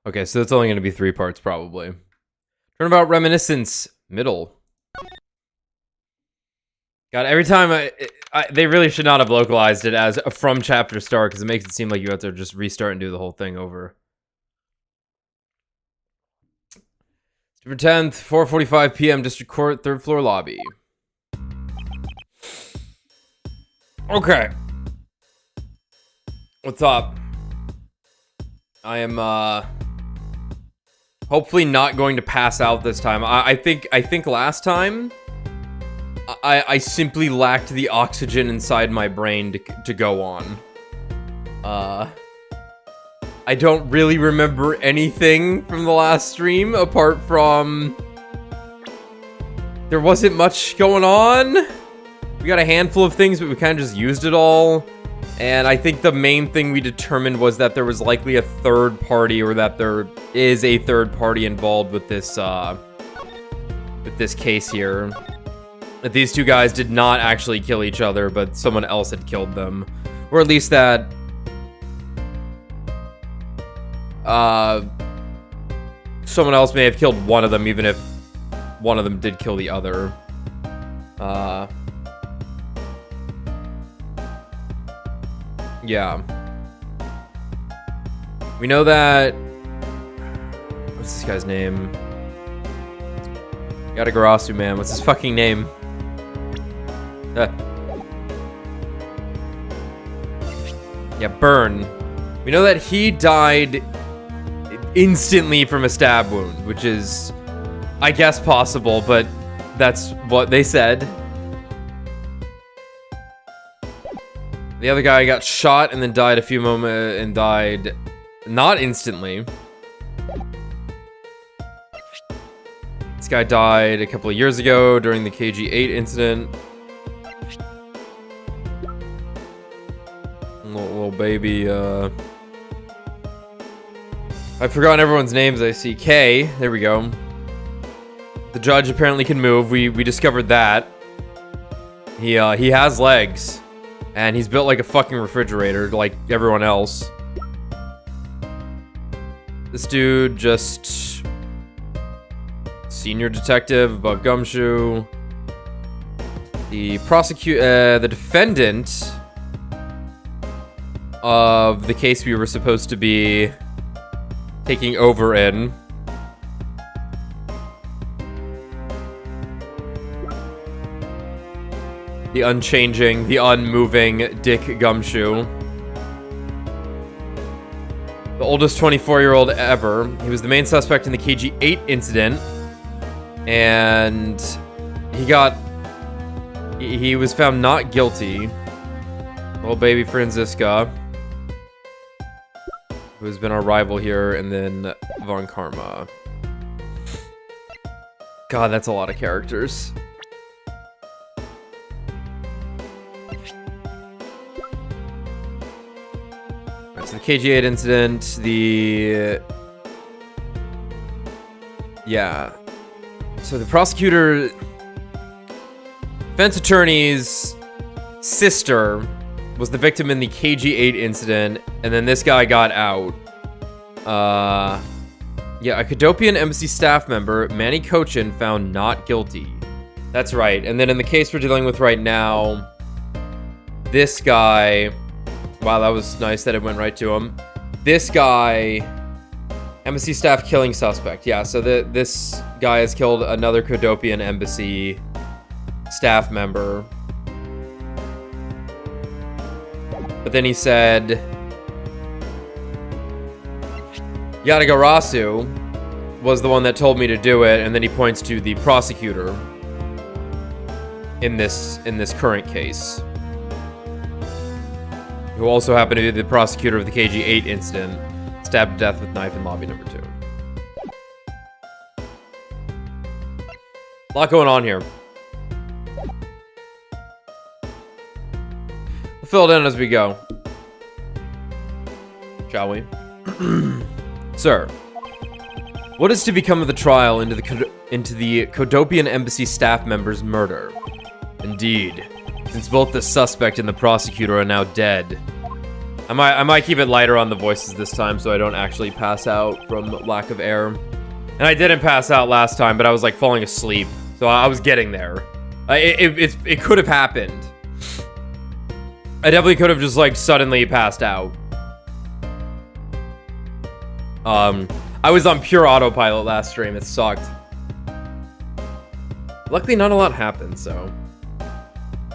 Okay, so it's only going to be 3 parts, probably. Turnabout Reminiscence, middle. God, every time they really should not have localized it as a from chapter start, because it makes it seem like you have to just restart and do the whole thing over. September 10th, 4:45 p.m. District Court, 3rd floor lobby. Okay. What's up? I am, hopefully not going to pass out this time. I think last time, I simply lacked the oxygen inside my brain to go on. I don't really remember anything from the last stream, apart from... there wasn't much going on. We got a handful of things, but we kind of just used it all. And I think the main thing we determined was that there was likely a third party, or that there is a third party involved with this case here. That these two guys did not actually kill each other, but someone else had killed them. Or at least that... someone else may have killed one of them, even if one of them did kill the other. Yeah. We know that... what's this guy's name? Yatagarasu, man. What's his fucking name? Yeah, Burn. We know that he died instantly from a stab wound, which is, I guess, possible, but that's what they said. The other guy got shot and then died a few moments, and died not instantly. This guy died a couple of years ago during the KG8 incident. Little baby, I've forgotten everyone's names. I see K. There we go. The judge apparently can move. We discovered that. He has legs. And he's built like a fucking refrigerator, like everyone else. This dude just... senior detective above Gumshoe. The the defendant of the case we were supposed to be taking over in. The unchanging, the unmoving Dick Gumshoe. The oldest 24-year-old ever. He was the main suspect in the KG8 incident. And he was found not guilty. Little baby Franziska, who has been our rival here, and then Von Karma. God, that's a lot of characters. Alright, so the KG8 incident, yeah. So the prosecutor, defense attorney's sister was the victim in the KG8 incident, and then this guy got out. Yeah, a Cadopian embassy staff member, Manny Cochin, found not guilty. That's right. And then in the case we're dealing with right now, this guy... wow, that was nice that it went right to him. This guy... embassy staff killing suspect. Yeah, so this guy has killed another Cadopian embassy staff member. But then he said... Yatagarasu was the one that told me to do it, and then he points to the prosecutor in this current case, who also happened to be the prosecutor of the KG8 incident, stabbed to death with knife in lobby number 2. A lot going on here. We'll fill it in as we go, shall we? Sir, what is to become of the trial into the Cadopian embassy staff member's murder? Indeed, since both the suspect and the prosecutor are now dead, I might keep it lighter on the voices this time so I don't actually pass out from lack of air. And I didn't pass out last time, but I was like falling asleep. So I was getting there. It could have happened. I definitely could have just like suddenly passed out. I was on pure autopilot last stream. It sucked. Luckily, not a lot happened, so...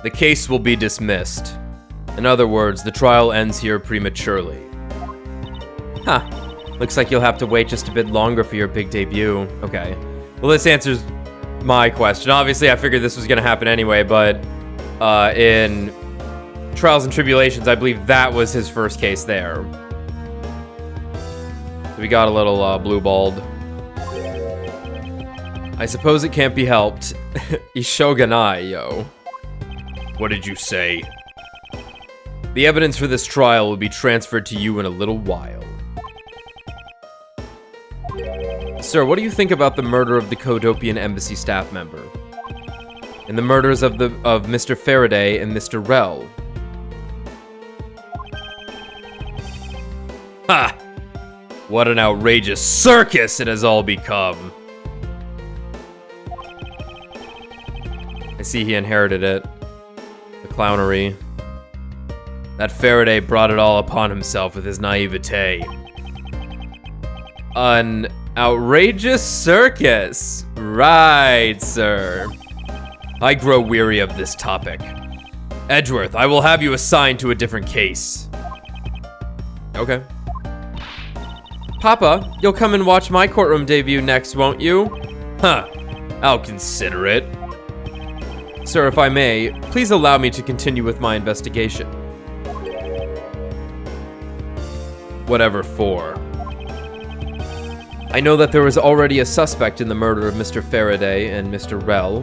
The case will be dismissed. In other words, the trial ends here prematurely. Huh. Looks like you'll have to wait just a bit longer for your big debut. Okay. Well, this answers my question. Obviously, I figured this was gonna happen anyway, but... in Trials and Tribulations, I believe that was his first case there. We got a little, blue-balled. I suppose it can't be helped. Ishoganai, yo. What did you say? The evidence for this trial will be transferred to you in a little while. Sir, what do you think about the murder of the Codopian embassy staff member? And the murders of Mr. Faraday and Mr. Rell? Ha! What an outrageous circus it has all become! I see he inherited it. The clownery. That Faraday brought it all upon himself with his naivete. An outrageous circus! Right, sir. I grow weary of this topic. Edgeworth, I will have you assigned to a different case. Okay. Papa, you'll come and watch my courtroom debut next, won't you? Huh. I'll consider it. Sir, if I may, please allow me to continue with my investigation. Whatever for. I know that there was already a suspect in the murder of Mr. Faraday and Mr. Rell,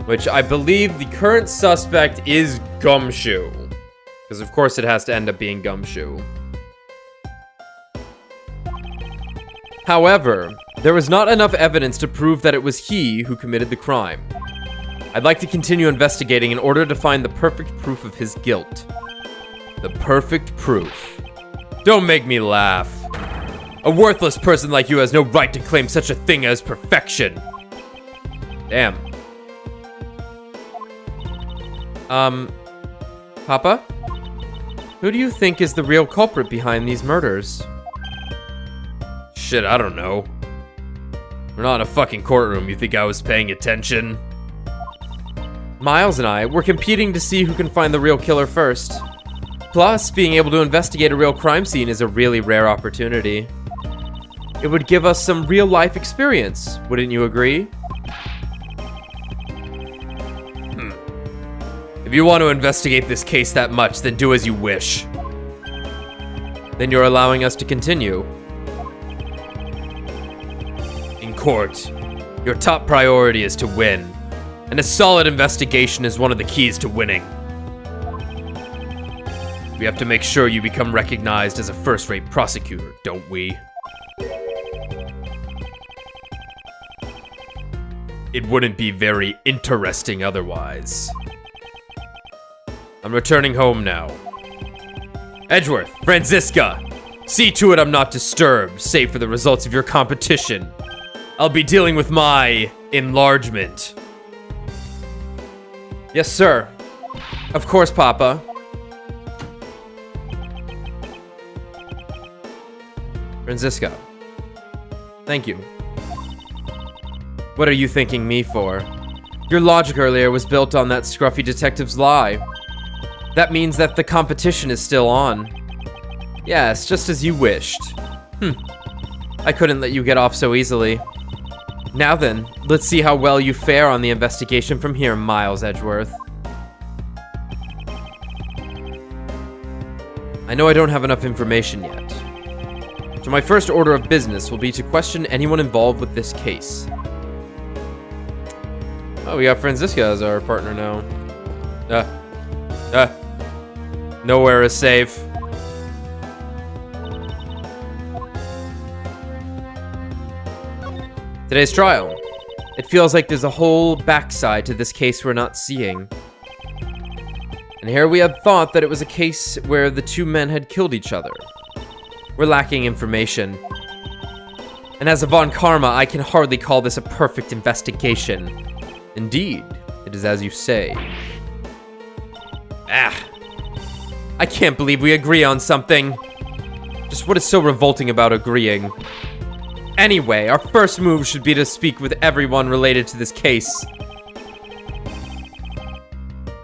which I believe the current suspect is Gumshoe. Because of course it has to end up being Gumshoe. However, there was not enough evidence to prove that it was he who committed the crime. I'd like to continue investigating in order to find the perfect proof of his guilt. The perfect proof. Don't make me laugh. A worthless person like you has no right to claim such a thing as perfection. Damn. Papa? Who do you think is the real culprit behind these murders? Shit, I don't know. We're not in a fucking courtroom. You think I was paying attention? Miles and I, we're competing to see who can find the real killer first. Plus, being able to investigate a real crime scene is a really rare opportunity. It would give us some real-life experience, wouldn't you agree? If you want to investigate this case that much, then do as you wish. Then you're allowing us to continue. In court, your top priority is to win. And a solid investigation is one of the keys to winning. We have to make sure you become recognized as a first-rate prosecutor, don't we? It wouldn't be very interesting otherwise. I'm returning home now. Edgeworth, Franziska, see to it I'm not disturbed, save for the results of your competition. I'll be dealing with my enlargement. Yes, sir. Of course, Papa. Franziska. Thank you. What are you thanking me for? Your logic earlier was built on that scruffy detective's lie. That means that the competition is still on. Yes, just as you wished. I couldn't let you get off so easily. Now then, let's see how well you fare on the investigation from here, Miles Edgeworth. I know I don't have enough information yet. So my first order of business will be to question anyone involved with this case. Oh, we got Franziska as our partner now. Nowhere is safe. Today's trial. It feels like there's a whole backside to this case we're not seeing. And here we had thought that it was a case where the two men had killed each other. We're lacking information. And as a Von Karma, I can hardly call this a perfect investigation. Indeed, it is as you say. I can't believe we agree on something. Just what is so revolting about agreeing? Anyway, our first move should be to speak with everyone related to this case.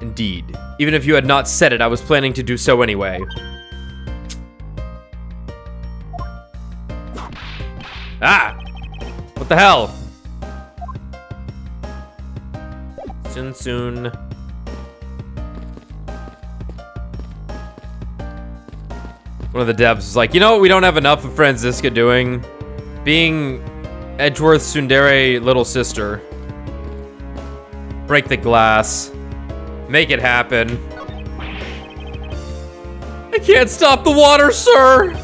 Indeed. Even if you had not said it, I was planning to do so anyway. What the hell? Soon. One of the devs was like, you know what we don't have enough of Franziska doing? Being Edgeworth Tsundere little sister. Break the glass. Make it happen. I can't stop the water, sir!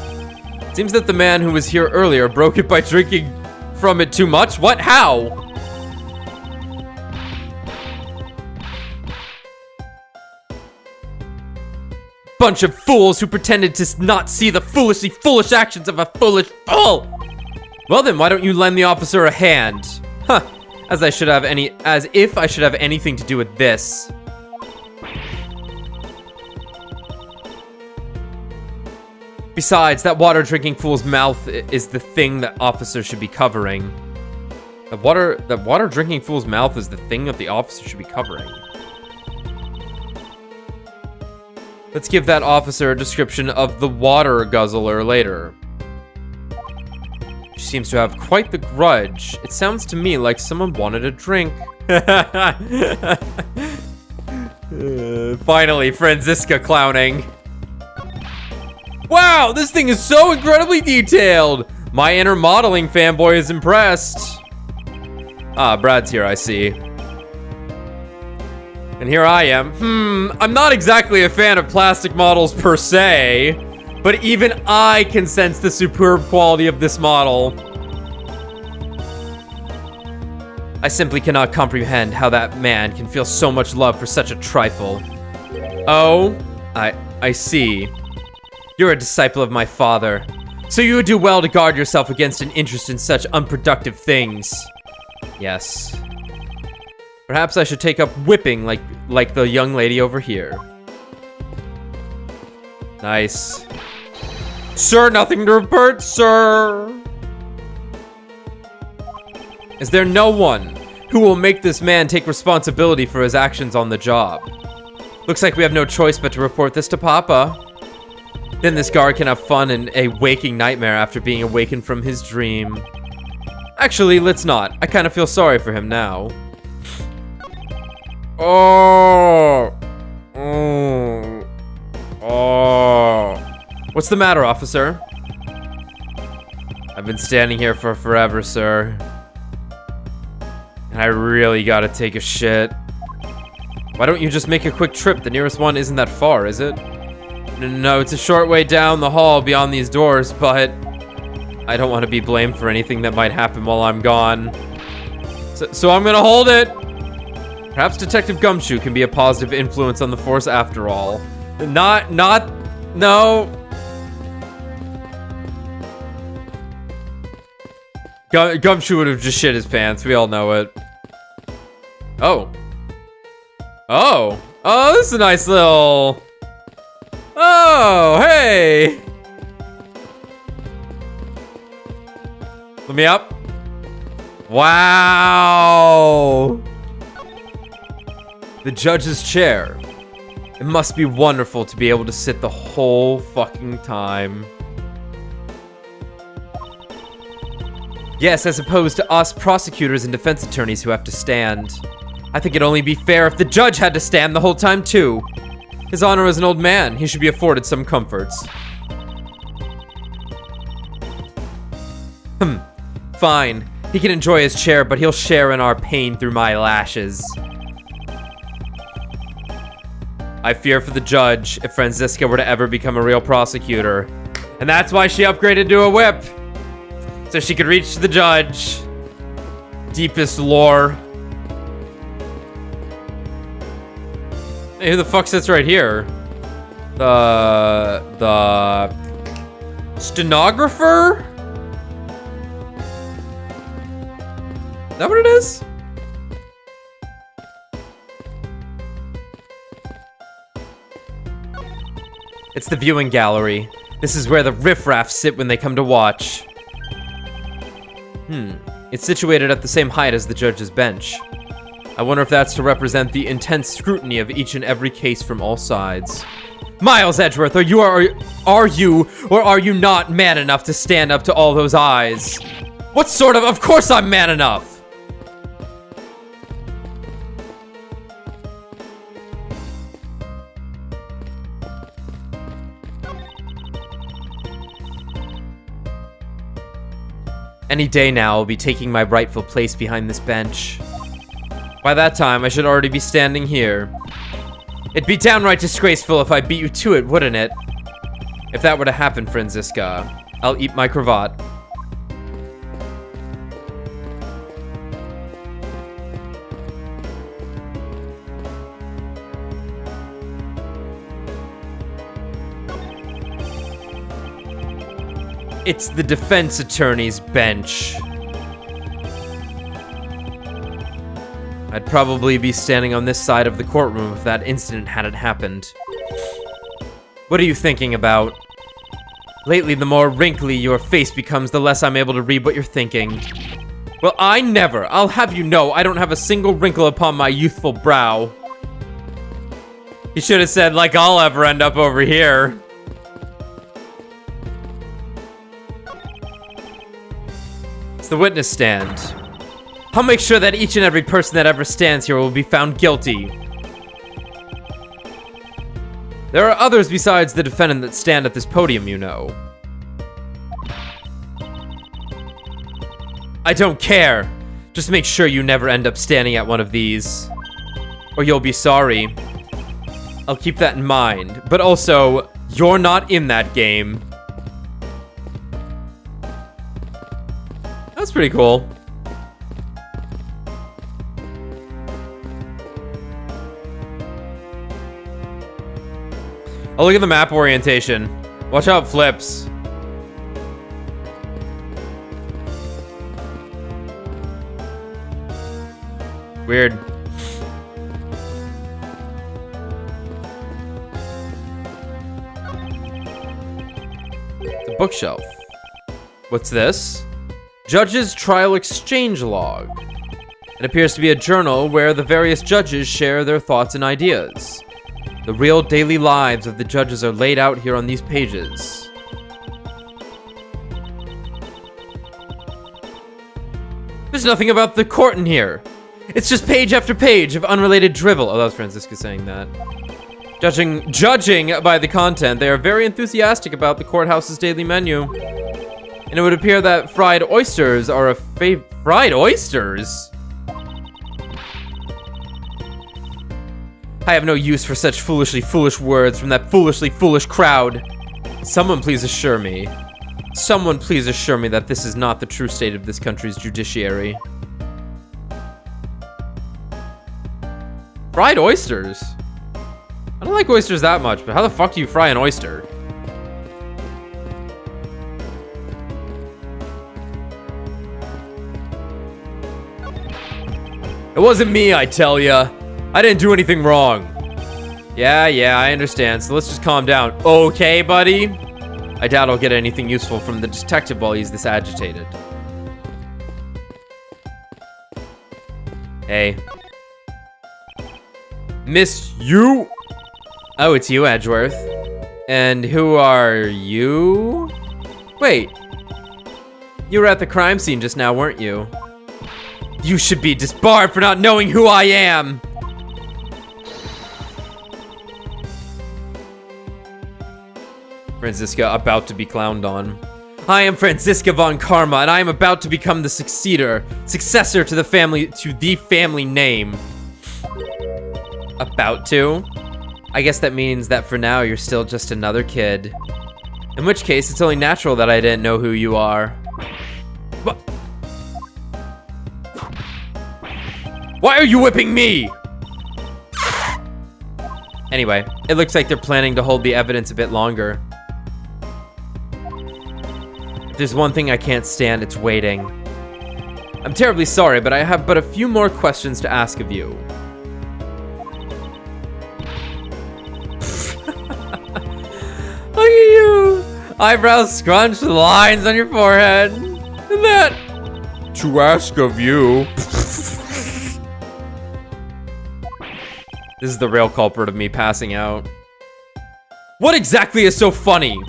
Seems that the man who was here earlier broke it by drinking from it too much. What? How? Bunch of fools who pretended to not see the foolish actions of a foolish fool. Well then, why don't you lend the officer a hand? Huh. As if I should have anything to do with this. Besides, that water-drinking fool's mouth is the thing that officers should be covering. That water-drinking fool's mouth is the thing that the officer should be covering. Let's give that officer a description of the water guzzler later. She seems to have quite the grudge. It sounds to me like someone wanted a drink. Finally, Franziska clowning. Wow, this thing is so incredibly detailed. My inner modeling fanboy is impressed. Ah, Brad's here, I see. And here I am. I'm not exactly a fan of plastic models per se, but even I can sense the superb quality of this model. I simply cannot comprehend how that man can feel so much love for such a trifle. Oh, I see. You're a disciple of my father, so you would do well to guard yourself against an interest in such unproductive things. Yes. Perhaps I should take up whipping like the young lady over here. Nice. Sir, nothing to report, sir. Is there no one who will make this man take responsibility for his actions on the job? Looks like we have no choice but to report this to Papa. Then this guard can have fun in a waking nightmare after being awakened from his dream. Actually, let's not. I kind of feel sorry for him now. Oh. What's the matter, officer? I've been standing here for forever, sir. And I really gotta take a shit. Why don't you just make a quick trip? The nearest one isn't that far, is it? No, it's a short way down the hall beyond these doors, but I don't want to be blamed for anything that might happen while I'm gone. So I'm gonna hold it. Perhaps Detective Gumshoe can be a positive influence on the force after all. No. Gumshoe would have just shit his pants. We all know it. Oh, this is a nice little... Oh, hey! Let me up. Wow! The judge's chair. It must be wonderful to be able to sit the whole fucking time. Yes, as opposed to us prosecutors and defense attorneys who have to stand. I think it'd only be fair if the judge had to stand the whole time too. His Honor is an old man. He should be afforded some comforts. Fine. He can enjoy his chair, but he'll share in our pain through my lashes. I fear for the judge if Franziska were to ever become a real prosecutor. And that's why she upgraded to a whip. So she could reach the judge. Deepest lore. Hey, who the fuck sits right here? The stenographer? Is that what it is? It's the viewing gallery. This is where the riffraff sit when they come to watch. It's situated at the same height as the judge's bench. I wonder if that's to represent the intense scrutiny of each and every case from all sides. Miles Edgeworth, are you or are you not man enough to stand up to all those eyes? What sort of course I'm man enough! Any day now, I'll be taking my rightful place behind this bench. By that time, I should already be standing here. It'd be downright disgraceful if I beat you to it, wouldn't it? If that were to happen, Franziska, I'll eat my cravat. It's the defense attorney's bench. I'd probably be standing on this side of the courtroom if that incident hadn't happened. What are you thinking about? Lately, the more wrinkly your face becomes, the less I'm able to read what you're thinking. Well, I'll have you know, I don't have a single wrinkle upon my youthful brow. You should have said, like I'll ever end up over here. It's the witness stand. I'll make sure that each and every person that ever stands here will be found guilty. There are others besides the defendant that stand at this podium, you know. I don't care. Just make sure you never end up standing at one of these. Or you'll be sorry. I'll keep that in mind. But also, you're not in that game. That's pretty cool. Oh, look at the map orientation. Watch how it flips. Weird. The bookshelf. What's this? Judges' Trial Exchange Log. It appears to be a journal where the various judges share their thoughts and ideas. The real daily lives of the judges are laid out here on these pages. There's nothing about the court in here. It's just page after page of unrelated drivel. Oh, that was Franziska saying that. Judging by the content, they are very enthusiastic about the courthouse's daily menu. And it would appear that fried oysters are a fried oysters? I have no use for such foolishly foolish words from that foolishly foolish crowd. Someone please assure me that this is not the true state of this country's judiciary. Fried oysters? I don't like oysters that much, but how the fuck do you fry an oyster? It wasn't me, I tell ya. I didn't do anything wrong. Yeah, I understand. So let's just calm down. Okay, buddy? I doubt I'll get anything useful from the detective while he's this agitated. Hey. Miss you? Oh, it's you, Edgeworth. And who are you? Wait. You were at the crime scene just now, weren't you? You should be disbarred for not knowing who I am! Franziska about to be clowned on. I am Franziska von Karma, and I am about to become the successor to the family name. About to? I guess that means that for now you're still just another kid. In which case, it's only natural that I didn't know who you are. What? Why are you whipping me? Anyway, it looks like they're planning to hold the evidence a bit longer. If there's one thing I can't stand, it's waiting. I'm terribly sorry, but I have but a few more questions to ask of you. Look at you! Eyebrows scrunched, lines on your forehead. And that... To ask of you... This is the real culprit of me passing out. What exactly is so funny?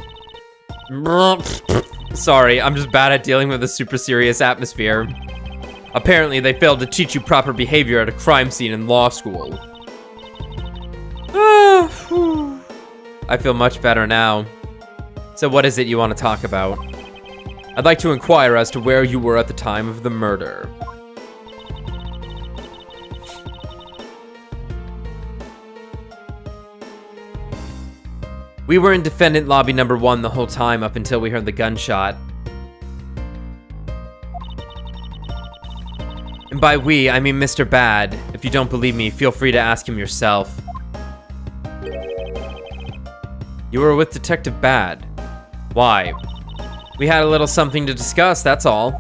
Sorry, I'm just bad at dealing with a super serious atmosphere. Apparently, they failed to teach you proper behavior at a crime scene in law school. I feel much better now. So what is it you want to talk about? I'd like to inquire as to where you were at the time of the murder. We were in defendant lobby number 1 the whole time up until we heard the gunshot. And by we, I mean Mr. Bad. If you don't believe me, feel free to ask him yourself. You were with Detective Bad. Why? We had a little something to discuss, that's all.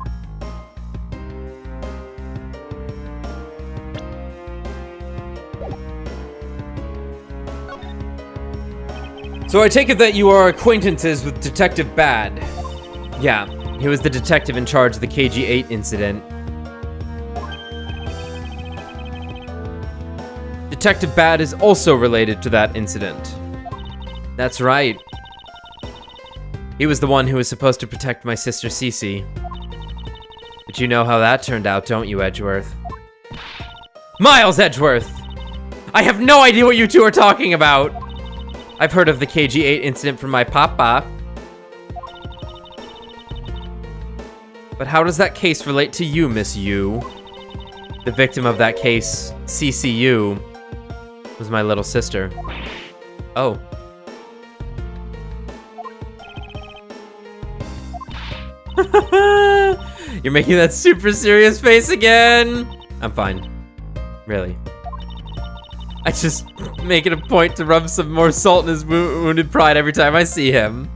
So I take it that you are acquaintances with Detective Bad. Yeah, he was the detective in charge of the KG-8 incident. Detective Bad is also related to that incident. That's right. He was the one who was supposed to protect my sister Cece. But you know how that turned out, don't you, Edgeworth? Miles Edgeworth! I have no idea what you two are talking about! I've heard of the KG-8 incident from my papa. But how does that case relate to you, Miss Yu? The victim of that case, CCU, was my little sister. Oh. You're making that super serious face again. I'm fine. Really. I just make it a point to rub some more salt in his wounded pride every time I see him.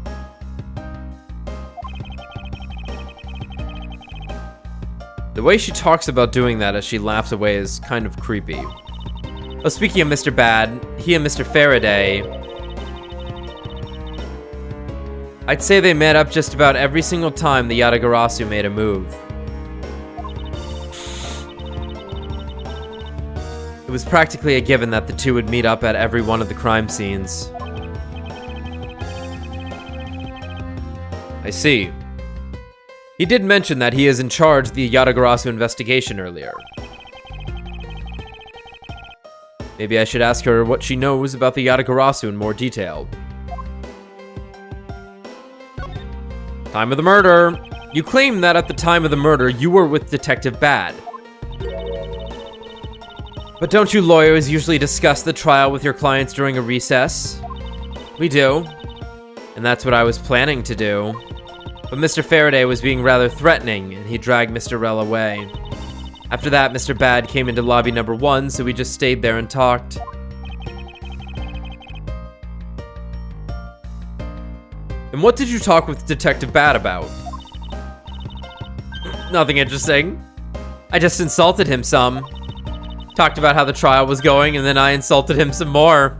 The way she talks about doing that as she laughs away is kind of creepy. Oh, speaking of Mr. Bad, he and Mr. Faraday... I'd say they met up just about every single time the Yatagarasu made a move. It was practically a given that the two would meet up at every one of the crime scenes. I see. He did mention that he is in charge of the Yatagarasu investigation earlier. Maybe I should ask her what she knows about the Yatagarasu in more detail. Time of the murder. You claim that at the time of the murder, you were with Detective Bad. But don't you lawyers usually discuss the trial with your clients during a recess? We do. And that's what I was planning to do. But Mr. Faraday was being rather threatening, and he dragged Mr. Rell away. After that, Mr. Bad came into lobby number 1, so we just stayed there and talked. And what did you talk with Detective Bad about? Nothing interesting. I just insulted him some. Talked about how the trial was going, and then I insulted him some more.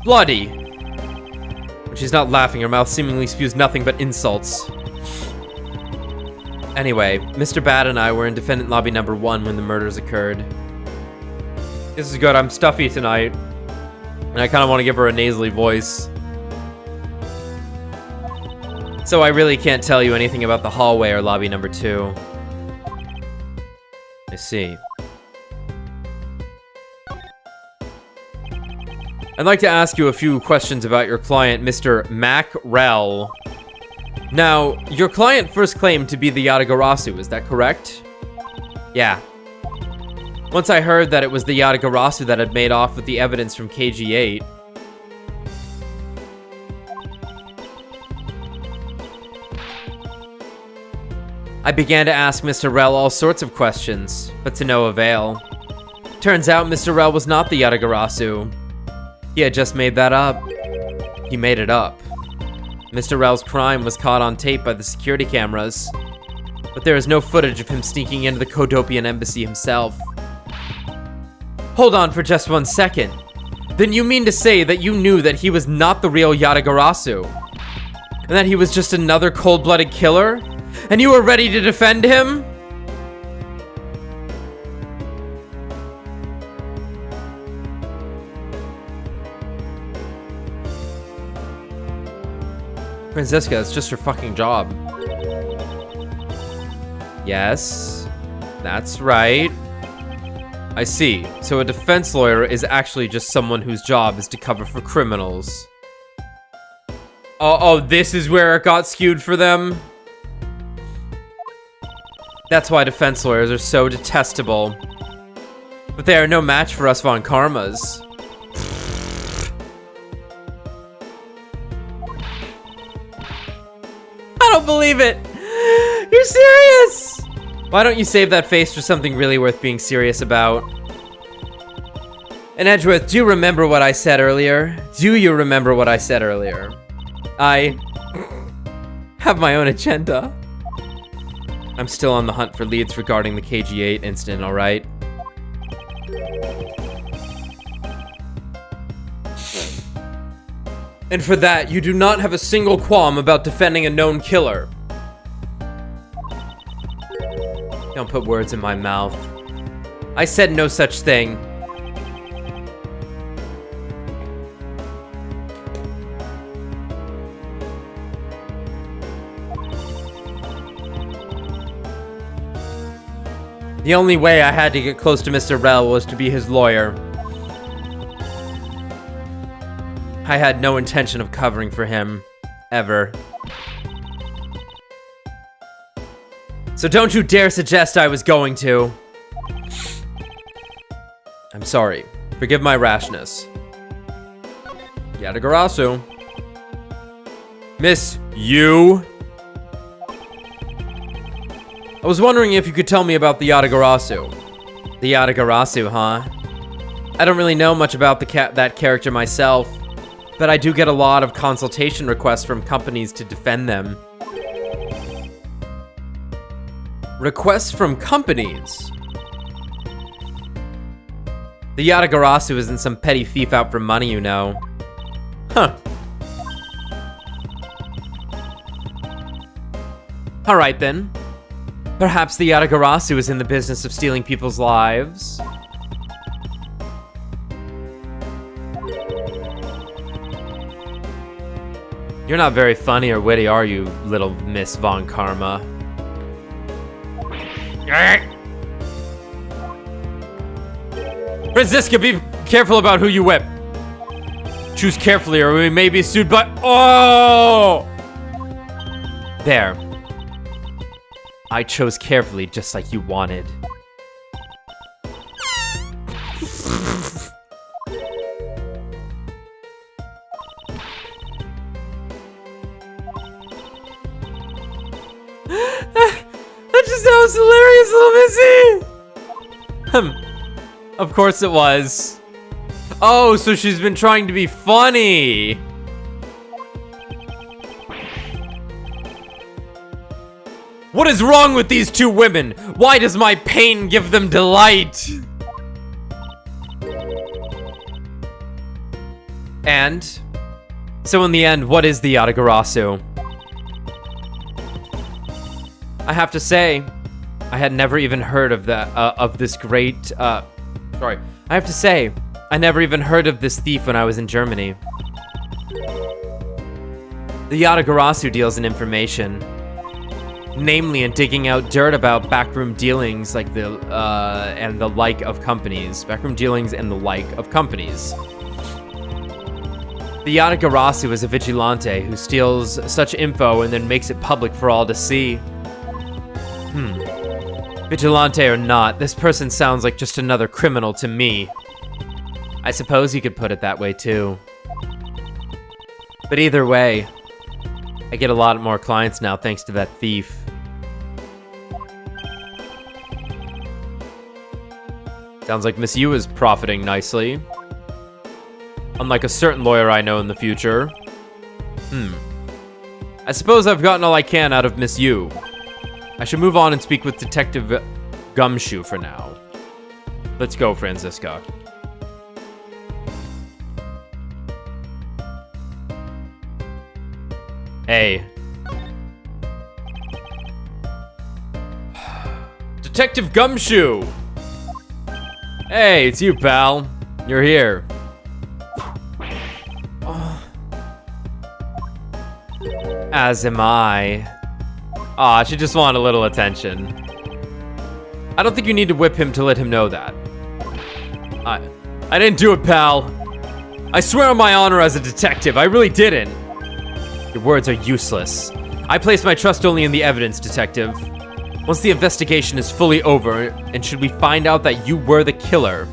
Bloody. When she's not laughing, her mouth seemingly spews nothing but insults. Anyway, Mr. Bad and I were in defendant lobby number 1 when the murders occurred. This is good, I'm stuffy tonight. And I kind of want to give her a nasally voice. So I really can't tell you anything about the hallway or lobby number 2. I see. I'd like to ask you a few questions about your client, Mr. Mac Rell. Now, your client first claimed to be the Yatagarasu, is that correct? Yeah. Once I heard that it was the Yatagarasu that had made off with the evidence from KG-8. I began to ask Mr. Rell all sorts of questions, but to no avail. Turns out Mr. Rel was not the Yatagarasu. He had just made that up. He made it up. Mr. Rel's crime was caught on tape by the security cameras, but there is no footage of him sneaking into the Kodopian embassy himself. Hold on for just 1 second. Then you mean to say that you knew that he was not the real Yatagarasu? And that he was just another cold-blooded killer? And you were ready to defend him? Franziska, it's just her fucking job. Yes, that's right. I see. So a defense lawyer is actually just someone whose job is to cover for criminals. Oh, this is where it got skewed for them? That's why defense lawyers are so detestable. But they are no match for us Von Karmas. I don't believe it! You're serious! Why don't you save that face for something really worth being serious about? And Edgeworth, do you remember what I said earlier? Do you remember what I said earlier? I have my own agenda. I'm still on the hunt for leads regarding the KG-8 incident, alright? And for that, you do not have a single qualm about defending a known killer. Don't put words in my mouth. I said no such thing. The only way I had to get close to Mr. Rel was to be his lawyer. I had no intention of covering for him, ever. So don't you dare suggest I was going to. I'm sorry. Forgive my rashness. Yatagarasu. Miss, you? I was wondering if you could tell me about the Yatagarasu. The Yatagarasu, huh? I don't really know much about that character myself, but I do get a lot of consultation requests from companies to defend them. Requests from companies? The Yatagarasu isn't some petty thief out for money, you know. Huh. Alright then. Perhaps the Yatagarasu is in the business of stealing people's lives. You're not very funny or witty, are you, little Miss Von Karma? Franziska, be careful about who you whip. Choose carefully or we may be sued by— Oh! There. I chose carefully, just like you wanted. That just sounds hilarious, little Missy! Of course it was. Oh, so she's been trying to be funny. What is wrong with these two women? Why does my pain give them delight? And so in the end, what is the Yatagarasu? I have to say, I had never even heard of this great, sorry. I have to say, I never even heard of this thief when I was in Germany. The Yatagarasu deals in information, namely in digging out dirt about backroom dealings and the like of companies. Backroom dealings and the like of companies. The Yatagarasu is a vigilante who steals such info and then makes it public for all to see. Vigilante or not, this person sounds like just another criminal to me. I suppose you could put it that way too. But either way, I get a lot more clients now thanks to that thief. Sounds like Miss Yu is profiting nicely. Unlike a certain lawyer I know in the future. I suppose I've gotten all I can out of Miss Yu. I should move on and speak with Detective Gumshoe for now. Let's go, Franziska. Hey. Detective Gumshoe! Hey, it's you, pal. You're here. As am I. Aw, she just wanted a little attention. I don't think you need to whip him to let him know that. I didn't do it, pal. I swear on my honor as a detective, I really didn't. Your words are useless. I place my trust only in the evidence, detective. Once the investigation is fully over, and should we find out that you were the killer,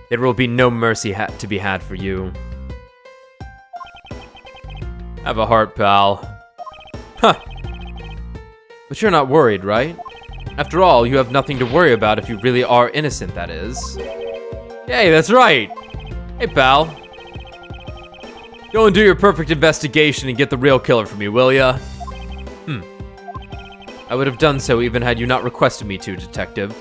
there will be no mercy to be had for you. Have a heart, pal. Huh. But you're not worried, right? After all, you have nothing to worry about if you really are innocent, that is. Hey, that's right. Hey, pal. Go and do your perfect investigation and get the real killer for me, will ya? I would have done so even had you not requested me to, detective.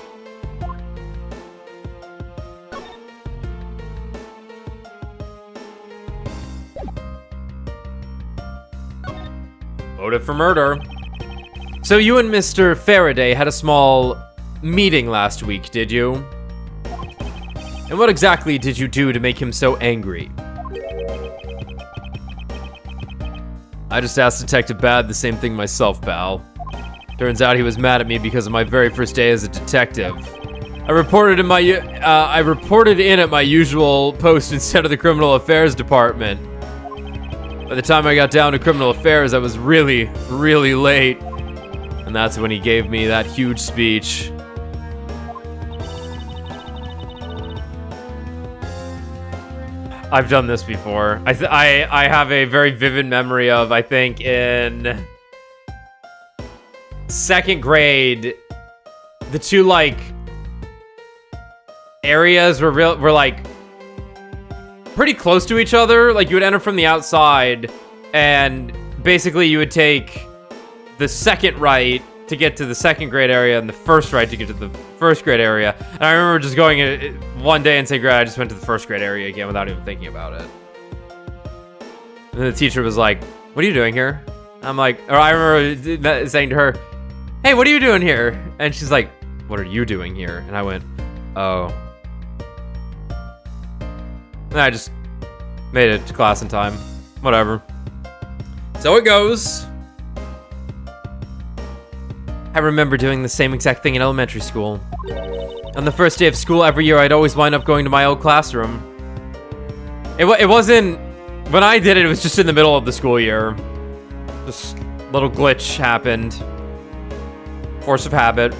Motive for murder. So you and Mr. Faraday had a small meeting last week, did you? And what exactly did you do to make him so angry? I just asked Detective Bad the same thing myself, pal. Turns out he was mad at me because of my very first day as a detective. I reported in at my usual post instead of the Criminal Affairs Department. By the time I got down to Criminal Affairs, I was really, really late. And that's when he gave me that huge speech. I've done this before. I have a very vivid memory of, I think, in second grade, the two, like, areas were like pretty close to each other. Like, you would enter from the outside, and basically you would take the second right to get to the second grade area and the first right to get to the first grade area. And I remember just going in one day in second grade, I just went to the first grade area again without even thinking about it. And the teacher was like, "What are you doing here?" I'm like, or I remember saying to her, "Hey, what are you doing here?" And she's like, "What are you doing here?" And I went, "Oh." And I just made it to class in time. Whatever. So it goes. I remember doing the same exact thing in elementary school. On the first day of school every year, I'd always wind up going to my old classroom. It wasn't... When I did it, it was just in the middle of the school year. Just a little glitch happened. Force of habit.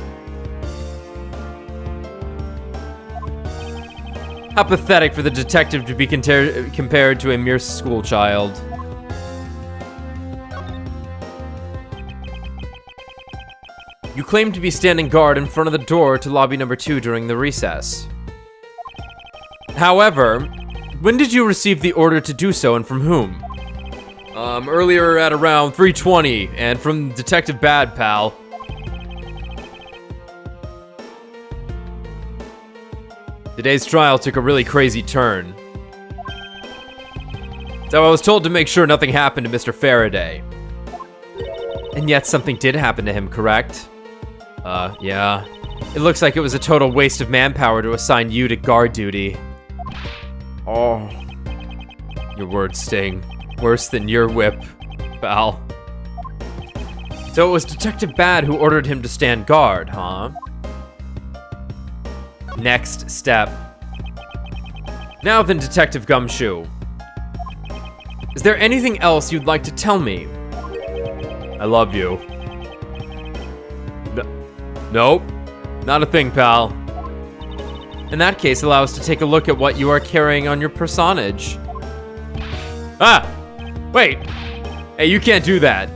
How pathetic for the detective to be compared to a mere school child. You claim to be standing guard in front of the door to lobby number 2 during the recess. However, when did you receive the order to do so and from whom? Earlier at around 3:20 and from Detective Bad Pal. Today's trial took a really crazy turn. So I was told to make sure nothing happened to Mr. Faraday. And yet something did happen to him, correct? Yeah. It looks like it was a total waste of manpower to assign you to guard duty. Oh. Your words sting. Worse than your whip, pal. So it was Detective Bad who ordered him to stand guard, huh? Next step. Now then, Detective Gumshoe. Is there anything else you'd like to tell me? I love you. Nope. Not a thing, pal. In that case, allow us to take a look at what you are carrying on your personage. Ah! Wait! Hey, you can't do that.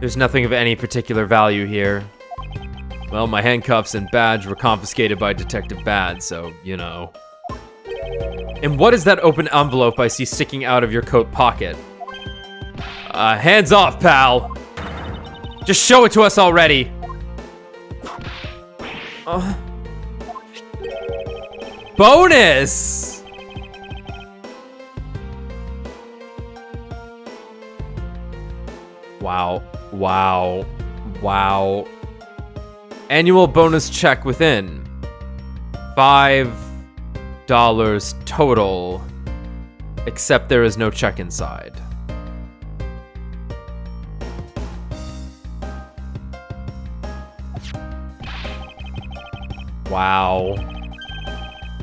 There's nothing of any particular value here. Well, my handcuffs and badge were confiscated by Detective Bad, so, you know. And what is that open envelope I see sticking out of your coat pocket? Hands off, pal! Just show it to us already! Bonus! Wow. Wow. Wow. Annual bonus check within. $5 total. Except there is no check inside. Wow.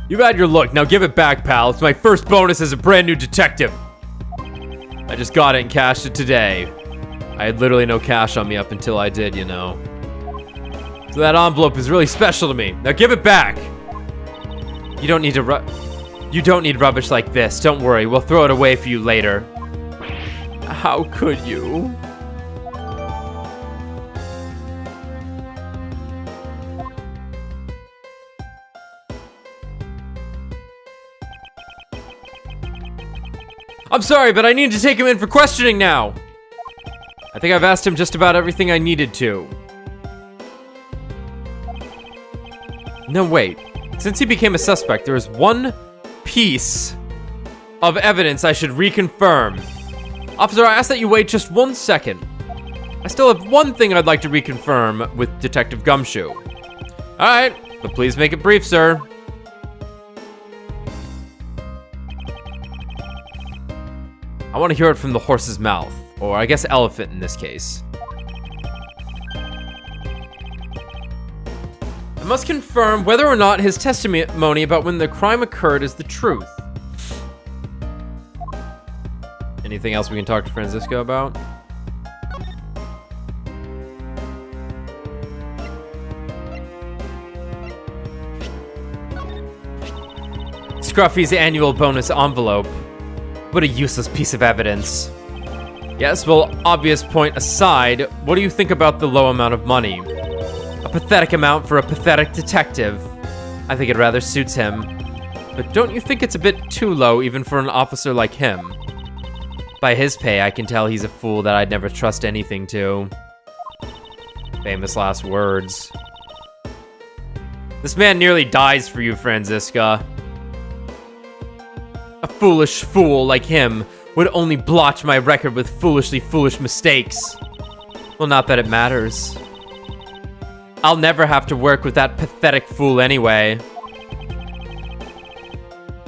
You've had your look. Now give it back, pal. It's my first bonus as a brand new detective. I just got it and cashed it today. I had literally no cash on me up until I did, you know. So that envelope is really special to me. Now give it back. You don't need rubbish like this. Don't worry. We'll throw it away for you later. How could you? I'm sorry, but I need to take him in for questioning now. I think I've asked him just about everything I needed to. No, wait. Since he became a suspect, there is one piece of evidence I should reconfirm. Officer, I ask that you wait just 1 second. I still have one thing I'd like to reconfirm with Detective Gumshoe. Alright, but please make it brief, sir. I want to hear it from the horse's mouth, or I guess elephant in this case. I must confirm whether or not his testimony about when the crime occurred is the truth. Anything else we can talk to Francisco about? Scruffy's annual bonus envelope. What a useless piece of evidence. Yes, well, obvious point aside, what do you think about the low amount of money? A pathetic amount for a pathetic detective. I think it rather suits him. But don't you think it's a bit too low even for an officer like him? By his pay, I can tell he's a fool that I'd never trust anything to. Famous last words. This man nearly dies for you, Franziska. A foolish fool like him would only blotch my record with foolishly foolish mistakes. Well, not that it matters. I'll never have to work with that pathetic fool anyway.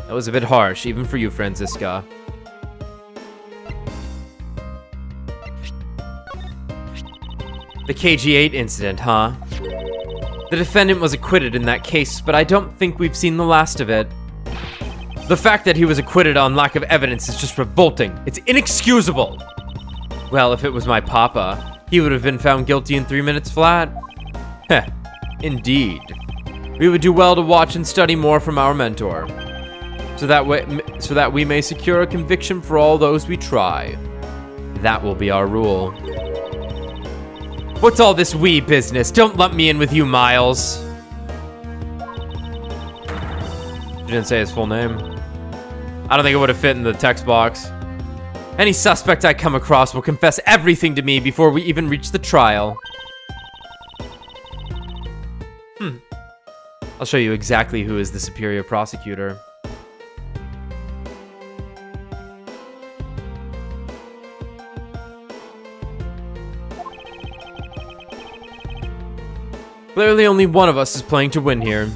That was a bit harsh, even for you, Franziska. The KG-8 incident, huh? The defendant was acquitted in that case, but I don't think we've seen the last of it. The fact that he was acquitted on lack of evidence is just revolting. It's inexcusable. Well, if it was my papa, he would have been found guilty in 3 minutes flat. Heh, indeed. We would do well to watch and study more from our mentor, so that we may secure a conviction for all those we try. That will be our rule. What's all this we business? Don't lump me in with you, Miles. You didn't say his full name. I don't think it would have fit in the text box. Any suspect I come across will confess everything to me before we even reach the trial. I'll show you exactly who is the superior prosecutor. Clearly only one of us is playing to win here.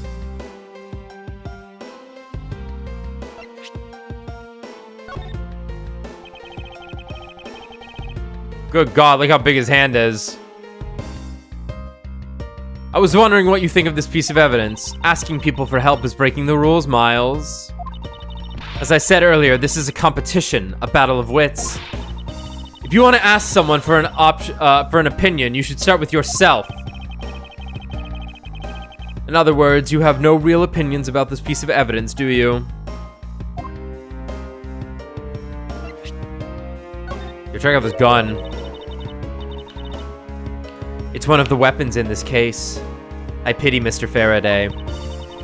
Good God, look how big his hand is. I was wondering what you think of this piece of evidence. Asking people for help is breaking the rules, Miles. As I said earlier, this is a competition, a battle of wits. If you want to ask someone for an opinion, you should start with yourself. In other words, you have no real opinions about this piece of evidence, do you? Here, check out this gun. It's one of the weapons in this case. I pity Mr. Faraday.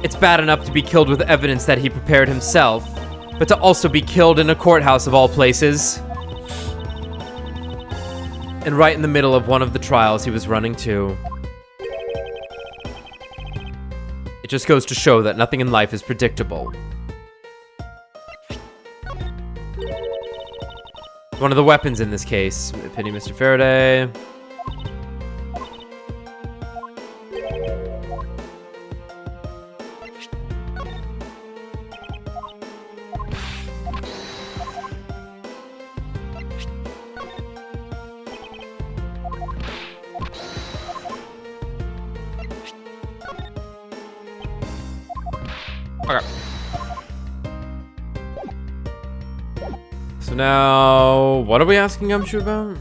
It's bad enough to be killed with evidence that he prepared himself, but to also be killed in a courthouse of all places. And right in the middle of one of the trials he was running too. It just goes to show that nothing in life is predictable. One of the weapons in this case. I pity Mr. Faraday. Okay. So now, what are we asking Gumshoe about?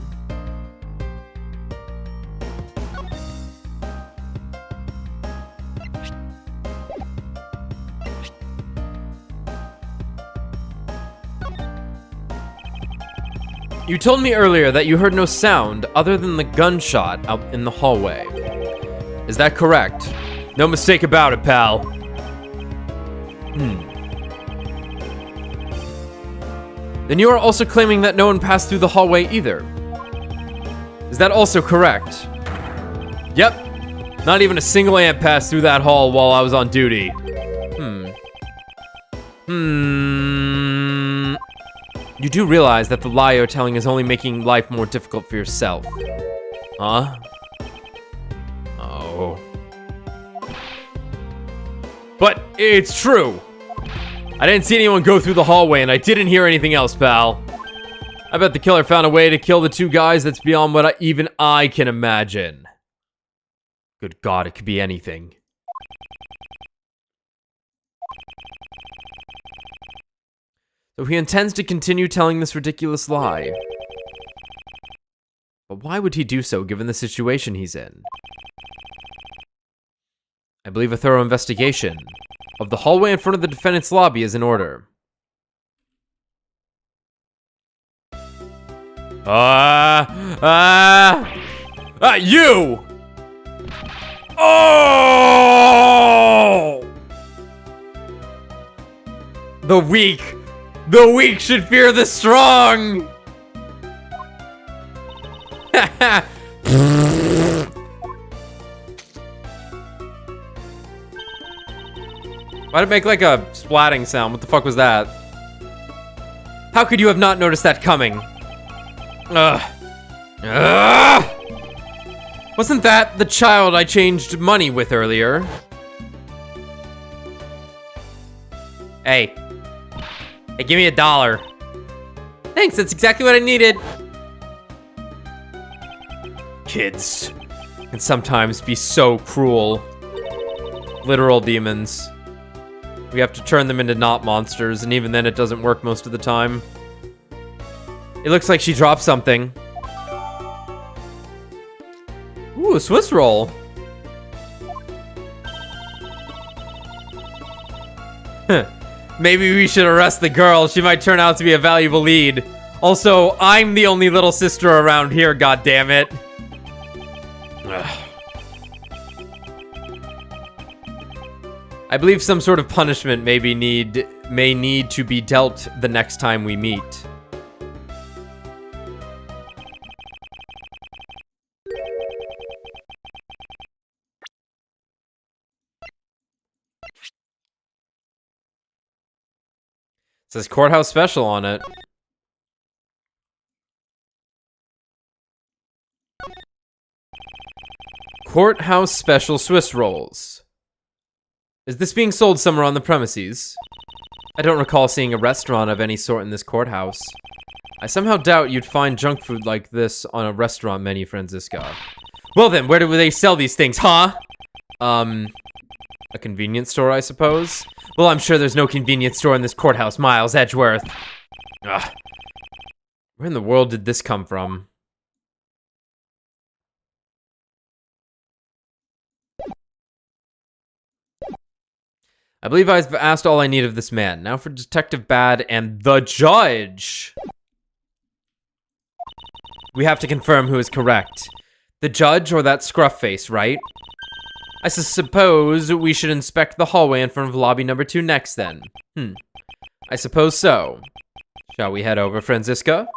You told me earlier that you heard no sound other than the gunshot out in the hallway. Is that correct? No mistake about it, pal. Then you are also claiming that no one passed through the hallway either. Is that also correct? Yep. Not even a single ant passed through that hall while I was on duty. You do realize that the lie you're telling is only making life more difficult for yourself. Huh? Oh. But it's true. I didn't see anyone go through the hallway, and I didn't hear anything else, pal. I bet the killer found a way to kill the two guys that's beyond what even I can imagine. Good God, it could be anything. So he intends to continue telling this ridiculous lie. But why would he do so, given the situation he's in? I believe a thorough investigation of the hallway in front of the defendant's lobby is in order. You! Oh! The weak should fear the strong! Why'd it make like a splatting sound? What the fuck was that? How could you have not noticed that coming? Wasn't that the child I changed money with earlier? Hey, give me $1. Thanks, that's exactly what I needed. Kids can sometimes be so cruel. Literal demons. We have to turn them into not monsters, and even then it doesn't work most of the time. It looks like she dropped something. Ooh, a Swiss roll. Maybe we should arrest the girl. She might turn out to be a valuable lead. Also, I'm the only little sister around here, goddammit. I believe some sort of punishment may need to be dealt the next time we meet. It says courthouse special on it. Courthouse special Swiss rolls. Is this being sold somewhere on the premises? I don't recall seeing a restaurant of any sort in this courthouse. I somehow doubt you'd find junk food like this on a restaurant menu, Franziska. Well then, where do they sell these things, huh? A convenience store, I suppose? Well, I'm sure there's no convenience store in this courthouse, Miles Edgeworth. Ugh. Where in the world did this come from? I believe I've asked all I need of this man. Now for Detective Bad and the judge. We have to confirm who is correct. The judge or that scruff face, right? I suppose we should inspect the hallway in front of lobby number 2 next then. I suppose so. Shall we head over, Franziska?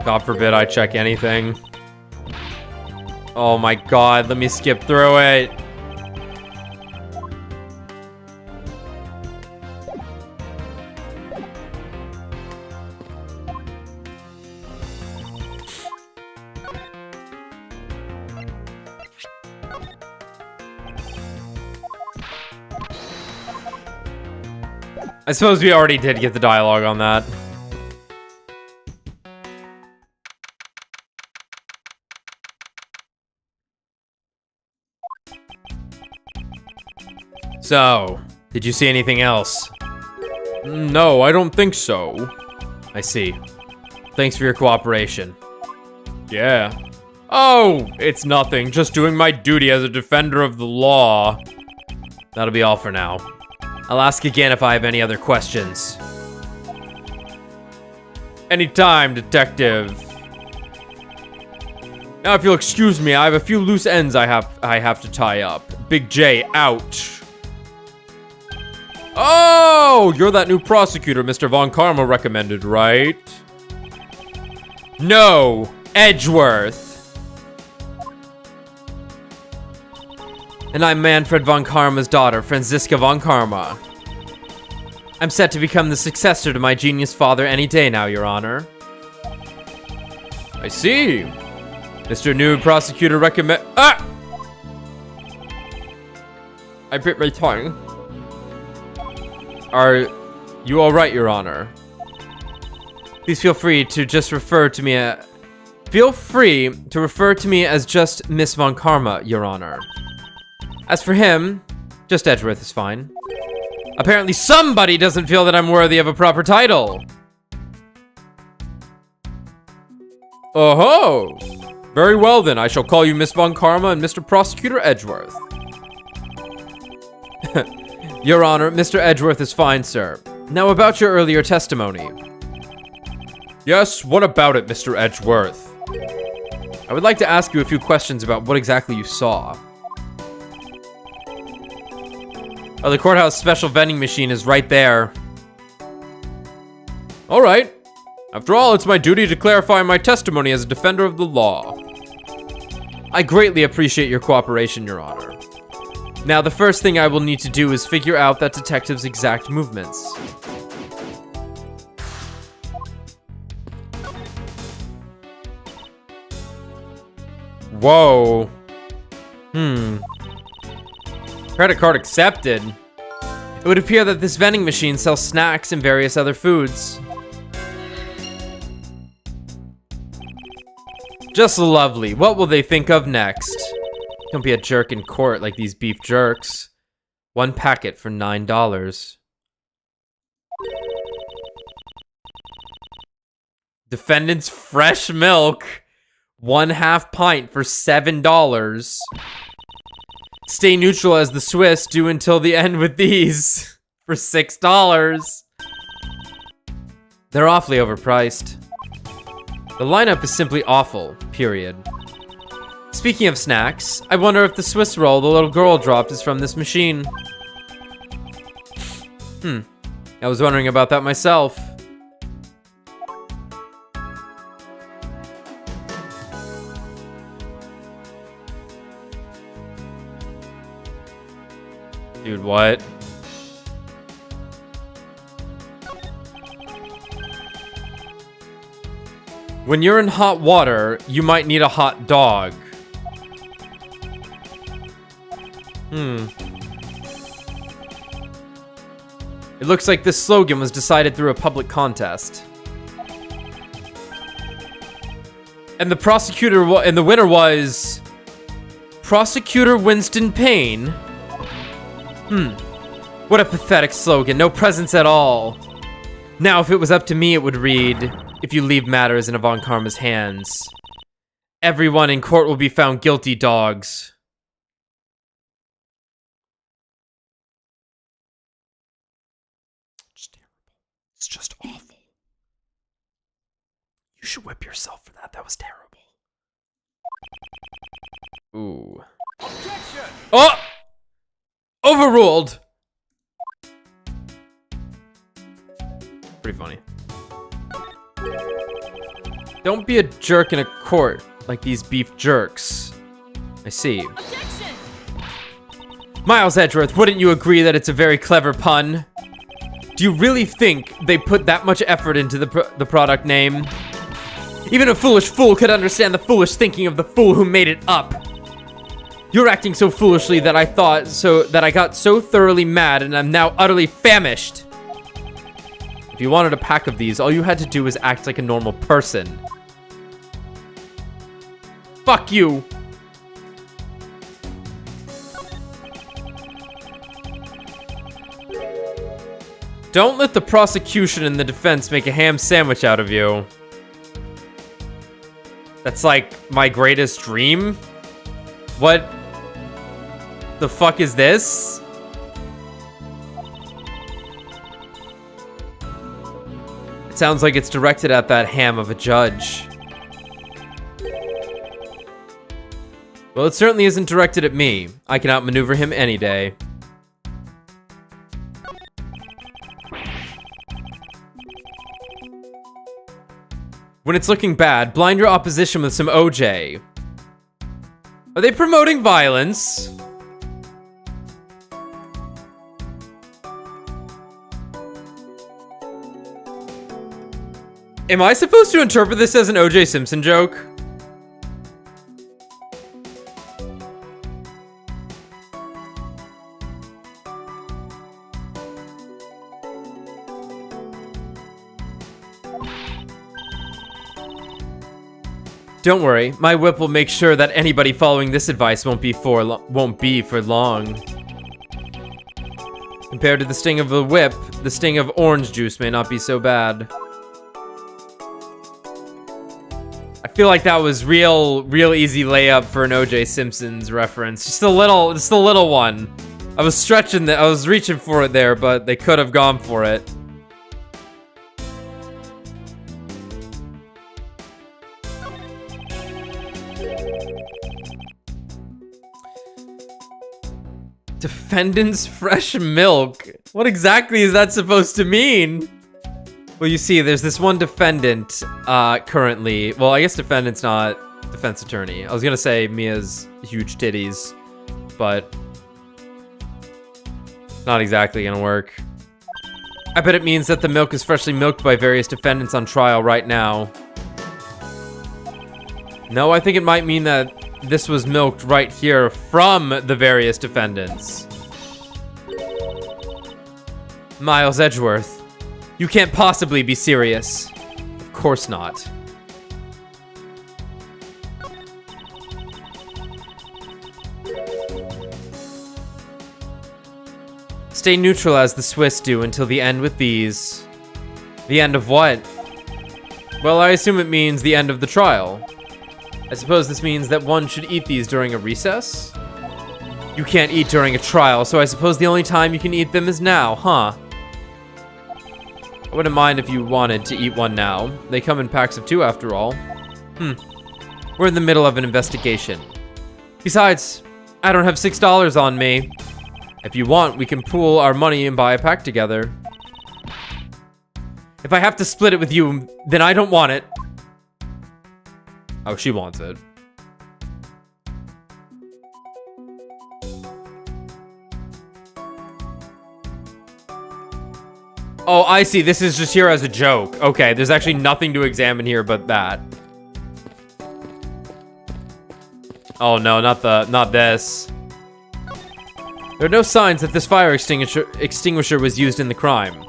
God forbid I check anything. Oh my god, let me skip through it. I suppose we already did get the dialogue on that. So, did you see anything else? No, I don't think so. I see. Thanks for your cooperation. Yeah. Oh, it's nothing. Just doing my duty as a defender of the law. That'll be all for now. I'll ask again if I have any other questions. Anytime, detective. Now, if you'll excuse me, I have a few loose ends I have to tie up. Big J, out. Oh, you're that new prosecutor Mr. Von Karma recommended, right? No, Edgeworth. And I'm Manfred Von Karma's daughter, Franziska Von Karma. I'm set to become the successor to my genius father any day now, Your Honor. I see. Mr. New Prosecutor recommend- Ah! I bit my tongue. Are you alright, Your Honor? Please feel free to just refer to me as just Miss Von Karma, Your Honor. As for him, just Edgeworth is fine. Apparently somebody doesn't feel that I'm worthy of a proper title. Oh-ho! Very well then, I shall call you Miss Von Karma and Mr. Prosecutor Edgeworth. Your Honor, Mr. Edgeworth is fine, sir. Now about your earlier testimony. Yes, what about it, Mr. Edgeworth? I would like to ask you a few questions about what exactly you saw. Oh, the courthouse special vending machine is right there. All right. After all, it's my duty to clarify my testimony as a defender of the law. I greatly appreciate your cooperation, Your Honor. Now, the first thing I will need to do is figure out that detective's exact movements. Whoa. Credit card accepted. It would appear that this vending machine sells snacks and various other foods. Just lovely. What will they think of next? Don't be a jerk in court like these beef jerks. One packet for $9. Defendant's fresh milk. 1/2 pint for $7. Stay neutral as the Swiss do until the end with these for $6. They're awfully overpriced. The lineup is simply awful, period. Speaking of snacks, I wonder if the Swiss roll the little girl dropped is from this machine. I was wondering about that myself. Dude, what? When you're in hot water, you might need a hot dog. It looks like this slogan was decided through a public contest. And the winner was Prosecutor Winston Payne? What a pathetic slogan. No presence at all. Now, if it was up to me, it would read, if you leave matters in Avant Karma's hands, everyone in court will be found guilty, dogs. It's terrible. It's just awful. You should whip yourself for that. That was terrible. Ooh. Objection! Oh! Overruled! Pretty funny. Don't be a jerk in a court like these beef jerks. I see. Objection! Miles Edgeworth, wouldn't you agree that it's a very clever pun? Do you really think they put that much effort into the product name? Even a foolish fool could understand the foolish thinking of the fool who made it up. You're acting so foolishly that I got so thoroughly mad and I'm now utterly famished. If you wanted a pack of these, all you had to do was act like a normal person. Fuck you. Don't let the prosecution and the defense make a ham sandwich out of you. That's like my greatest dream? What the fuck is this? It sounds like it's directed at that ham of a judge. Well, it certainly isn't directed at me. I can outmaneuver him any day. When it's looking bad, blind your opposition with some OJ. Are they promoting violence? Am I supposed to interpret this as an OJ Simpson joke? Don't worry, my whip will make sure that anybody following this advice won't be for long. Compared to the sting of the whip, the sting of orange juice may not be so bad. I feel like that was real easy layup for an OJ Simpson's reference. Just a little one. I was stretching I was reaching for it there, but they could have gone for it. Defendant's fresh milk. What exactly is that supposed to mean? Well, you see, there's this one defendant currently. Well, I guess defendant's not defense attorney. I was gonna say Mia's huge titties, but not exactly gonna work. I bet it means that the milk is freshly milked by various defendants on trial right now. No, I think it might mean that this was milked right here from the various defendants. Miles Edgeworth, you can't possibly be serious. Of course not. Stay neutral as the Swiss do until the end with these. The end of what? Well, I assume it means the end of the trial. I suppose this means that one should eat these during a recess? You can't eat during a trial, so I suppose the only time you can eat them is now, huh? I wouldn't mind if you wanted to eat one now. They come in packs of 2 after all. We're in the middle of an investigation. Besides, I don't have $6 on me. If you want, we can pool our money and buy a pack together. If I have to split it with you, then I don't want it. Oh, she wants it. Oh, I see. This is just here as a joke. Okay, there's actually nothing to examine here but that. Oh no, not this. There are no signs that this fire extinguisher was used in the crime.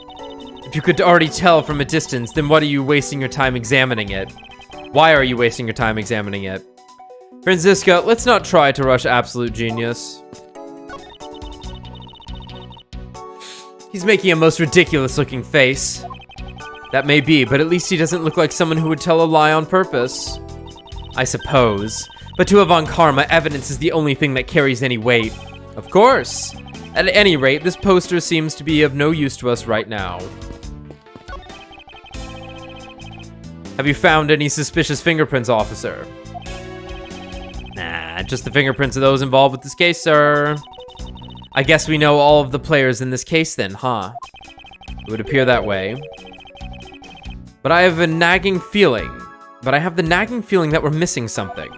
If you could already tell from a distance, then what are you wasting your time examining it? Why are you wasting your time examining it? Franziska, let's not try to rush absolute genius. He's making a most ridiculous looking face. That may be, but at least he doesn't look like someone who would tell a lie on purpose. I suppose. But to Avant Karma, evidence is the only thing that carries any weight. Of course. At any rate, this poster seems to be of no use to us right now. Have you found any suspicious fingerprints, officer? Nah, just the fingerprints of those involved with this case, sir. I guess we know all of the players in this case then, huh? It would appear that way. But I have a nagging feeling. But I have the nagging feeling that we're missing something.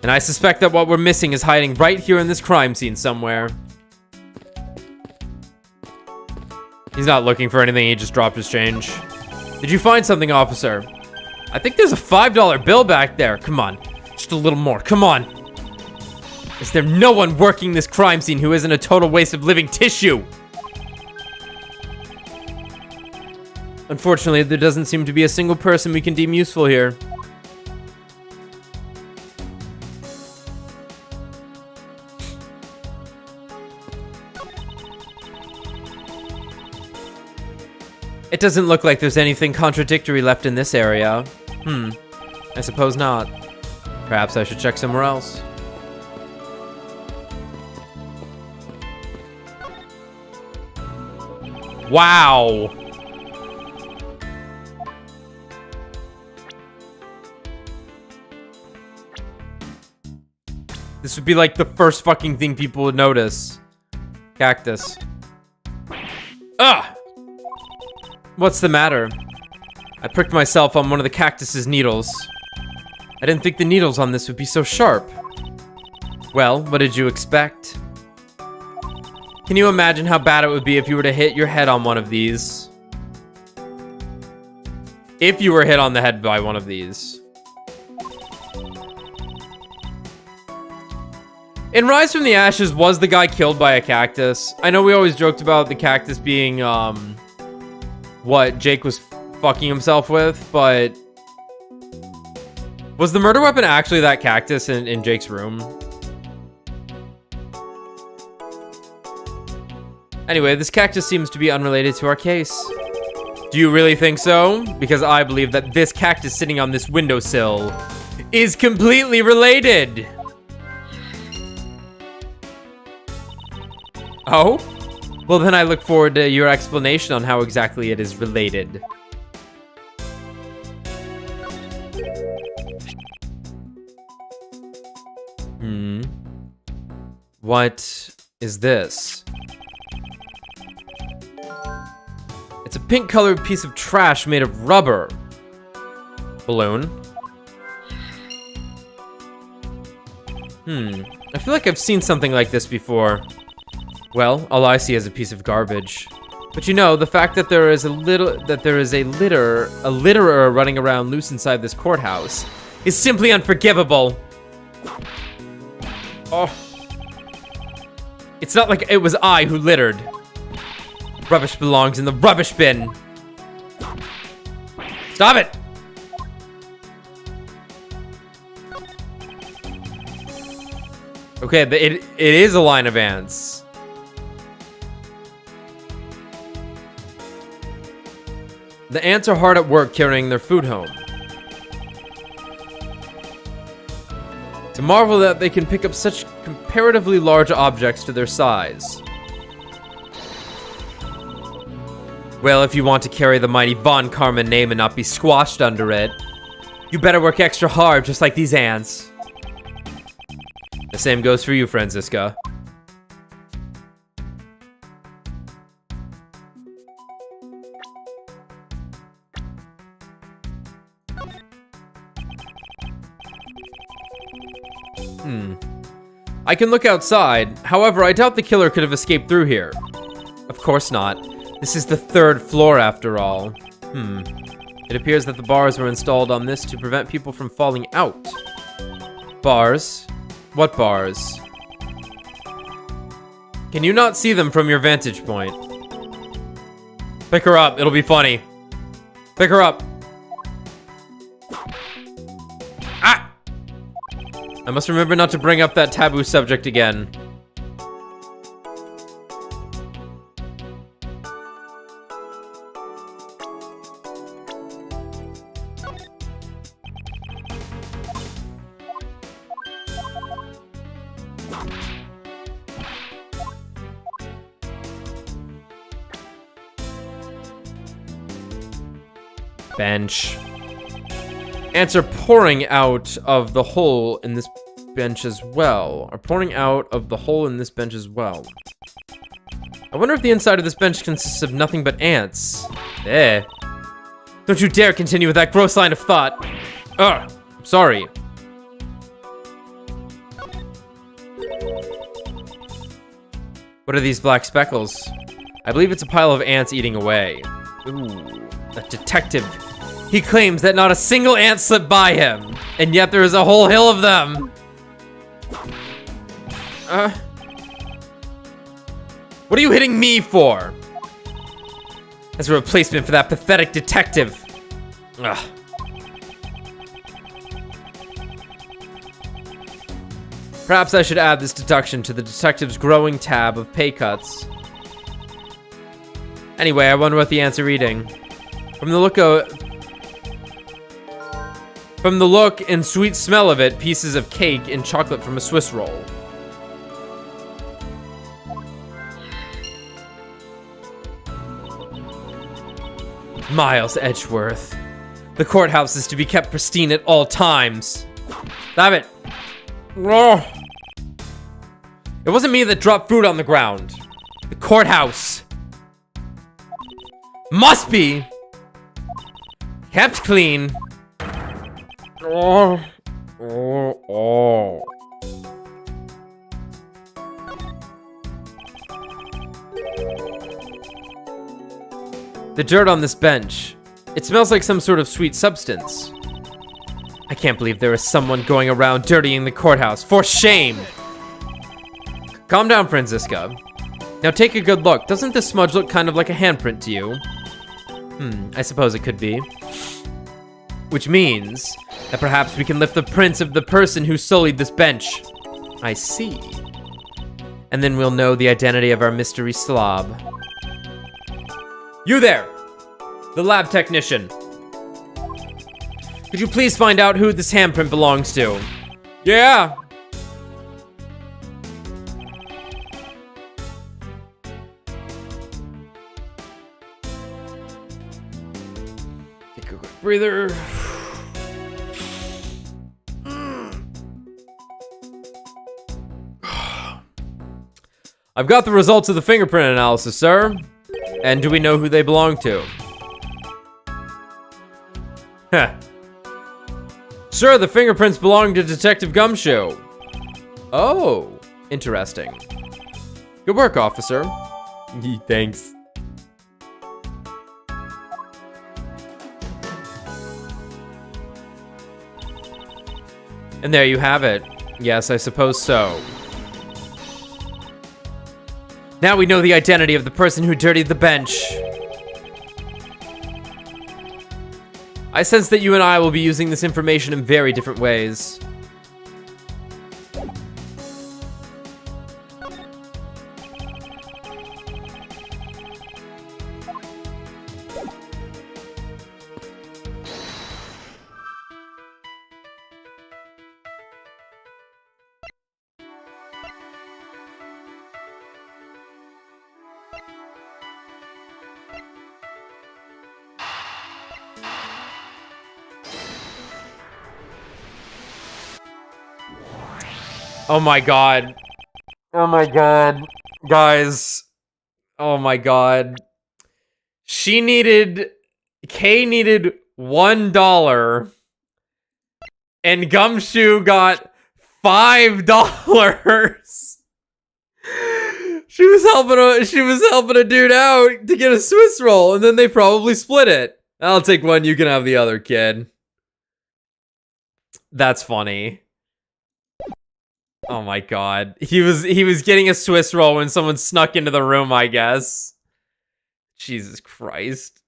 And I suspect that what we're missing is hiding right here in this crime scene somewhere. He's not looking for anything, he just dropped his change. Did you find something, officer? I think there's a $5 bill back there. Come on, just a little more, come on. Is there no one working this crime scene who isn't a total waste of living tissue? Unfortunately, there doesn't seem to be a single person we can deem useful here. It doesn't look like there's anything contradictory left in this area. I suppose not. Perhaps I should check somewhere else. Wow! This would be like the first fucking thing people would notice. Cactus. Ugh! What's the matter? I pricked myself on one of the cactus's needles. I didn't think the needles on this would be so sharp. Well, what did you expect? Can you imagine how bad it would be if you were to hit your head on one of these? If you were hit on the head by one of these. In Rise from the Ashes, was the guy killed by a cactus? I know we always joked about the cactus being, what Jake was fucking himself with, but was the murder weapon actually that cactus in Jake's room? Anyway, this cactus seems to be unrelated to our case. Do you really think so? Because I believe that this cactus sitting on this windowsill is completely related. Oh? Well, then I look forward to your explanation on how exactly it is related. What is this? It's a pink-colored piece of trash made of rubber. Balloon. I feel like I've seen something like this before. Well, all I see is a piece of garbage. But you know, the fact that there is a litterer running around loose inside this courthouse is simply unforgivable. Oh. It's not like it was I who littered. Rubbish belongs in the rubbish bin. Stop it! Okay, it is a line of ants. The ants are hard at work carrying their food home. It's a marvel that they can pick up such comparatively large objects to their size. Well, if you want to carry the mighty Von Karma name and not be squashed under it, you better work extra hard, just like these ants. The same goes for you, Franziska. I can look outside. However, I doubt the killer could have escaped through here. Of course not. This is the 3rd floor after all. It appears that the bars were installed on this to prevent people from falling out. Bars? What bars? Can you not see them from your vantage point? Pick her up, it'll be funny. Pick her up. I must remember not to bring up that taboo subject again. Bench. Ants are pouring out of the hole in this bench as well. I wonder if the inside of this bench consists of nothing but ants. Eh. Don't you dare continue with that gross line of thought. Ugh. I'm sorry. What are these black speckles? I believe it's a pile of ants eating away. Ooh. A detective. He claims that not a single ant slipped by him, and yet there is a whole hill of them. What are you hitting me for? As a replacement for that pathetic detective. Ugh. Perhaps I should add this deduction to the detective's growing tab of pay cuts. Anyway, I wonder what the ants are eating. From the look and sweet smell of it, pieces of cake and chocolate from a Swiss roll. Miles Edgeworth. The courthouse is to be kept pristine at all times. Stop it. Oh. It wasn't me that dropped food on the ground. The courthouse must be kept clean. Oh. The dirt on this bench. It smells like some sort of sweet substance. I can't believe there is someone going around dirtying the courthouse. For shame! Calm down, Franziska. Now take a good look. Doesn't this smudge look kind of like a handprint to you? I suppose it could be. Which means that perhaps we can lift the prints of the person who sullied this bench. I see. And then we'll know the identity of our mystery slob. You there! The lab technician. Could you please find out who this handprint belongs to? Yeah! Take a quick breather. I've got the results of the fingerprint analysis, sir. And do we know who they belong to? Heh. Sir, the fingerprints belong to Detective Gumshoe. Oh, interesting. Good work, officer. Thanks. And there you have it. Yes, I suppose so. Now we know the identity of the person who dirtied the bench. I sense that you and I will be using this information in very different ways. Oh my god. Oh my god. Guys. Oh my god. Kay needed $1 and Gumshoe got $5. She was helping a dude out to get a Swiss roll, and then they probably split it. I'll take one, you can have the other, kid. That's funny. Oh my god. He was getting a Swiss roll when someone snuck into the room, I guess. Jesus Christ.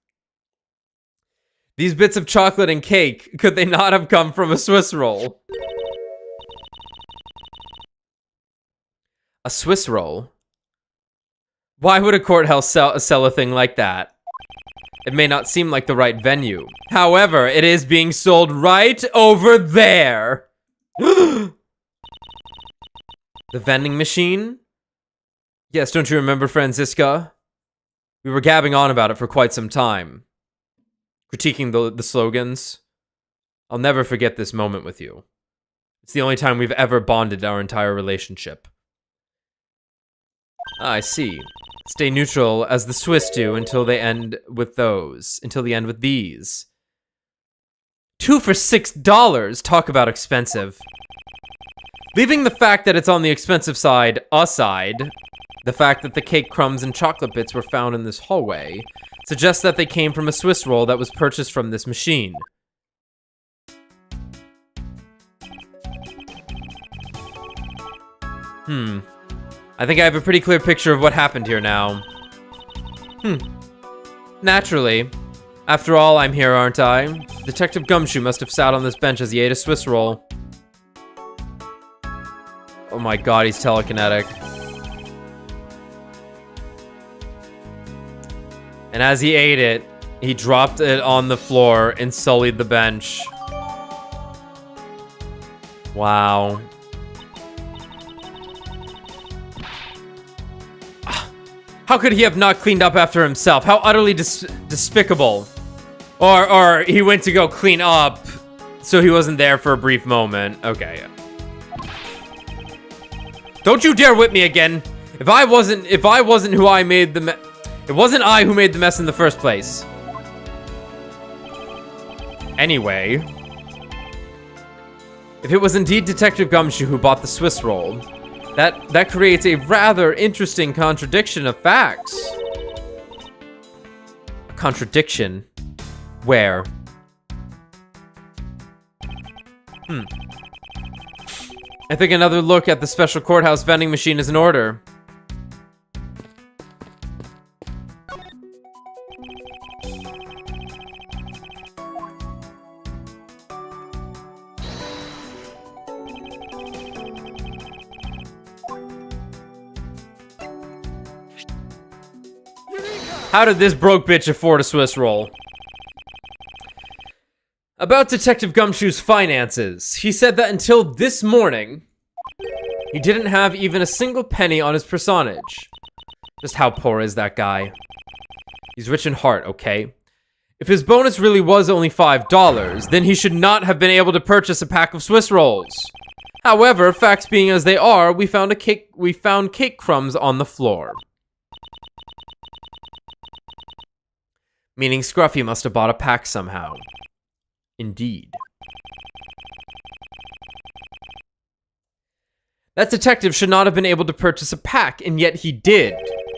These bits of chocolate and cake, could they not have come from a Swiss roll? A Swiss roll? Why would a courthouse sell a thing like that? It may not seem like the right venue. However, it is being sold right over there. The vending machine? Yes, don't you remember, Franziska? We were gabbing on about it for quite some time. Critiquing the slogans. I'll never forget this moment with you. It's the only time we've ever bonded our entire relationship. Ah, I see. Stay neutral as the Swiss do until they end with those. Until the end with these. 2 for $6. Talk about expensive. Leaving the fact that it's on the expensive side aside, the fact that the cake crumbs and chocolate bits were found in this hallway suggests that they came from a Swiss roll that was purchased from this machine. I think I have a pretty clear picture of what happened here now. Naturally. After all, I'm here, aren't I? Detective Gumshoe must have sat on this bench as he ate a Swiss roll. Oh my god, he's telekinetic. And as he ate it, he dropped it on the floor and sullied the bench. Wow. How could he have not cleaned up after himself? How utterly despicable. Or he went to go clean up, so he wasn't there for a brief moment. Okay. Don't you dare whip me again. If I wasn't who I made the mess, it wasn't I who made the mess in the first place. Anyway, if it was indeed Detective Gumshoe who bought the Swiss roll, that creates a rather interesting contradiction of facts. Contradiction? Where? I think another look at the special courthouse vending machine is in order. How did this broke bitch afford a Swiss roll? About Detective Gumshoe's finances, he said that until this morning, he didn't have even a single penny on his personage. Just how poor is that guy? He's rich in heart, okay? If his bonus really was only $5, then he should not have been able to purchase a pack of Swiss rolls. However, facts being as they are, we found cake crumbs on the floor. Meaning Scruffy must have bought a pack somehow. Indeed. That detective should not have been able to purchase a pack, and yet he did.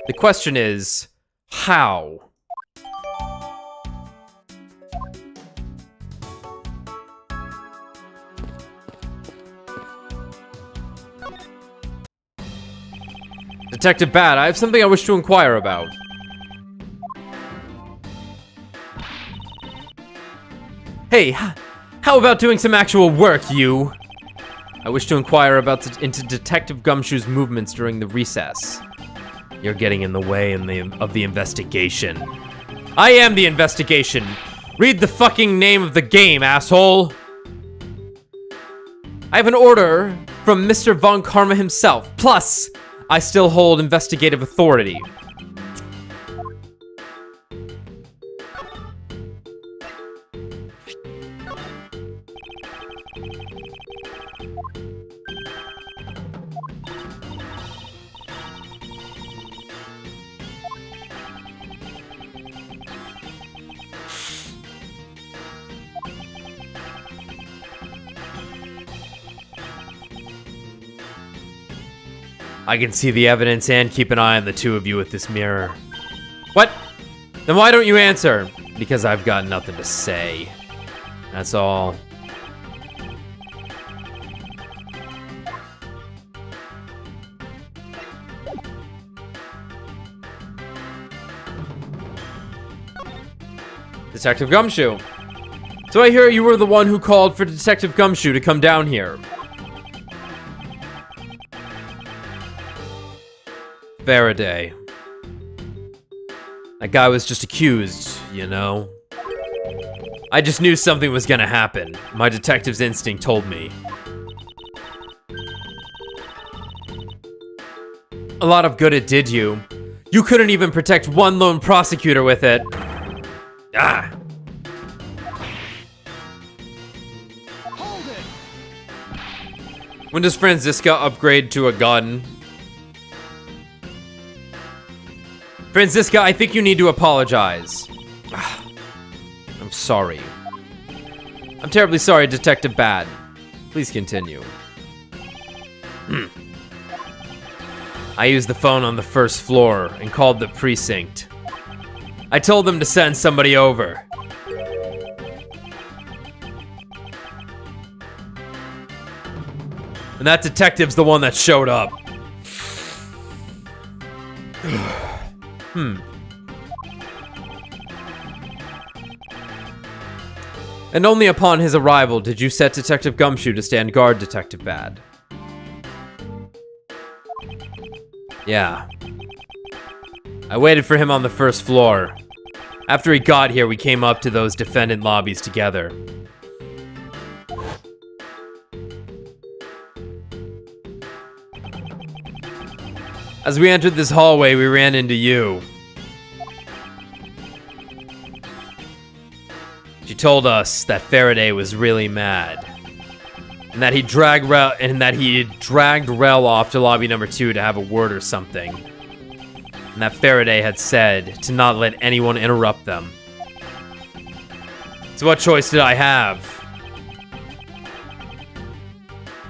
The question is, how? Detective Bat, I have something I wish to inquire about. Hey, how about doing some actual work, you? I wish to inquire into Detective Gumshoe's movements during the recess. You're getting in the way of the investigation. I am the investigation. Read the fucking name of the game, asshole. I have an order from Mr. Von Karma himself. Plus, I still hold investigative authority. I can see the evidence and keep an eye on the two of you with this mirror. What? Then why don't you answer? Because I've got nothing to say. That's all. Detective Gumshoe. So I hear you were the one who called for Detective Gumshoe to come down here. Faraday. That guy was just accused, you know? I just knew something was gonna happen. My detective's instinct told me. A lot of good it did you. You couldn't even protect one lone prosecutor with it. Ah. Hold it. When does Franziska upgrade to a gun? Franziska, I think you need to apologize. I'm sorry. I'm terribly sorry, Detective Bad. Please continue. I used the phone on the first floor and called the precinct. I told them to send somebody over. And that detective's the one that showed up. And only upon his arrival did you set Detective Gumshoe to stand guard, Detective Bad. Yeah. I waited for him on the first floor. After he got here, we came up to those defendant lobbies together. As we entered this hallway, we ran into you. She told us that Faraday was really mad, and that he dragged Rel off to lobby number 2 to have a word or something, and that Faraday had said to not let anyone interrupt them. So what choice did I have?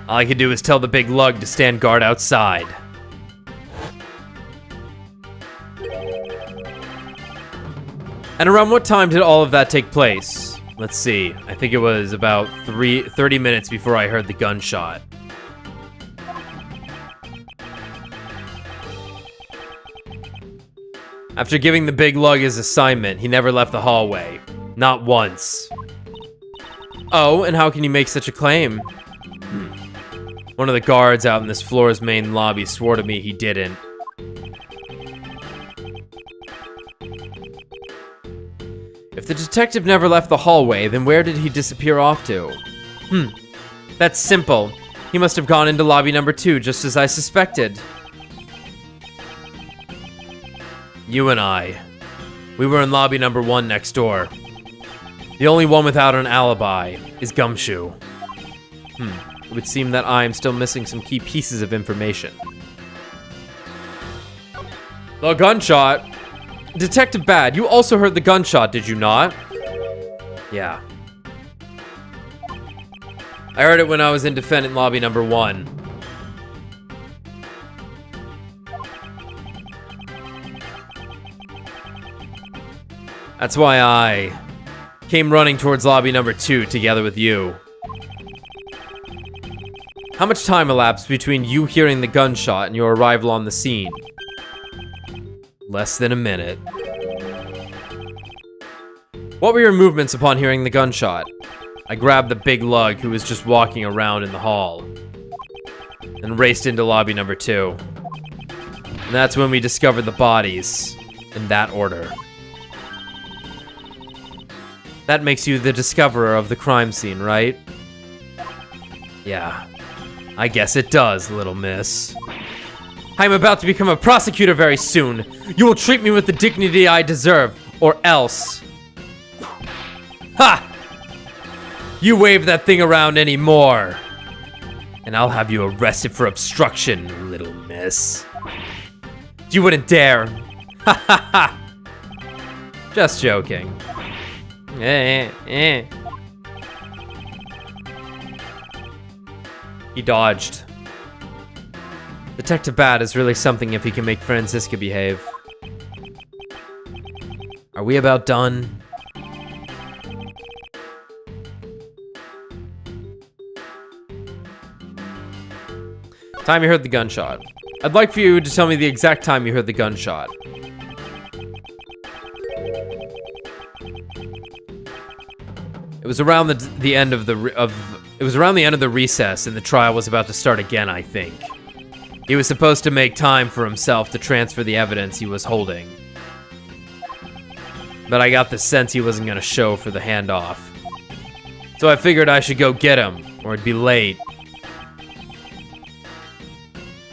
All I could do was tell the big lug to stand guard outside. And around what time did all of that take place? Let's see. I think it was about 30 minutes before I heard the gunshot. After giving the big lug his assignment, he never left the hallway. Not once. Oh, and how can you make such a claim? One of the guards out in this floor's main lobby swore to me he didn't. If the detective never left the hallway, then where did he disappear off to? That's simple. He must have gone into lobby number 2, just as I suspected. You and I. We were in lobby number 1 next door. The only one without an alibi is Gumshoe. It would seem that I am still missing some key pieces of information. The gunshot! Detective Bad, you also heard the gunshot, did you not? Yeah. I heard it when I was in defendant lobby number 1. That's why I came running towards lobby number 2 together with you. How much time elapsed between you hearing the gunshot and your arrival on the scene? Less than a minute. What were your movements upon hearing the gunshot? I grabbed the big lug who was just walking around in the hall and raced into lobby number 2. And that's when we discovered the bodies in that order. That makes you the discoverer of the crime scene, right? Yeah, I guess it does, little miss. I'm about to become a prosecutor very soon. You will treat me with the dignity I deserve, or else. Ha! You wave that thing around anymore, and I'll have you arrested for obstruction, little miss. You wouldn't dare. Ha ha ha! Just joking. He dodged. Detective Bad is really something if he can make Franziska behave. Are we about done? Time you heard the gunshot. I'd like for you to tell me the exact time you heard the gunshot. It was around the end of the recess, and the trial was about to start again, I think. He was supposed to make time for himself to transfer the evidence he was holding. But I got the sense he wasn't gonna show for the handoff. So I figured I should go get him, or it'd be late.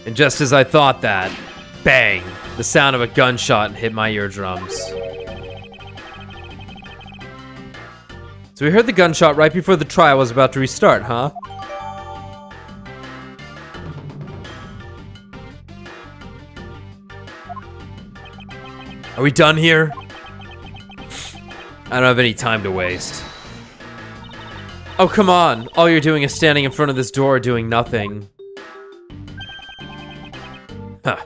And just as I thought that, bang! The sound of a gunshot hit my eardrums. So we heard the gunshot right before the trial was about to restart, huh? Are we done here? I don't have any time to waste. Oh, come on. All you're doing is standing in front of this door doing nothing. Huh.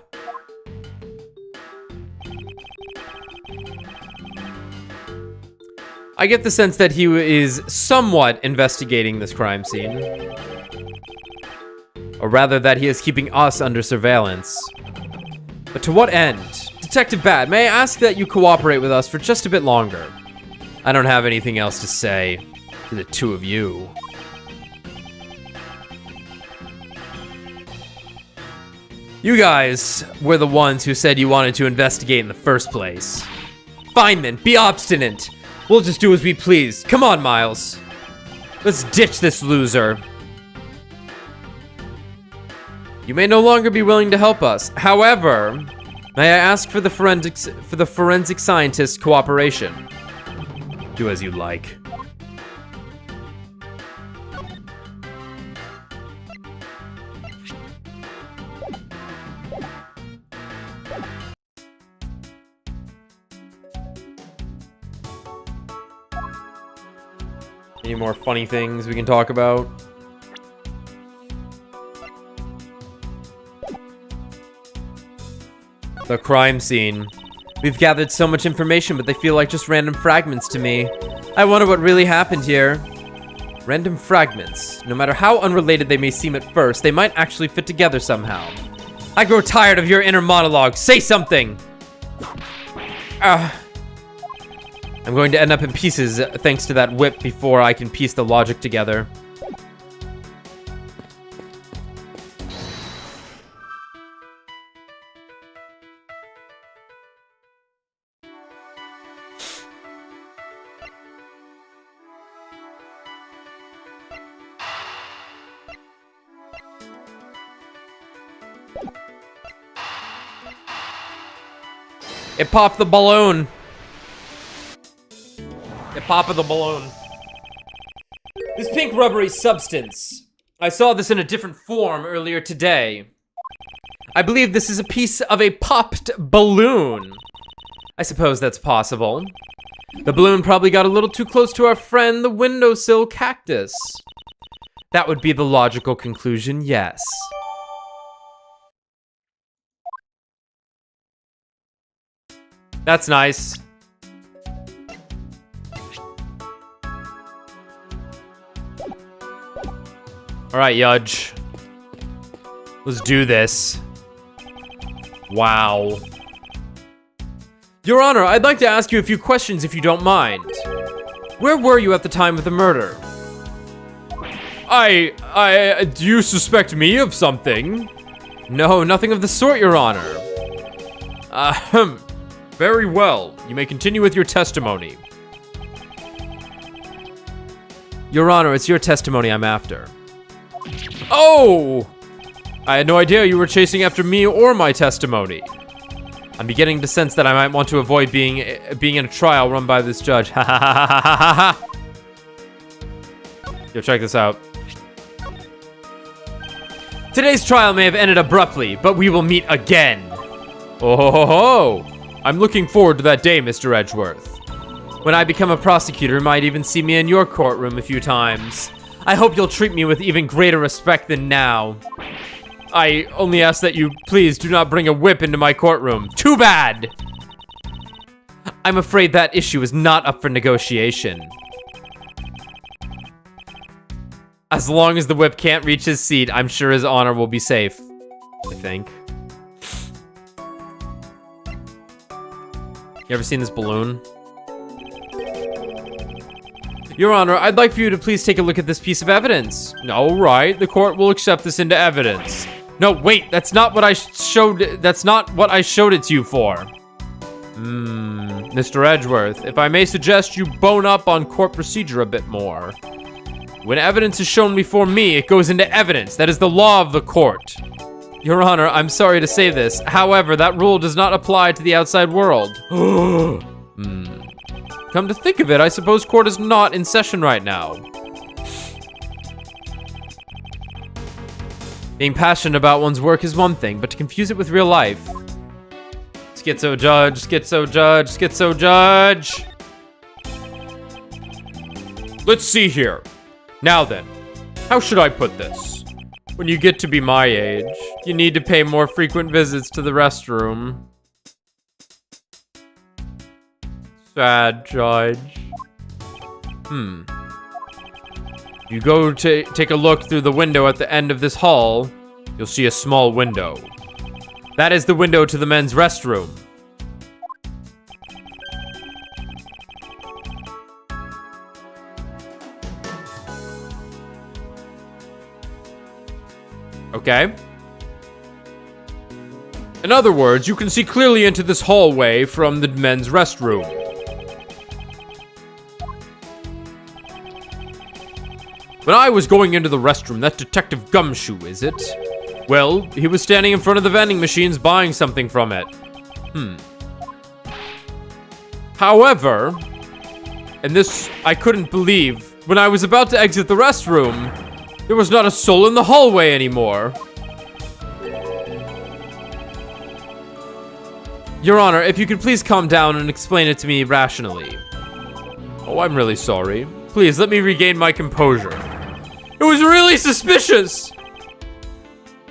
I get the sense that he is somewhat investigating this crime scene. Or rather, that he is keeping us under surveillance. But to what end? Detective Bad, may I ask that you cooperate with us for just a bit longer? I don't have anything else to say to the two of you. You guys were the ones who said you wanted to investigate in the first place. Fine then, be obstinate. We'll just do as we please. Come on, Miles. Let's ditch this loser. You may no longer be willing to help us. However, may I ask for the forensic scientist's cooperation? Do as you like. Any more funny things we can talk about? The crime scene. We've gathered so much information, but they feel like just random fragments to me. I wonder what really happened here. Random fragments. No matter how unrelated they may seem at first, they might actually fit together somehow. I grow tired of your inner monologue. Say something! I'm going to end up in pieces thanks to that whip before I can piece the logic together. It popped the balloon. It popped the balloon. This pink rubbery substance. I saw this in a different form earlier today. I believe this is a piece of a popped balloon. I suppose that's possible. The balloon probably got a little too close to our friend, the windowsill cactus. That would be the logical conclusion, yes. That's nice. All right, Yudge. Let's do this. Wow. Your Honor, I'd like to ask you a few questions if you don't mind. Where were you at the time of the murder? Do you suspect me of something? No, nothing of the sort, Your Honor. Very well. You may continue with your testimony. Your Honor, it's your testimony I'm after. Oh! I had no idea you were chasing after me or my testimony. I'm beginning to sense that I might want to avoid being in a trial run by this judge. Ha ha ha ha ha ha! Yo, check this out. Today's trial may have ended abruptly, but we will meet again. Oh ho ho ho! I'm looking forward to that day, Mr. Edgeworth. When I become a prosecutor, you might even see me in your courtroom a few times. I hope you'll treat me with even greater respect than now. I only ask that you please do not bring a whip into my courtroom. Too bad! I'm afraid that issue is not up for negotiation. As long as the whip can't reach his seat, I'm sure his honor will be safe. I think. You ever seen this balloon? Your Honor, I'd like for you to please take a look at this piece of evidence. All right, the court will accept this into evidence. No, wait, that's not what I showed. That's not what I showed it to you for. Mr. Edgeworth, if I may suggest you bone up on court procedure a bit more. When evidence is shown before me, it goes into evidence. That is the law of the court. Your Honor, I'm sorry to say this. However, that rule does not apply to the outside world. Come to think of it, I suppose court is not in session right now. Being passionate about one's work is one thing, but to confuse it with real life. Schizo judge, schizo judge, schizo judge. Let's see here. Now then, how should I put this? When you get to be my age, you need to pay more frequent visits to the restroom. Sad judge. You go to take a look through the window at the end of this hall, you'll see a small window. That is the window to the men's restroom. Okay. In other words, you can see clearly into this hallway from the men's restroom. When I was going into the restroom, that Detective Gumshoe, is it? Well, he was standing in front of the vending machines buying something from it. However, and this I couldn't believe, when I was about to exit the restroom, there was not a soul in the hallway anymore. Your Honor, if you could please calm down and explain it to me rationally. Oh, I'm really sorry. Please, let me regain my composure. It was really suspicious!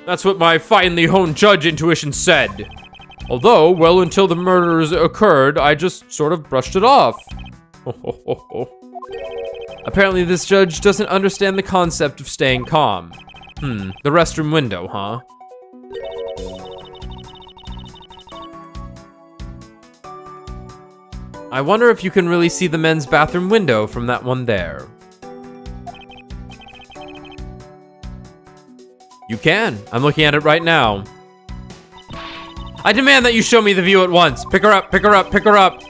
That's what my finely honed judge intuition said. Although, well, until the murders occurred, I just sort of brushed it off. Apparently this judge doesn't understand the concept of staying calm. The restroom window, huh? I wonder if you can really see the men's bathroom window from that one there. You can. I'm looking at it right now. I demand that you show me the view at once. Pick her up, pick her up, pick her up.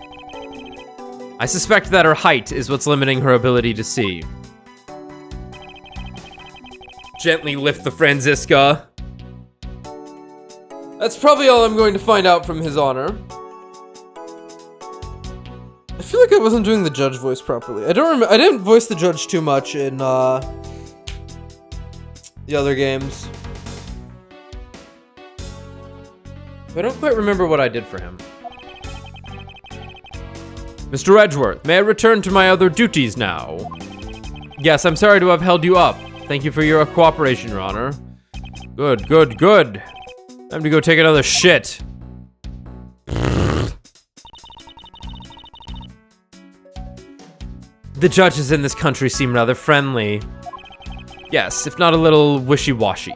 I suspect that her height is what's limiting her ability to see. Gently lift the Franziska. That's probably all I'm going to find out from His Honor. I feel like I wasn't doing the judge voice properly. I didn't voice the judge too much in the other games. I don't quite remember what I did for him. Mr. Edgeworth, may I return to my other duties now? Yes, I'm sorry to have held you up. Thank you for your cooperation, Your Honor. Good, good, good. Time to go take another shit. The judges in this country seem rather friendly. Yes, if not a little wishy-washy.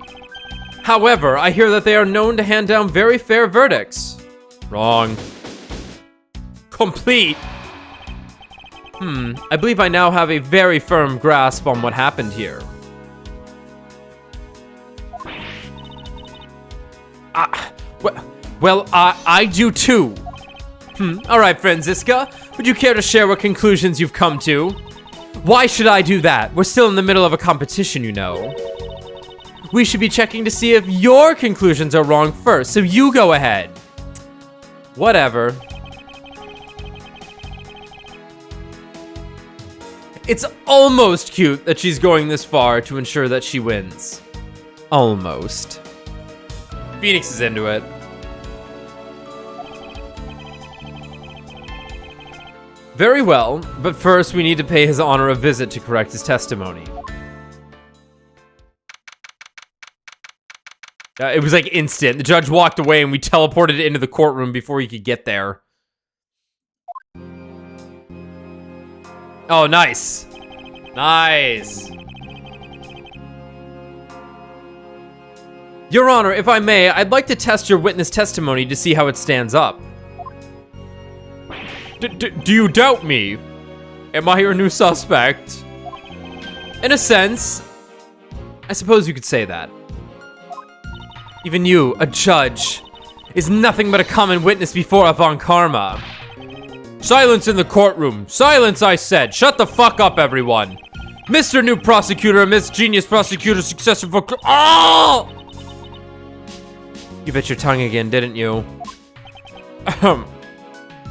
However, I hear that they are known to hand down very fair verdicts. Wrong. Complete. I believe I now have a very firm grasp on what happened here. Well, I do too. All right, Franziska, would you care to share what conclusions you've come to? Why should I do that? We're still in the middle of a competition, you know. We should be checking to see if your conclusions are wrong first, so you go ahead. Whatever. It's almost cute that she's going this far to ensure that she wins. Almost. Phoenix is into it. Very well, but first we need to pay His Honor a visit to correct his testimony. It was like instant. The judge walked away and we teleported into the courtroom before he could get there. Oh, nice. Nice. Your Honor, if I may, I'd like to test your witness testimony to see how it stands up. Do you doubt me? Am I your new suspect? In a sense, I suppose you could say that. Even you, a judge, is nothing but a common witness before Avant Karma. Silence in the courtroom. Silence, I said. Shut the fuck up, everyone. Mr. New Prosecutor and Miss Genius Prosecutor successor for... Oh! You bit your tongue again, didn't you?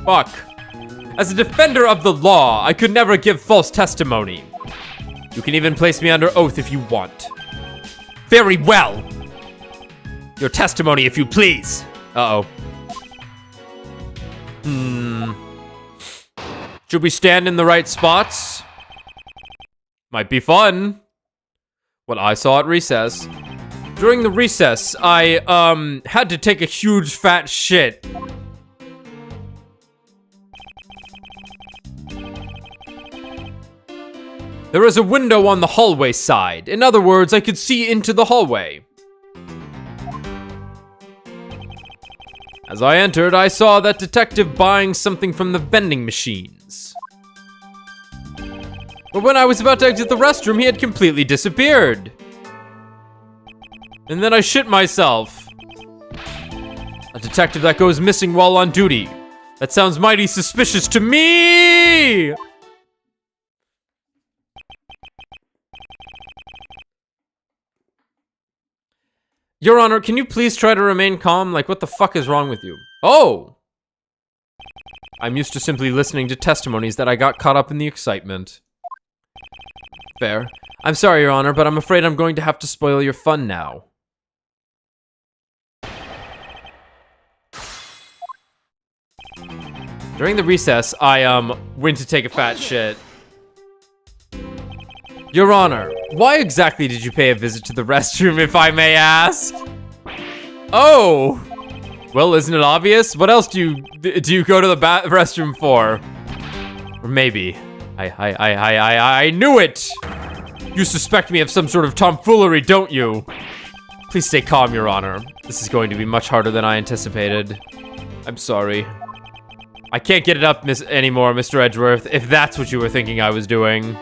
Fuck. As a defender of the law, I could never give false testimony. You can even place me under oath if you want. Very well. Your testimony, if you please. Uh-oh. Should we stand in the right spots? Might be fun. What I saw at recess. During the recess, I, had to take a huge fat shit. There was a window on the hallway side. In other words, I could see into the hallway. As I entered, I saw that detective buying something from the vending machines. But when I was about to exit the restroom, he had completely disappeared. And then I shit myself. A detective that goes missing while on duty. That sounds mighty suspicious to me! Your Honor, can you please try to remain calm? Like, what the fuck is wrong with you? Oh! I'm used to simply listening to testimonies that I got caught up in the excitement. Fair. I'm sorry, Your Honor, but I'm afraid I'm going to have to spoil your fun now. During the recess, I, went to take a fat shit. Your Honor, why exactly did you pay a visit to the restroom, if I may ask? Oh! Well, isn't it obvious? What else do you go to the restroom for? Or maybe. I knew it! You suspect me of some sort of tomfoolery, don't you? Please stay calm, Your Honor. This is going to be much harder than I anticipated. I'm sorry. I can't get it up anymore, Mr. Edgeworth, if that's what you were thinking I was doing.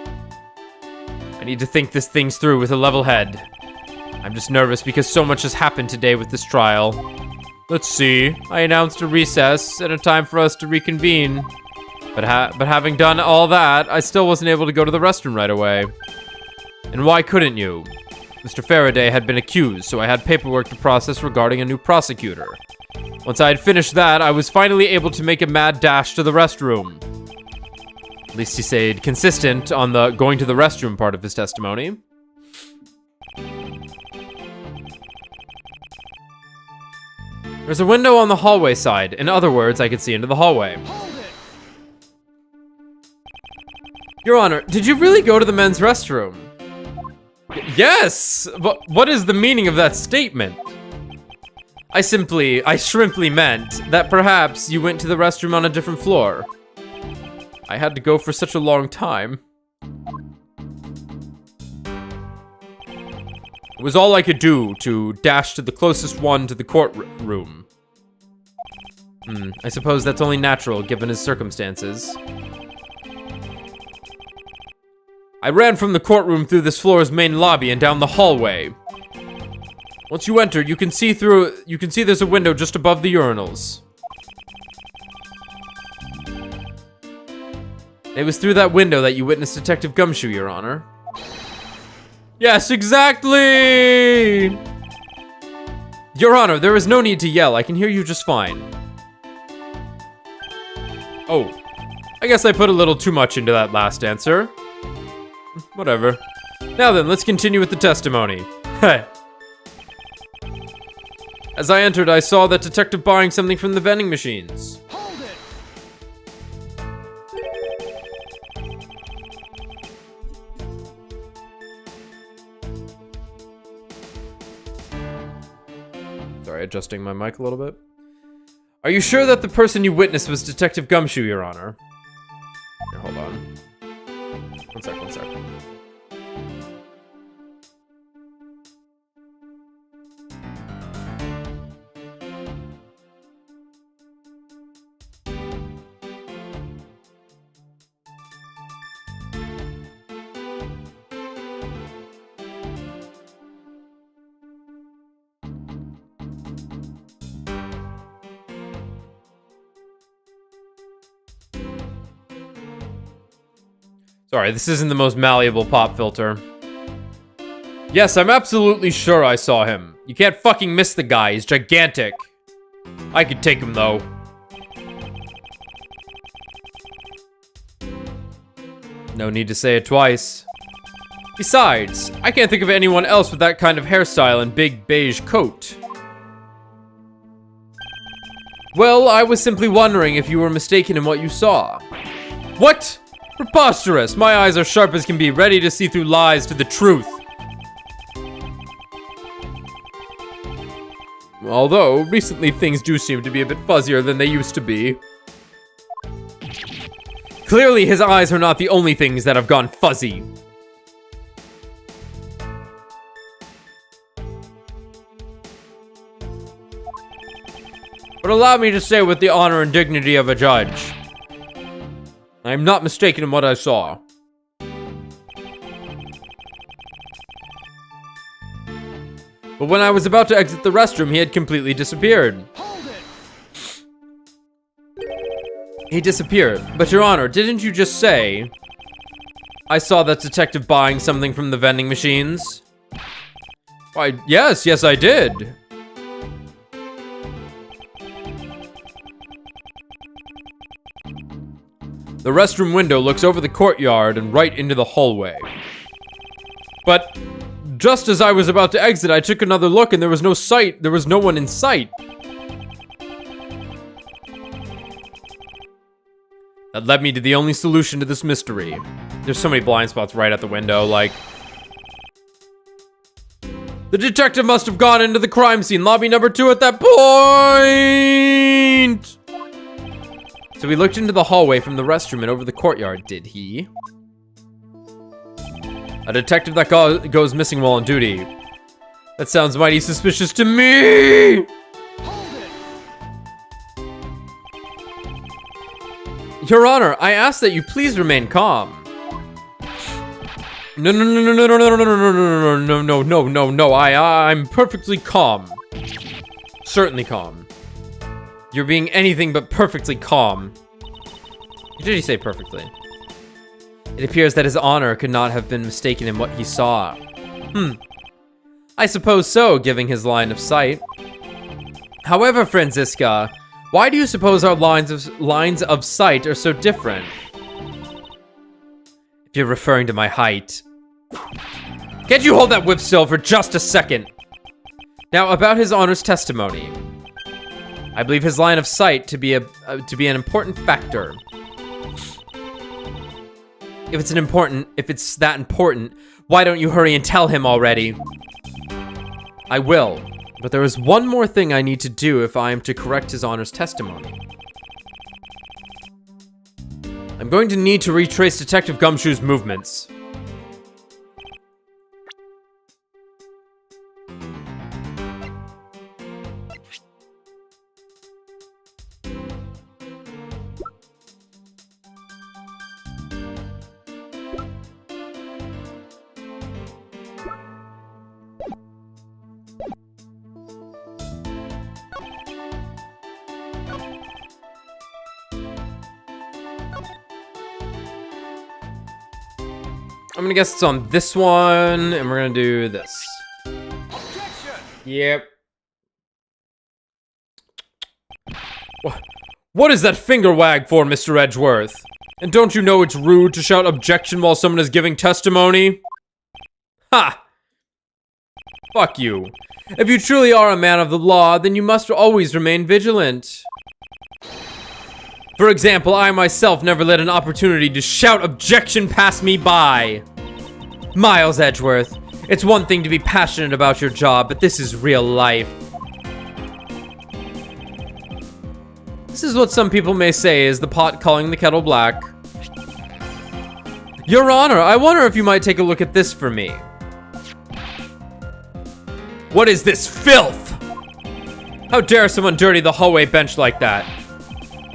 I need to think this things through with a level head. I'm just nervous because so much has happened today with this trial. Let's see. I announced a recess and a time for us to reconvene. But having done all that, I still wasn't able to go to the restroom right away. And why couldn't you? Mr. Faraday had been accused, so I had paperwork to process regarding a new prosecutor. Once I had finished that, I was finally able to make a mad dash to the restroom. At least he stayed consistent on the going to the restroom part of his testimony. There's a window on the hallway side. In other words, I could see into the hallway. Hold it. Your Honor, did you really go to the men's restroom? Yes! But what is the meaning of that statement? I shrimply meant that perhaps you went to the restroom on a different floor. I had to go for such a long time. It was all I could do to dash to the closest one to the courtroom. I suppose that's only natural given his circumstances. I ran from the courtroom through this floor's main lobby and down the hallway. Once you enter, you can see there's a window just above the urinals. It was through that window that you witnessed Detective Gumshoe, Your Honor. Yes, exactly! Your Honor, there is no need to yell. I can hear you just fine. Oh, I guess I put a little too much into that last answer. Whatever. Now then, let's continue with the testimony. As I entered, I saw that detective buying something from the vending machines. Hold it. Sorry, adjusting my mic a little bit. Are you sure that the person you witnessed was Detective Gumshoe, Your Honor? Here, hold on. One sec. Sorry, this isn't the most malleable pop filter. Yes, I'm absolutely sure I saw him. You can't fucking miss the guy. He's gigantic. I could take him, though. No need to say it twice. Besides, I can't think of anyone else with that kind of hairstyle and big beige coat. Well, I was simply wondering if you were mistaken in what you saw. What? Preposterous! My eyes are sharp as can be, ready to see through lies to the truth. Although, recently things do seem to be a bit fuzzier than they used to be. Clearly, his eyes are not the only things that have gone fuzzy. But allow me to say with the honor and dignity of a judge, I am not mistaken in what I saw. But when I was about to exit the restroom, he had completely disappeared. Hold it. He disappeared. But Your Honor, didn't you just say I saw that detective buying something from the vending machines? Why, yes, I did. The restroom window looks over the courtyard and right into the hallway. But just as I was about to exit, I took another look and there was no one in sight. That led me to the only solution to this mystery. There's so many blind spots right at the window, like... The detective must have gone into the crime scene, lobby number 2 at that point! So he looked into the hallway from the restroom and over the courtyard, did he? A detective that goes missing while on duty. That sounds mighty suspicious to me! Hold it. Your Honor, I ask that you please remain calm. No, I'm perfectly calm. Certainly calm. You're being anything but perfectly calm. Did he say perfectly? It appears that his honor could not have been mistaken in what he saw. I suppose so, given his line of sight. However, Franziska, why do you suppose our lines of sight are so different? If you're referring to my height. Can't you hold that whip still for just a second? Now, about his honor's testimony. I believe his line of sight to be an important factor. If it's that important, why don't you hurry and tell him already? I will, but there is one more thing I need to do if I am to correct his honor's testimony. I'm going to need to retrace Detective Gumshoe's movements. I'm gonna guess it's on this one, and we're gonna do this. Objection. Yep. What is that finger wag for, Mr. Edgeworth? And don't you know it's rude to shout objection while someone is giving testimony? Ha! Fuck you. If you truly are a man of the law, then you must always remain vigilant. For example, I myself never let an opportunity to shout objection pass me by. Miles Edgeworth, it's one thing to be passionate about your job, but this is real life. This is what some people may say is the pot calling the kettle black. Your Honor, I wonder if you might take a look at this for me. What is this filth? How dare someone dirty the hallway bench like that?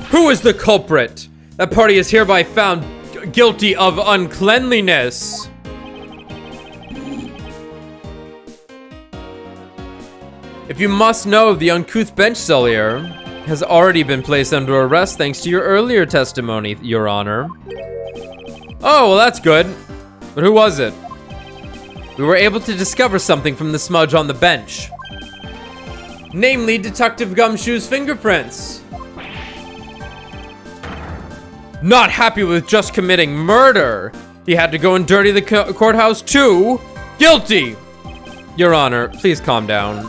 Who is the culprit? That party is hereby found guilty of uncleanliness. If you must know, the uncouth bench sullier has already been placed under arrest thanks to your earlier testimony, Your Honor. Oh, well, that's good. But who was it? We were able to discover something from the smudge on the bench. Namely, Detective Gumshoe's fingerprints. Not happy with just committing murder, he had to go and dirty the courthouse too. Guilty! Your Honor, please calm down.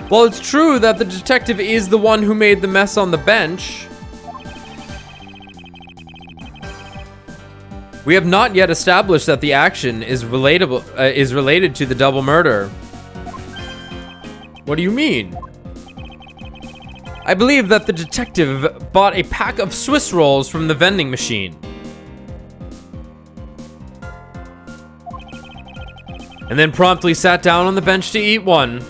While it's true that the detective is the one who made the mess on the bench, we have not yet established that the action is related to the double murder. What do you mean? I believe that the detective bought a pack of Swiss rolls from the vending machine. And then promptly sat down on the bench to eat one.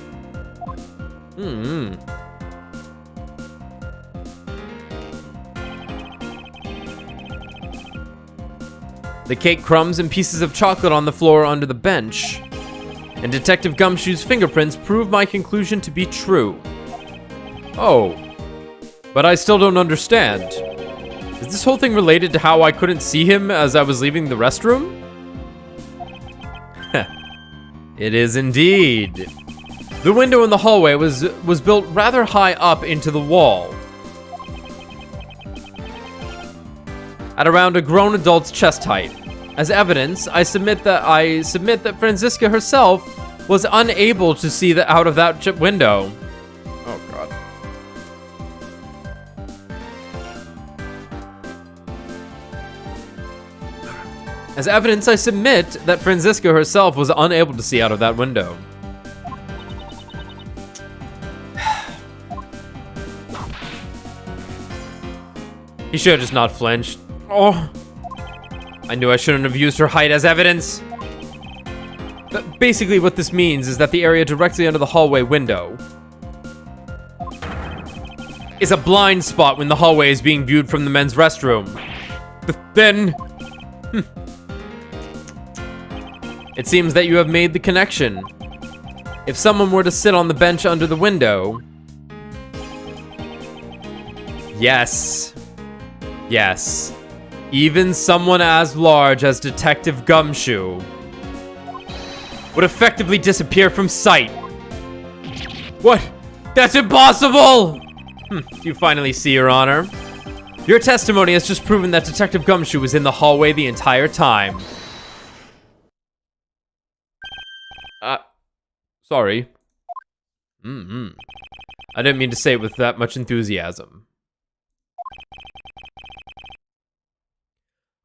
The cake crumbs and pieces of chocolate on the floor under the bench. And Detective Gumshoe's fingerprints prove my conclusion to be true. Oh. But I still don't understand. Is this whole thing related to how I couldn't see him as I was leaving the restroom? It is indeed. The window in the hallway was built rather high up into the wall. At around a grown adult's chest height. As evidence, I submit that Franziska herself was unable to see out of that window. Oh god. As evidence, I submit that Franziska herself was unable to see out of that window. He should have just not flinched. Oh. I knew I shouldn't have used her height as evidence. But basically what this means is that the area directly under the hallway window is a blind spot when the hallway is being viewed from the men's restroom. Then... It seems that you have made the connection. If someone were to sit on the bench under the window... Yes. Yes. Even someone as large as Detective Gumshoe would effectively disappear from sight. What? That's impossible! You finally see, Your Honor. Your testimony has just proven that Detective Gumshoe was in the hallway the entire time. Sorry. I didn't mean to say it with that much enthusiasm.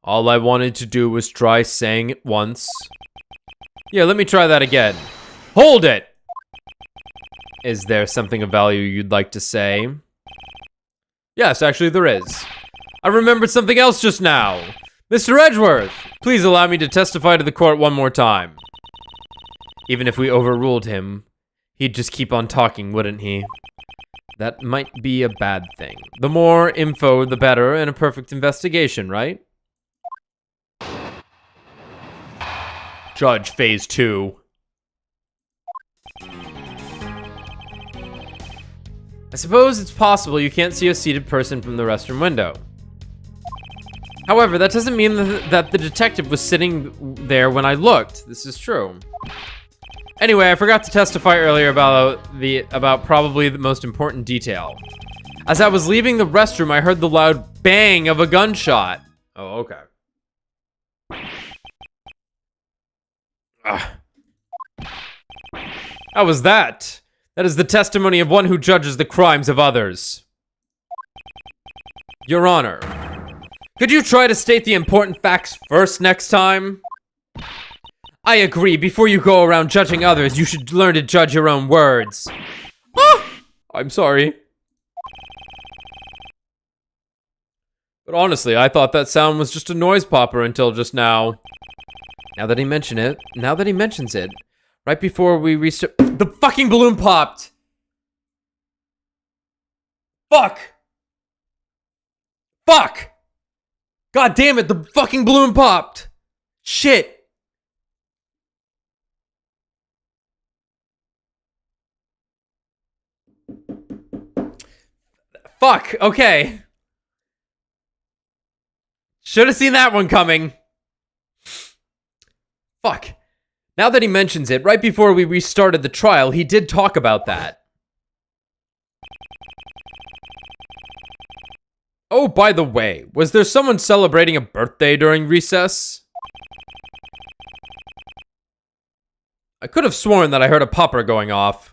All I wanted to do was try saying it once. Yeah, let me try that again. Hold it! Is there something of value you'd like to say? Yes, actually there is. I remembered something else just now. Mr. Edgeworth, please allow me to testify to the court one more time. Even if we overruled him, he'd just keep on talking, wouldn't he? That might be a bad thing. The more info, the better in a perfect investigation, right? Judge Phase 2. I suppose it's possible you can't see a seated person from the restroom window. However, that doesn't mean that the detective was sitting there when I looked. This is true. Anyway, I forgot to testify earlier about probably the most important detail. As I was leaving the restroom, I heard the loud bang of a gunshot. Oh, okay. How was that? That is the testimony of one who judges the crimes of others. Your Honor, could you try to state the important facts first next time? I agree. Before you go around judging others, you should learn to judge your own words. I'm sorry. But honestly, I thought that sound was just a noise popper until just now. Now that he mentions it, right before we reached it, the fucking balloon popped! Fuck! Fuck! God damn it, the fucking balloon popped! Shit! Fuck, okay. Should have seen that one coming. Fuck. Now that he mentions it, right before we restarted the trial, he did talk about that. Oh, by the way, was there someone celebrating a birthday during recess? I could have sworn that I heard a popper going off.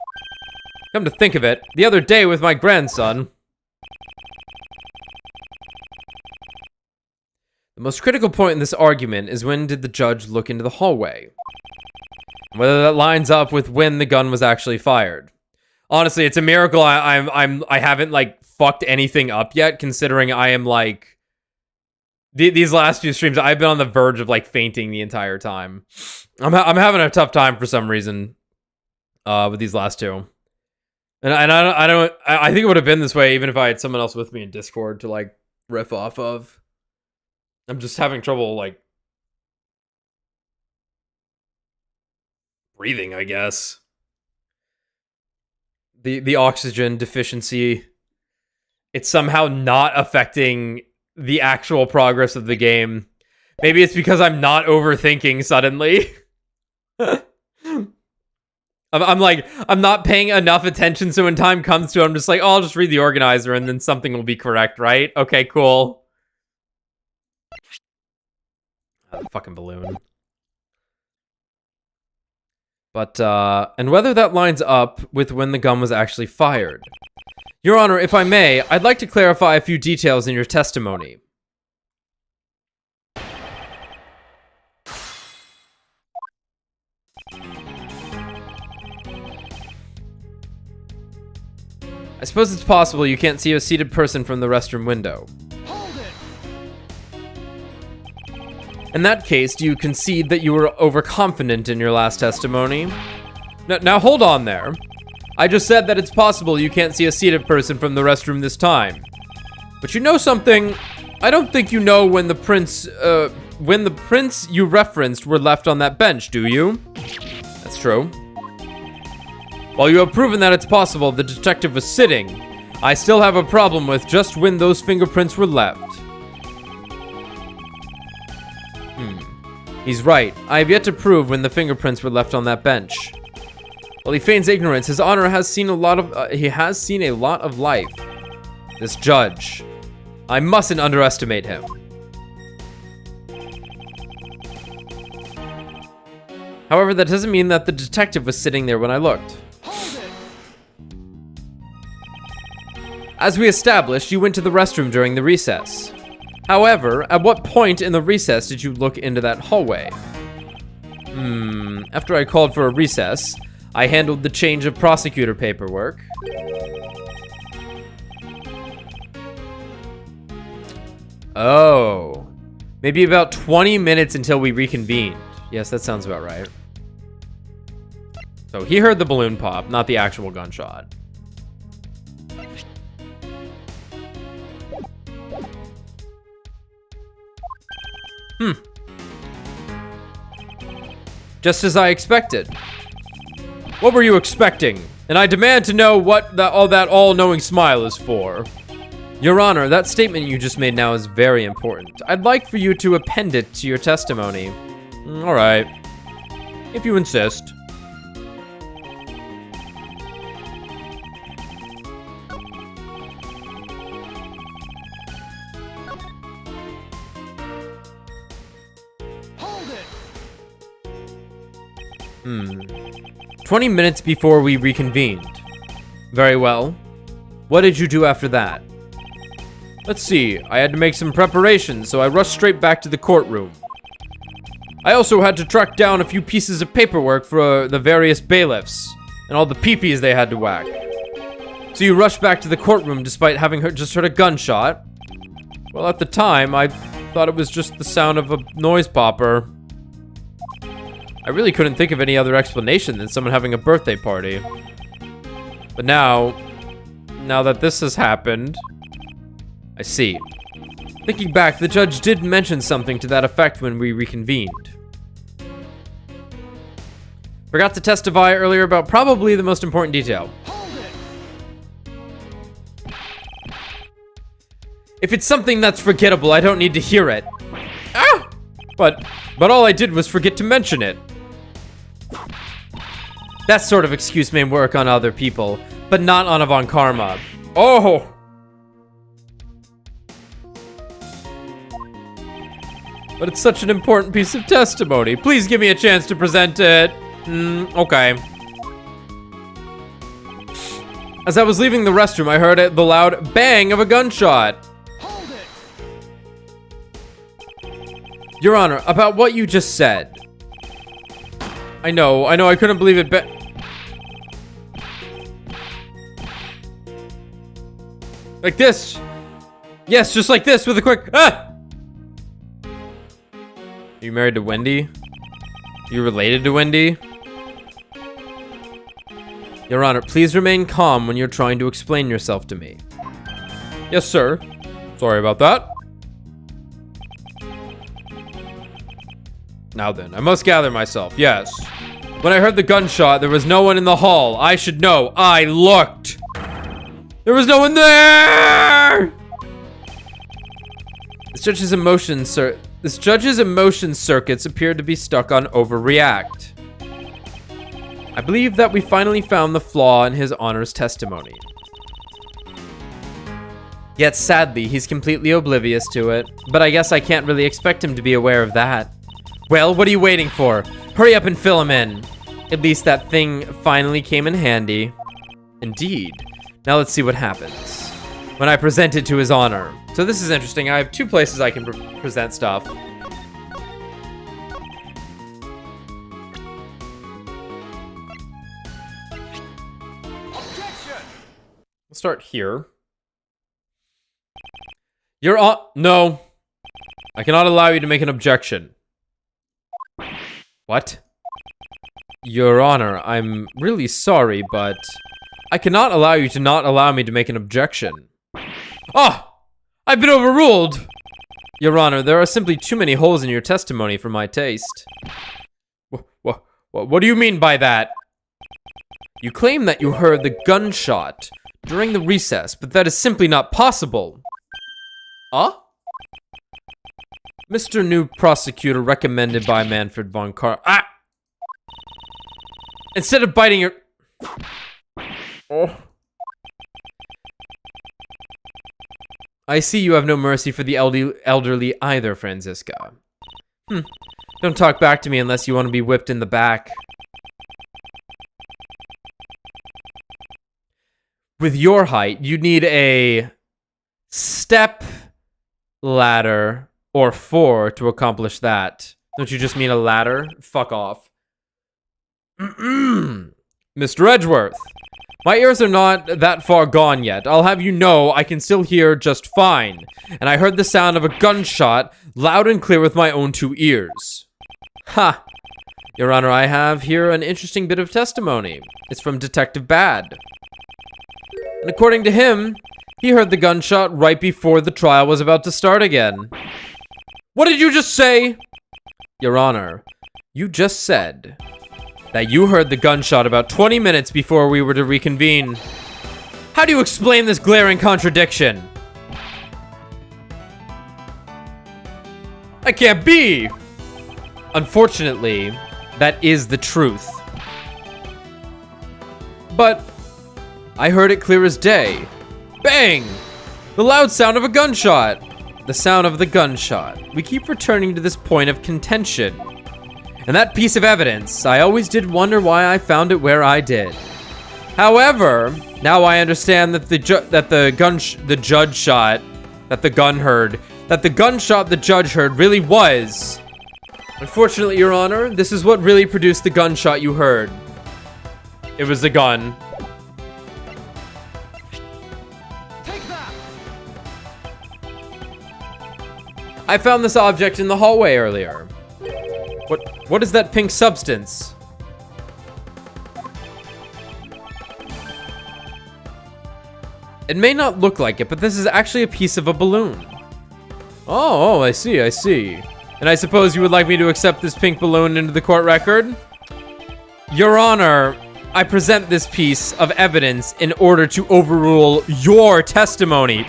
Come to think of it, the other day with my grandson. The most critical point in this argument is when did the judge look into the hallway? Whether that lines up with when the gun was actually fired. Honestly, it's a miracle I haven't like fucked anything up yet, considering I am like these last few streams I've been on the verge of like fainting the entire time. I'm having a tough time for some reason with these last two. And I think it would have been this way even if I had someone else with me in Discord to like riff off of. I'm just having trouble like breathing, I guess. The oxygen deficiency, it's somehow not affecting the actual progress of the game. Maybe it's because I'm not overthinking suddenly. I'm like, I'm not paying enough attention, so when time comes to it, I'm just like, oh, I'll just read the organizer and then something will be correct, right? Okay, cool. Fucking balloon. But, and whether that lines up with when the gun was actually fired. Your Honor, if I may, I'd like to clarify a few details in your testimony. I suppose it's possible you can't see a seated person from the restroom window. Hold it. In that case, do you concede that you were overconfident in your last testimony? Now hold on there. I just said that it's possible you can't see a seated person from the restroom this time. But you know something? I don't think you know when the prints you referenced were left on that bench, do you? That's true. While you have proven that it's possible the detective was sitting, I still have a problem with just when those fingerprints were left. He's right. I have yet to prove when the fingerprints were left on that bench. While he feigns ignorance, His Honor has seen a lot of life. This judge. I mustn't underestimate him. However, that doesn't mean that the detective was sitting there when I looked. As we established, you went to the restroom during the recess. However, at what point in the recess did you look into that hallway? After I called for a recess, I handled the change of prosecutor paperwork. Oh. Maybe about 20 minutes until we reconvened. Yes, that sounds about right. So he heard the balloon pop, not the actual gunshot. Just as I expected. What were you expecting? And I demand to know what that all-knowing smile is for. Your Honor, that statement you just made now is very important. I'd like for you to append it to your testimony. All right. If you insist. Hold it. 20 minutes before we reconvened. Very well. What did you do after that? Let's see, I had to make some preparations, so I rushed straight back to the courtroom. I also had to track down a few pieces of paperwork for the various bailiffs, and all the peepees they had to whack. So you rushed back to the courtroom despite having just heard a gunshot? Well, at the time, I thought it was just the sound of a noise popper. I really couldn't think of any other explanation than someone having a birthday party. But now that this has happened, I see. Thinking back, the judge did mention something to that effect when we reconvened. Forgot to testify earlier about probably the most important detail. If it's something that's forgettable, I don't need to hear it. Ah! But all I did was forget to mention it. That sort of excuse may work on other people, but not on Von Karma. Oh! But it's such an important piece of testimony. Please give me a chance to present it. Okay. As I was leaving the restroom, I heard the loud bang of a gunshot. Hold it. Your Honor, about what you just said. I know, I couldn't believe it, like this. Yes, just like this with a quick, ah! Are you married to Wendy? You related to Wendy? Your Honor, please remain calm when you're trying to explain yourself to me. Yes, sir. Sorry about that. Now then, I must gather myself, yes. When I heard the gunshot, there was no one in the hall. I should know. I looked. There was no one there! This judge's emotion circuits appeared to be stuck on overreact. I believe that we finally found the flaw in his Honor's testimony. Yet sadly, he's completely oblivious to it, but I guess I can't really expect him to be aware of that. Well, what are you waiting for? Hurry up and fill him in. At least that thing finally came in handy. Indeed. Now let's see what happens when I present it to his Honor. So this is interesting. I have two places I can present stuff. Objection. We'll start here. No. I cannot allow you to make an objection. What? Your Honor, I'm really sorry, but I cannot allow you to not allow me to make an objection. Ah! I've been overruled! Your Honor, there are simply too many holes in your testimony for my taste. What do you mean by that? You claim that you heard the gunshot during the recess, but that is simply not possible. Huh? Mr. New Prosecutor recommended by Manfred von Kar- Ah! Instead of biting your- Oh. I see you have no mercy for the elderly either, Franziska. Don't talk back to me unless you want to be whipped in the back. With your height, you need a step ladder or 4 to accomplish that. Don't you just mean a ladder? Fuck off. Mr. Edgeworth, my ears are not that far gone yet. I'll have you know I can still hear just fine. And I heard the sound of a gunshot loud and clear with my own 2 ears. Ha! Your Honor, I have here an interesting bit of testimony. It's from Detective Bad. And according to him, he heard the gunshot right before the trial was about to start again. What did you just say? Your Honor, you just said that you heard the gunshot about 20 minutes before we were to reconvene. How do you explain this glaring contradiction? That can't be! Unfortunately, that is the truth. But I heard it clear as day. Bang! The loud sound of a gunshot. The sound of the gunshot. We keep returning to this point of contention. And that piece of evidence, I always did wonder why I found it where I did. However, now I understand that the gunshot the judge heard really was. Unfortunately, Your Honor, this is what really produced the gunshot you heard. It was the gun. Take that. I found this object in the hallway earlier. What is that pink substance? It may not look like it, but this is actually a piece of a balloon. Oh, I see. And I suppose you would like me to accept this pink balloon into the court record? Your Honor, I present this piece of evidence in order to overrule your testimony.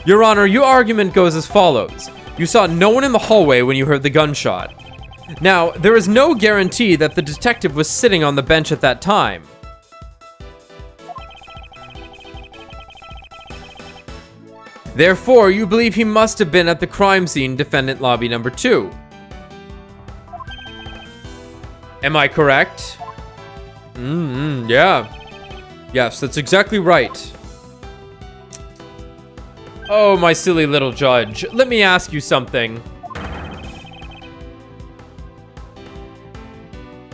Your Honor, your argument goes as follows. You saw no one in the hallway when you heard the gunshot. Now, there is no guarantee that the detective was sitting on the bench at that time. Therefore, you believe he must have been at the crime scene, defendant lobby number 2. Am I correct? Yeah. Yes, that's exactly right. Oh, my silly little judge. Let me ask you something.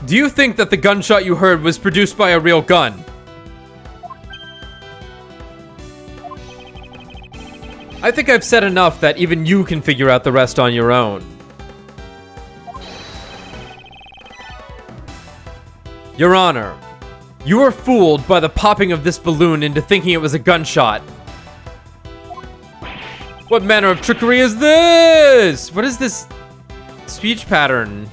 Do you think that the gunshot you heard was produced by a real gun? I think I've said enough that even you can figure out the rest on your own. Your Honor, you were fooled by the popping of this balloon into thinking it was a gunshot. What manner of trickery is this? What is this speech pattern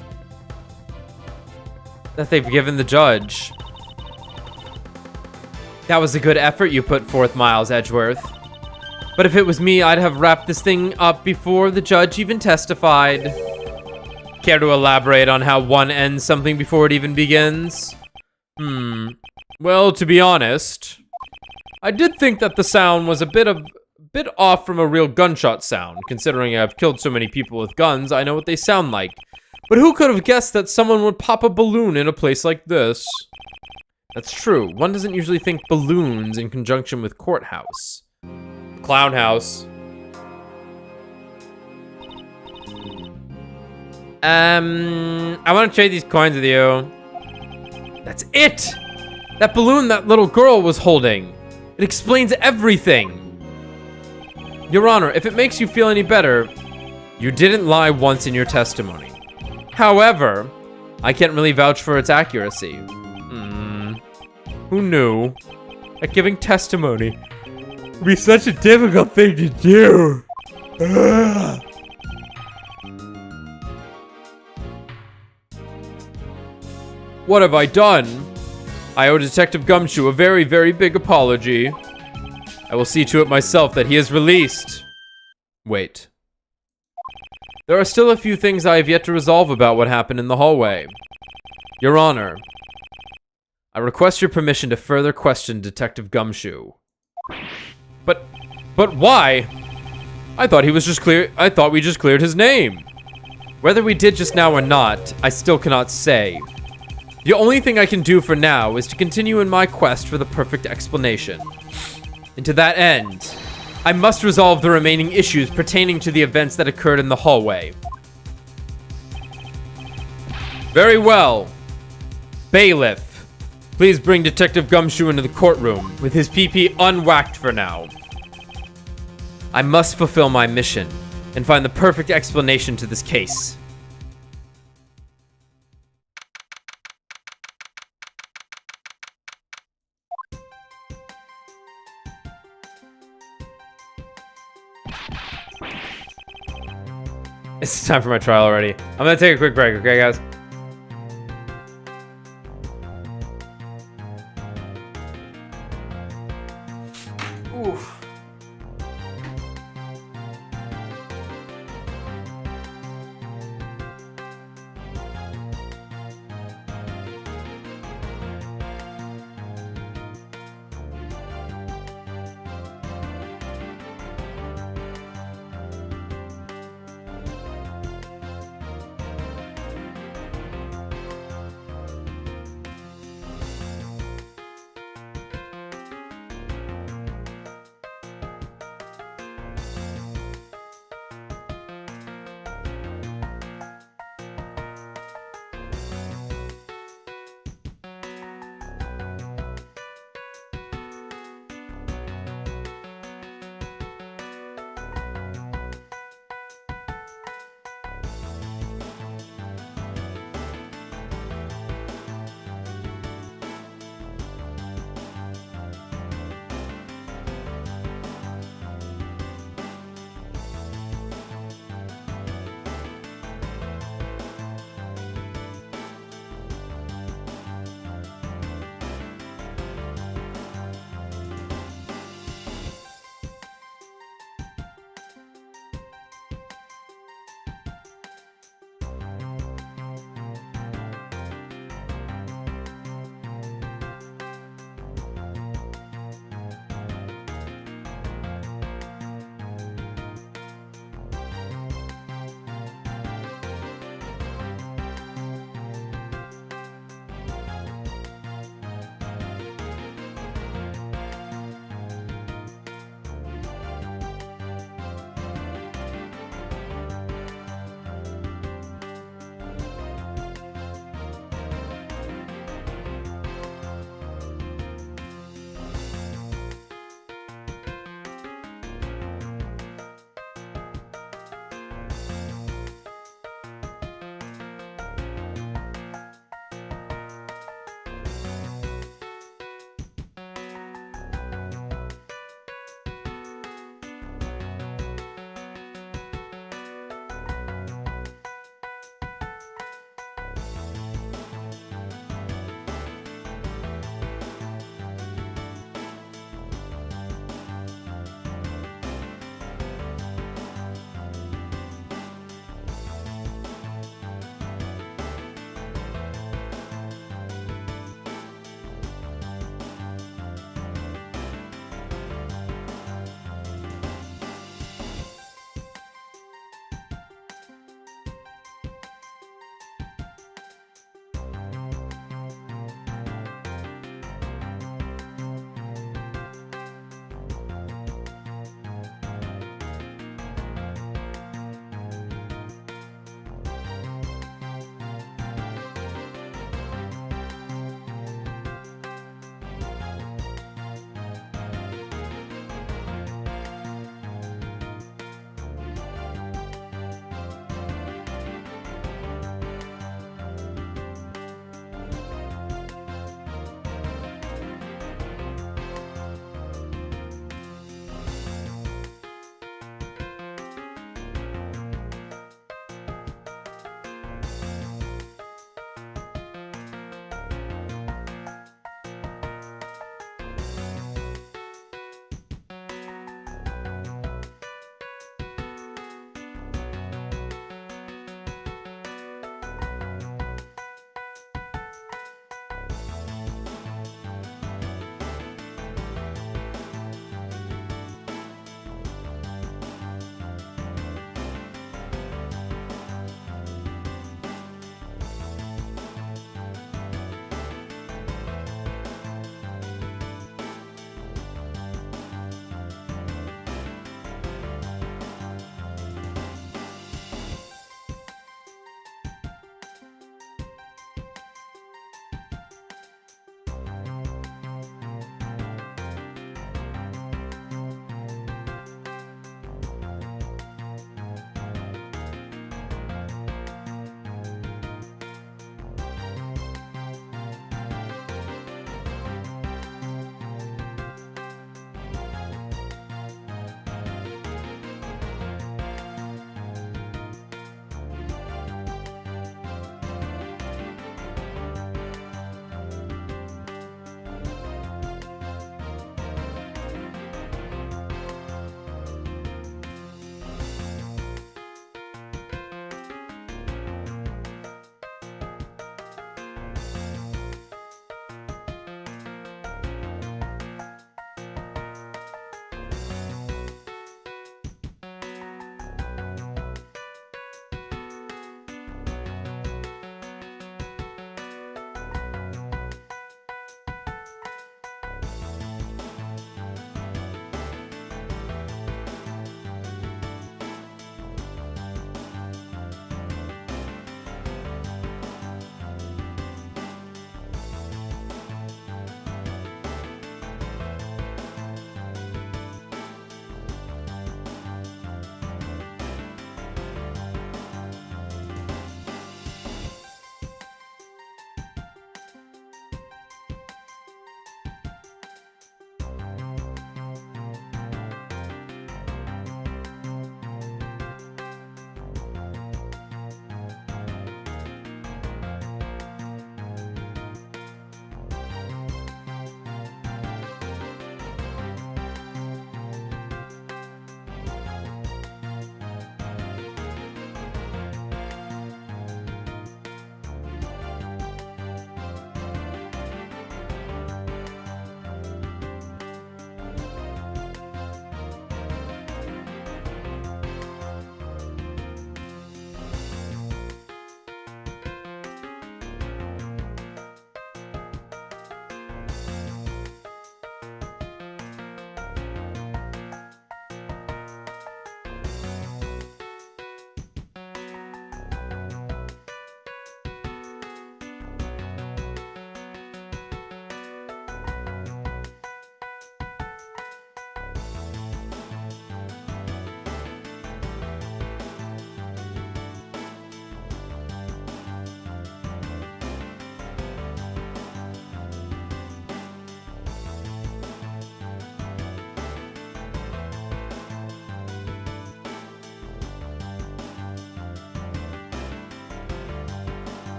that they've given the judge? That was a good effort you put forth, Miles Edgeworth. But if it was me, I'd have wrapped this thing up before the judge even testified. Care to elaborate on how one ends something before it even begins? Well, to be honest, I did think that the sound was a bit off from a real gunshot sound. Considering I've killed so many people with guns, I know what they sound like. But who could have guessed that someone would pop a balloon in a place like this? That's true. One doesn't usually think balloons in conjunction with courthouse. Clown house. I want to trade these coins with you. That's it! That balloon that little girl was holding. It explains everything. Your Honor, if it makes you feel any better, you didn't lie once in your testimony. However, I can't really vouch for its accuracy. Who knew that giving testimony would be such a difficult thing to do? What have I done? I owe Detective Gumshoe a very, very big apology. I will see to it myself that he is released. Wait. There are still a few things I have yet to resolve about what happened in the hallway. Your Honor, I request your permission to further question Detective Gumshoe. But why? I thought we just cleared his name. Whether we did just now or not, I still cannot say. The only thing I can do for now is to continue in my quest for the perfect explanation. And to that end, I must resolve the remaining issues pertaining to the events that occurred in the hallway. Very well. Bailiff, please bring Detective Gumshoe into the courtroom, with his PP unwhacked for now. I must fulfill my mission, and find the perfect explanation to this case. It's time for my trial already. I'm gonna take a quick break, okay, guys? Oof.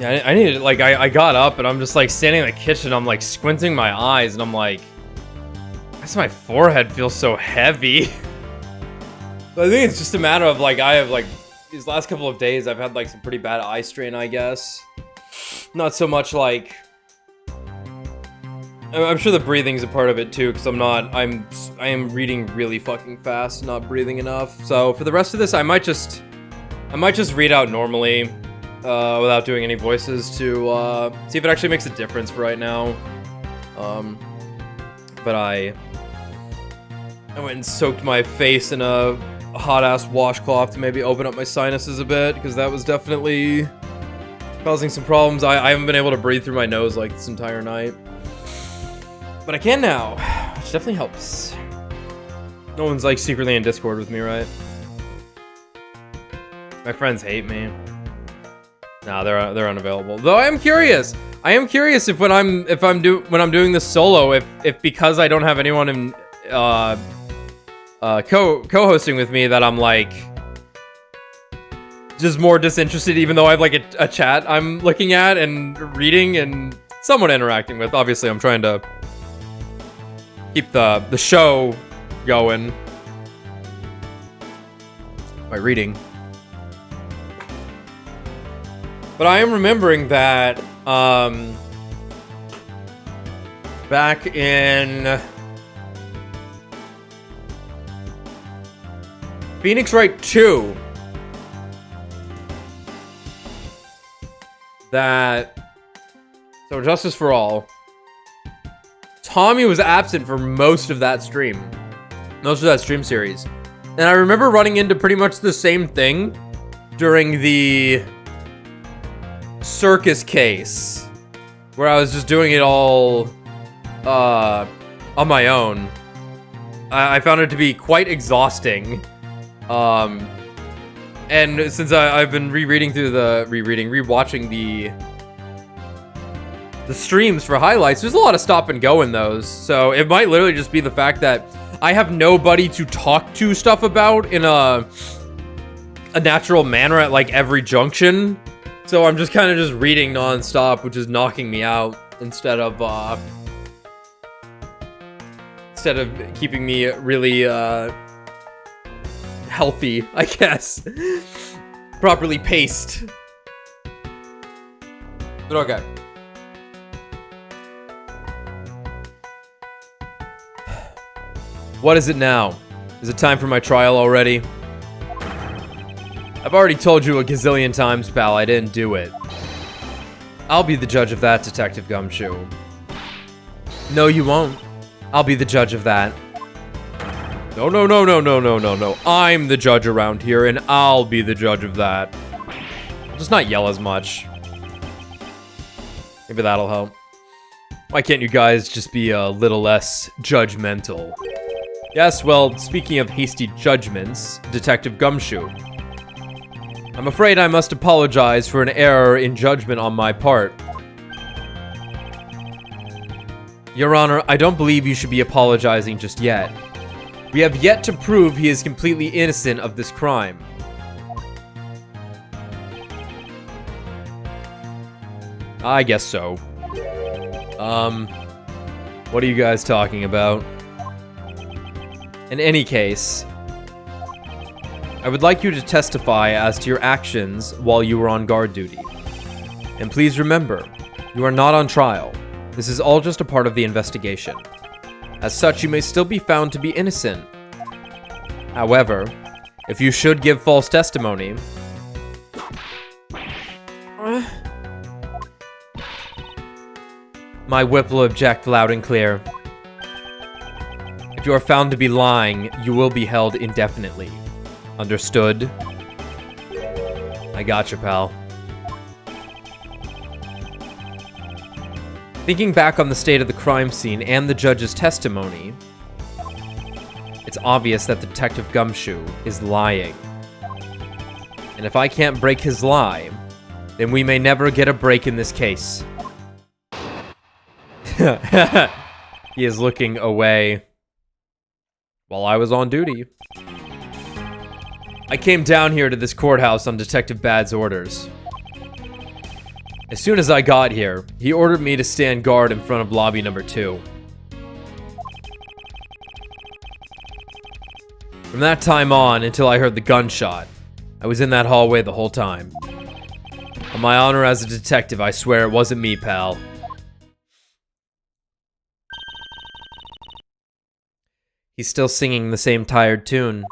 Yeah, I needed, like, I got up and I'm just, like, standing in the kitchen. I'm, like, squinting my eyes and I'm like, why does my forehead feel so heavy? But I think it's just a matter of, like, I have, like, these last couple of days, I've had, like, some pretty bad eye strain, I guess. Not so much, like... I'm sure the breathing's a part of it, too, because I am reading really fucking fast, not breathing enough. So, for the rest of this, I might just read out normally. Without doing any voices to see if it actually makes a difference for right now. But I went and soaked my face in a hot-ass washcloth to maybe open up my sinuses a bit, because that was definitely causing some problems. I haven't been able to breathe through my nose like this entire night. But I can now, which definitely helps. No one's like secretly in Discord with me, right? My friends hate me. Nah, they're unavailable. Though I am curious. I am curious if when I'm doing this solo, if because I don't have anyone in co-hosting with me, that I'm like just more disinterested, even though I have like a chat I'm looking at and reading and somewhat interacting with. Obviously, I'm trying to keep the show going by reading. But I am remembering that, back in Phoenix Wright 2, so Justice for All, Tommy was absent for most of that stream series. And I remember running into pretty much the same thing during the circus case, where I was just doing it all on my own. I found it to be quite exhausting. And since I've been rewatching the streams for highlights, there's a lot of stop and go in those. So it might literally just be the fact that I have nobody to talk to stuff about in a natural manner at like every junction. So I'm just kind of just reading non-stop, which is knocking me out instead of keeping me really healthy, I guess. Properly paced. But okay. What is it now? Is it time for my trial already? I've already told you a gazillion times, pal, I didn't do it. I'll be the judge of that, Detective Gumshoe. No, you won't. I'll be the judge of that. No. I'm the judge around here, and I'll be the judge of that. I'll just not yell as much. Maybe that'll help. Why can't you guys just be a little less judgmental? Yes, well, speaking of hasty judgments, Detective Gumshoe. I'm afraid I must apologize for an error in judgment on my part. Your Honor, I don't believe you should be apologizing just yet. We have yet to prove he is completely innocent of this crime. I guess so. What are you guys talking about? In any case, I would like you to testify as to your actions while you were on guard duty. And please remember, you are not on trial. This is all just a part of the investigation. As such, you may still be found to be innocent. However, if you should give false testimony... My whip will object loud and clear. If you are found to be lying, you will be held indefinitely. Understood? I gotcha, pal. Thinking back on the state of the crime scene and the judge's testimony, it's obvious that Detective Gumshoe is lying. And if I can't break his lie, then we may never get a break in this case. He is looking away while I was on duty. I came down here to this courthouse on Detective Bad's orders. As soon as I got here, he ordered me to stand guard in front of lobby number 2. From that time on, until I heard the gunshot, I was in that hallway the whole time. On my honor as a detective, I swear it wasn't me, pal. He's still singing the same tired tune.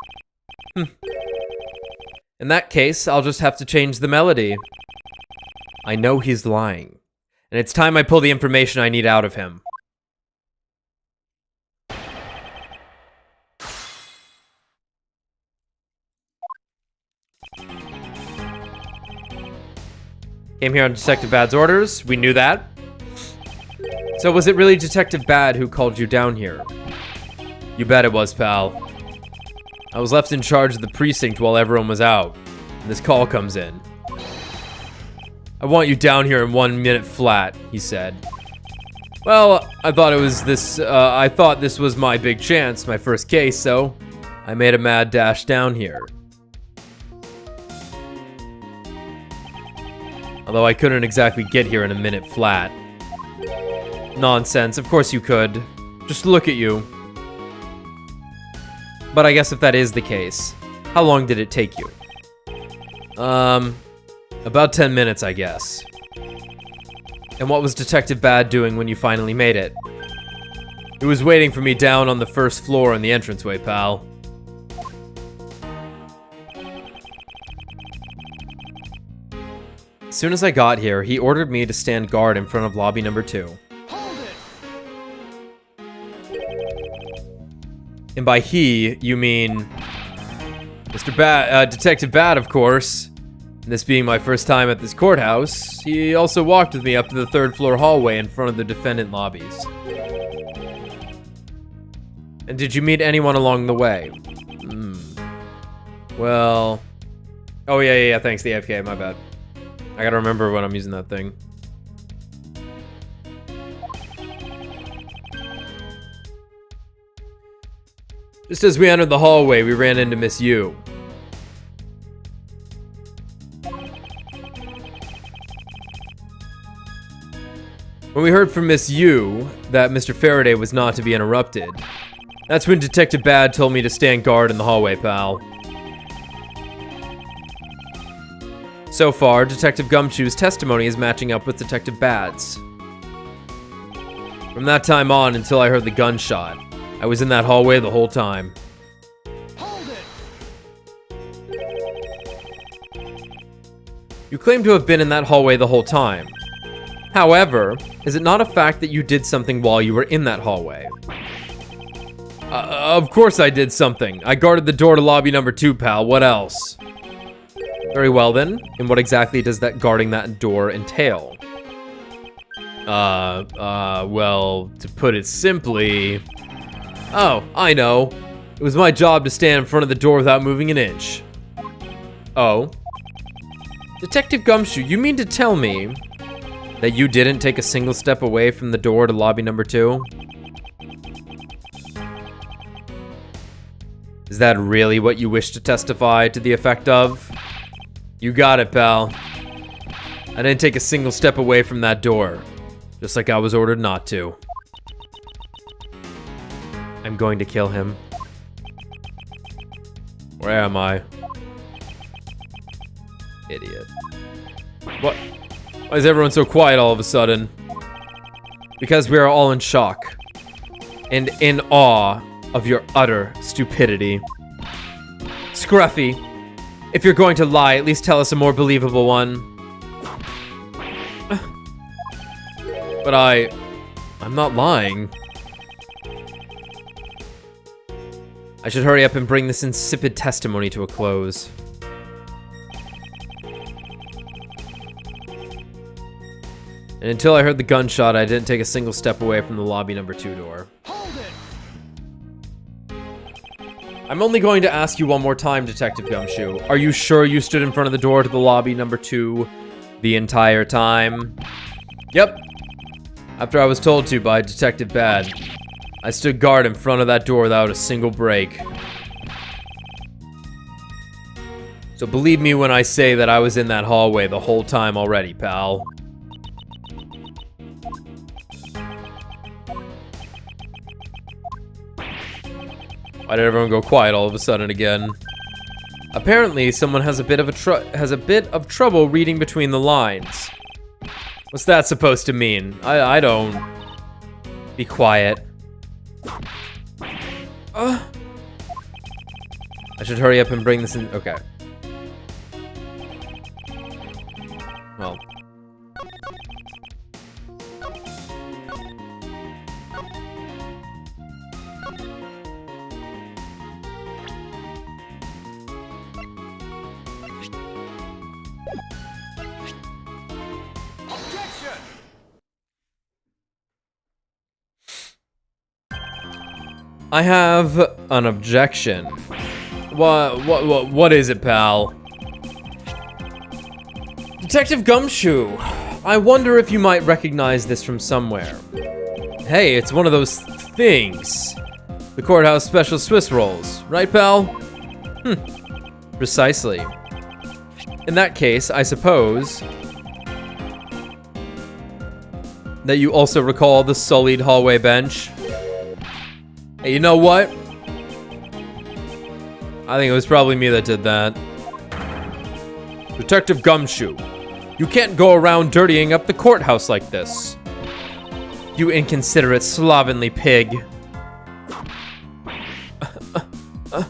In that case, I'll just have to change the melody. I know he's lying, and it's time I pull the information I need out of him. Came here on Detective Bad's orders. We knew that. So was it really Detective Bad who called you down here? You bet it was, pal. I was left in charge of the precinct while everyone was out, and this call comes in. I want you down here in 1 minute flat, he said. Well, I thought this was my big chance, my first case, so I made a mad dash down here. Although I couldn't exactly get here in a minute flat. Nonsense, of course you could. Just look at you. But I guess if that is the case, how long did it take you? About 10 minutes, I guess. And what was Detective Bad doing when you finally made it? He was waiting for me down on the first floor in the entranceway, pal. As soon as I got here, he ordered me to stand guard in front of lobby number 2. Hold it. And by he, you mean Mr. Bad, Detective Bad, of course. And this being my first time at this courthouse, he also walked with me up to the 3rd floor hallway in front of the defendant lobbies. And did you meet anyone along the way? Well... Oh, yeah, thanks, the AFK, my bad. I gotta remember when I'm using that thing. Just as we entered the hallway, we ran into Miss Yu. When we heard from Miss Yu that Mr. Faraday was not to be interrupted, that's when Detective Bad told me to stand guard in the hallway, pal. So far, Detective Gumshoe's testimony is matching up with Detective Bad's. From that time on until I heard the gunshot, I was in that hallway the whole time. Hold it. You claim to have been in that hallway the whole time. However, is it not a fact that you did something while you were in that hallway? Of course I did something. I guarded the door to lobby number 2, pal. What else? Very well then. And what exactly does that guarding that door entail? Well, to put it simply... Oh, I know. It was my job to stand in front of the door without moving an inch. Oh. Detective Gumshoe, you mean to tell me that you didn't take a single step away from the door to lobby number 2? Is that really what you wish to testify to the effect of? You got it, pal. I didn't take a single step away from that door, just like I was ordered not to. I'm going to kill him. Where am I? Idiot. What? Why is everyone so quiet all of a sudden? Because we are all in shock. And in awe of your utter stupidity. Scruffy, if you're going to lie, at least tell us a more believable one. But I'm not lying. I should hurry up and bring this insipid testimony to a close. And until I heard the gunshot, I didn't take a single step away from the lobby number 2 door. Hold it. I'm only going to ask you one more time, Detective Gumshoe. Are you sure you stood in front of the door to the lobby number 2 the entire time? Yep. After I was told to by Detective Bad, I stood guard in front of that door without a single break. So believe me when I say that I was in that hallway the whole time already, pal. Why did everyone go quiet all of a sudden again? Apparently, someone has a bit of trouble reading between the lines. What's that supposed to mean? I don't. Be quiet. I should hurry up and bring this in. Okay. Well. Objection! I have an objection. What is it, pal? Detective Gumshoe, I wonder if you might recognize this from somewhere. Hey, it's one of those things. The courthouse special Swiss rolls, right, pal? Precisely. In that case, I suppose that you also recall the sullied hallway bench. Hey, you know what? I think it was probably me that did that. Detective Gumshoe, you can't go around dirtying up the courthouse like this. You inconsiderate, slovenly pig. I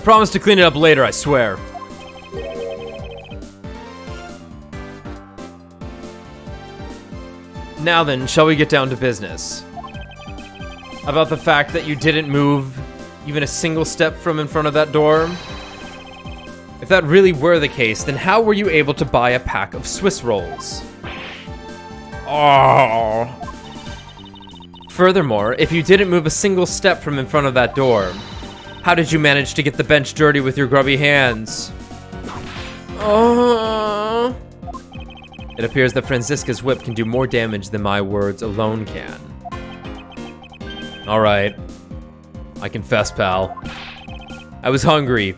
promise to clean it up later, I swear. Now then, shall we get down to business? About the fact that you didn't move even a single step from in front of that door? If that really were the case, then how were you able to buy a pack of Swiss rolls? Oh. Furthermore, if you didn't move a single step from in front of that door, how did you manage to get the bench dirty with your grubby hands? Oh. It appears that Franziska's whip can do more damage than my words alone can. Alright. I confess, pal. I was hungry,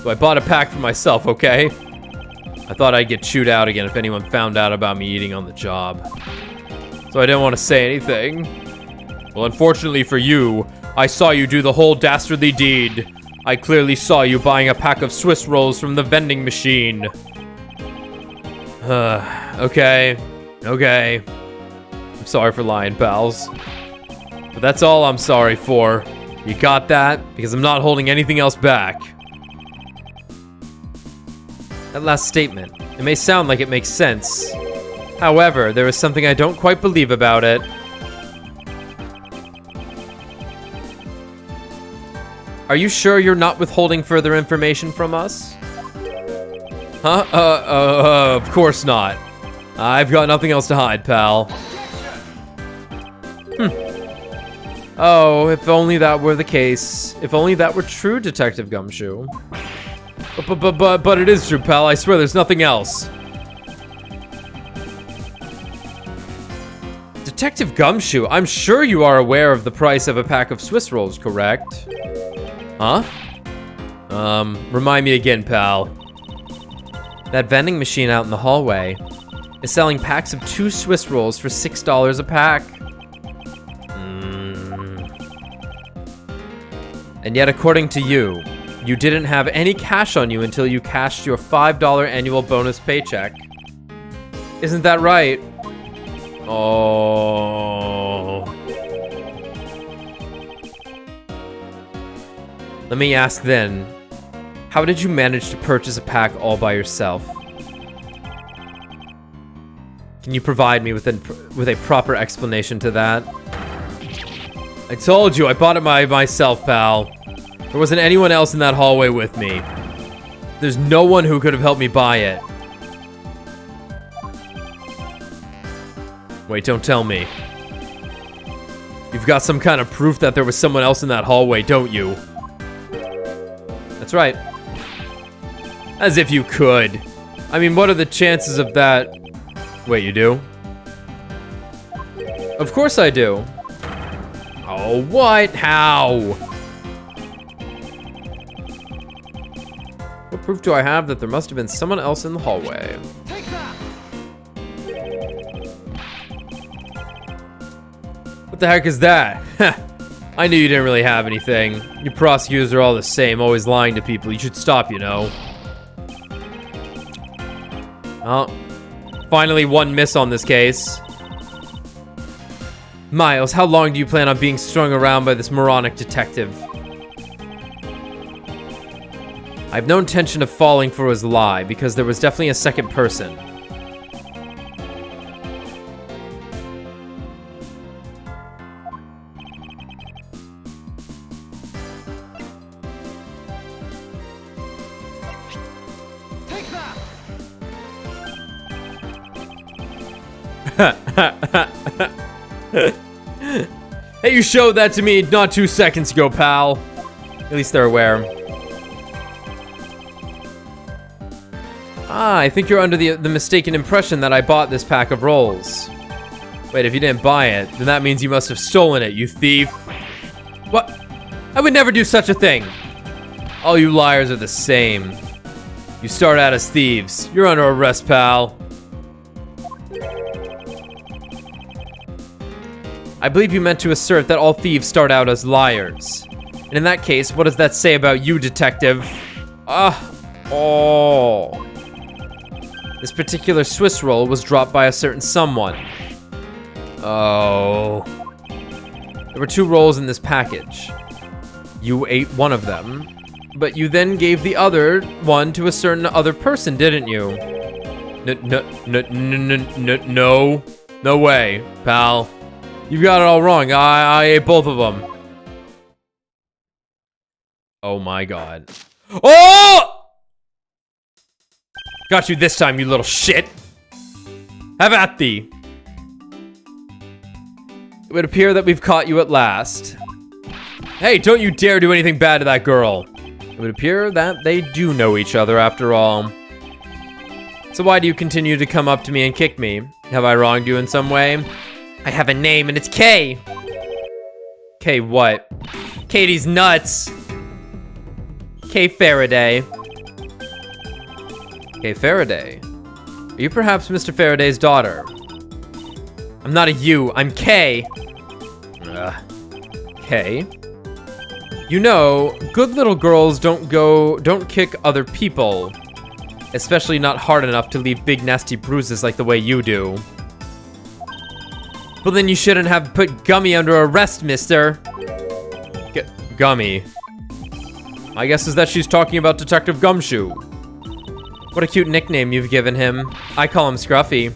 so I bought a pack for myself, okay? I thought I'd get chewed out again if anyone found out about me eating on the job. So I didn't want to say anything. Well, unfortunately for you, I saw you do the whole dastardly deed. I clearly saw you buying a pack of Swiss rolls from the vending machine. Okay. I'm sorry for lying, pals. But that's all I'm sorry for. You got that? Because I'm not holding anything else back. That last statement, it may sound like it makes sense. However, there is something I don't quite believe about it. Are you sure you're not withholding further information from us? Huh? Of course not. I've got nothing else to hide, pal. Oh, if only that were the case. If only that were true, Detective Gumshoe. But it is true, pal. I swear there's nothing else. Detective Gumshoe, I'm sure you are aware of the price of a pack of Swiss rolls, correct? Huh? Remind me again, pal. That vending machine out in the hallway is selling packs of 2 Swiss rolls for $6 a pack. And yet, according to you, you didn't have any cash on you until you cashed your $5 annual bonus paycheck. Isn't that right? Oh. Let me ask then, how did you manage to purchase a pack all by yourself? Can you provide me with a proper explanation to that? I told you, I bought it by myself, pal. There wasn't anyone else in that hallway with me. There's no one who could have helped me buy it. Wait, don't tell me. You've got some kind of proof that there was someone else in that hallway, don't you? That's right. As if you could. I mean, what are the chances of that? Wait, you do? Of course I do. Oh, what? How? What proof do I have that there must have been someone else in the hallway? Take that! What the heck is that? I knew you didn't really have anything. You prosecutors are all the same, always lying to people. You should stop, you know. Oh, finally one miss on this case. Miles, how long do you plan on being strung around by this moronic detective? I have no intention of falling for his lie, because there was definitely a second person. Take that! Hey, you showed that to me not 2 seconds ago, pal. At least they're aware. Ah, I think you're under the mistaken impression that I bought this pack of rolls. Wait, if you didn't buy it, then that means you must have stolen it, you thief. What? I would never do such a thing. All you liars are the same. You start out as thieves. You're under arrest, pal. I believe you meant to assert that all thieves start out as liars. And in that case, what does that say about you, detective? Oh. This particular Swiss roll was dropped by a certain someone. Oh. There were 2 rolls in this package. You ate one of them, but you then gave the other one to a certain other person, didn't you? No. No way, pal. You got it all wrong. I ate both of them. Oh my god. Oh! Got you this time, you little shit. Have at thee. It would appear that we've caught you at last. Hey, don't you dare do anything bad to that girl. It would appear that they do know each other after all. So why do you continue to come up to me and kick me? Have I wronged you in some way? I have a name and it's K. K what? Katie's nuts. K Faraday. K Faraday. Are you perhaps Mr. Faraday's daughter? I'm not a you, I'm K. K. You know, good little girls don't kick other people. Especially not hard enough to leave big nasty bruises like the way you do. Well then you shouldn't have put Gummy under arrest, mister. Gummy. My guess is that she's talking about Detective Gumshoe. What a cute nickname you've given him. I call him Scruffy.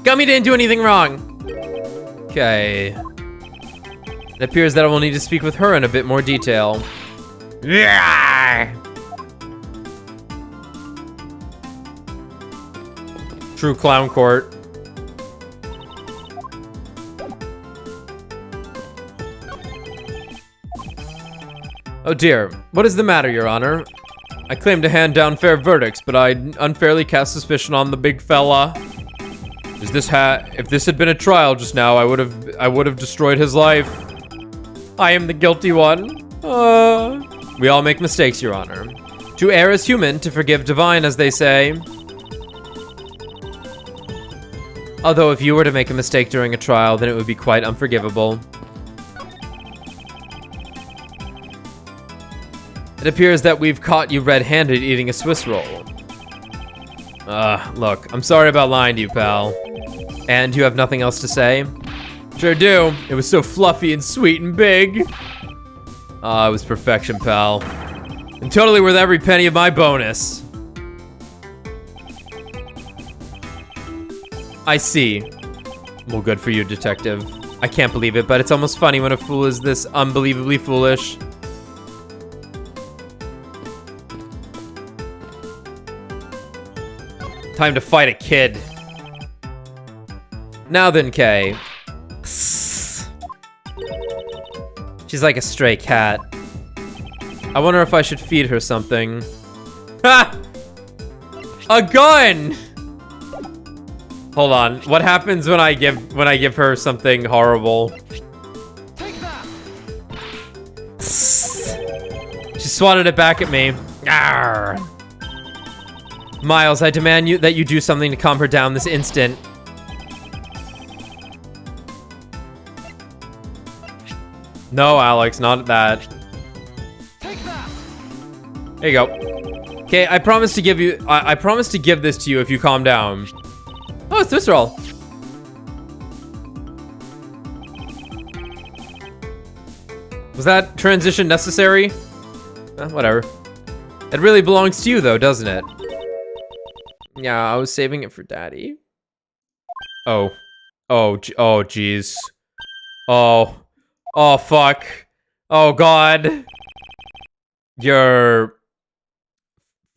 Gummy didn't do anything wrong. Okay. It appears that I will need to speak with her in a bit more detail. True clown court. Oh dear, what is the matter, Your Honor? I claim to hand down fair verdicts, but I unfairly cast suspicion on the big fella. If this had been a trial just now, I would have destroyed his life. I am the guilty one. We all make mistakes, Your Honor. To err is human, to forgive divine, as they say. Although if you were to make a mistake during a trial, then it would be quite unforgivable. It appears that we've caught you red-handed eating a Swiss roll. Look, I'm sorry about lying to you, pal. And you have nothing else to say? Sure do. It was so fluffy and sweet and big. It was perfection, pal. And totally worth every penny of my bonus. I see. Well, good for you, detective. I can't believe it, but it's almost funny when a fool is this unbelievably foolish. Time to fight a kid. Now then, Kay. She's like a stray cat. I wonder if I should feed her something. Ha! A gun! Hold on. What happens when I give her something horrible? Take that! She swatted it back at me. Arr. Miles, I demand that you do something to calm her down this instant. No, Alex, not that. Take that. There you go. Okay, I promise to give you. I promise to give this to you if you calm down. Oh, it's this roll. Was that transition necessary? Whatever. It really belongs to you, though, doesn't it? Yeah, I was saving it for Daddy. Oh. Oh, oh, jeez. Oh. Oh, fuck. Oh, God. Your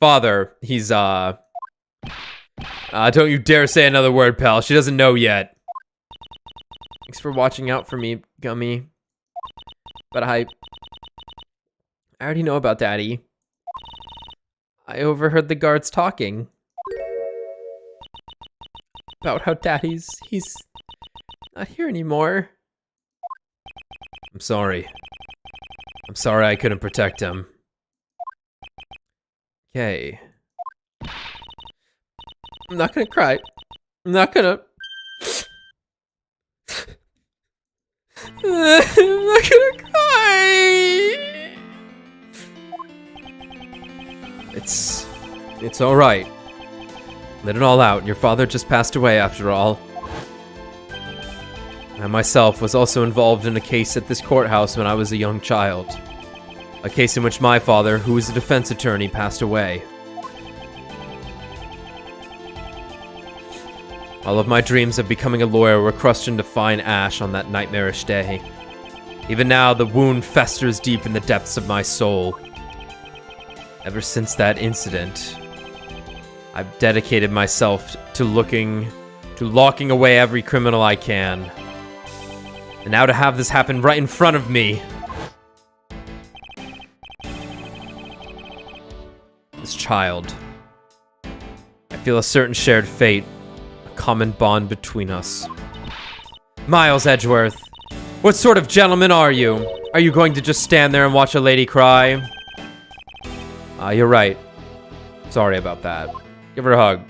father, he's, don't you dare say another word, pal. She doesn't know yet. Thanks for watching out for me, Gummy. But I already know about Daddy. I overheard the guards talking. About how he's not here anymore. I'm sorry. I'm sorry I couldn't protect him. Okay. I'm not gonna cry. I'm not gonna... I'm not gonna cry. It's all right. Let it all out. Your father just passed away after all. I myself was also involved in a case at this courthouse when I was a young child. A case in which my father, who was a defense attorney, passed away. All of my dreams of becoming a lawyer were crushed into fine ash on that nightmarish day. Even now, the wound festers deep in the depths of my soul. Ever since that incident, I've dedicated myself to locking away every criminal I can. And now to have this happen right in front of me. This child. I feel a certain shared fate. A common bond between us. Miles Edgeworth. What sort of gentleman are you? Are you going to just stand there and watch a lady cry? You're right. Sorry about that. Give her a hug.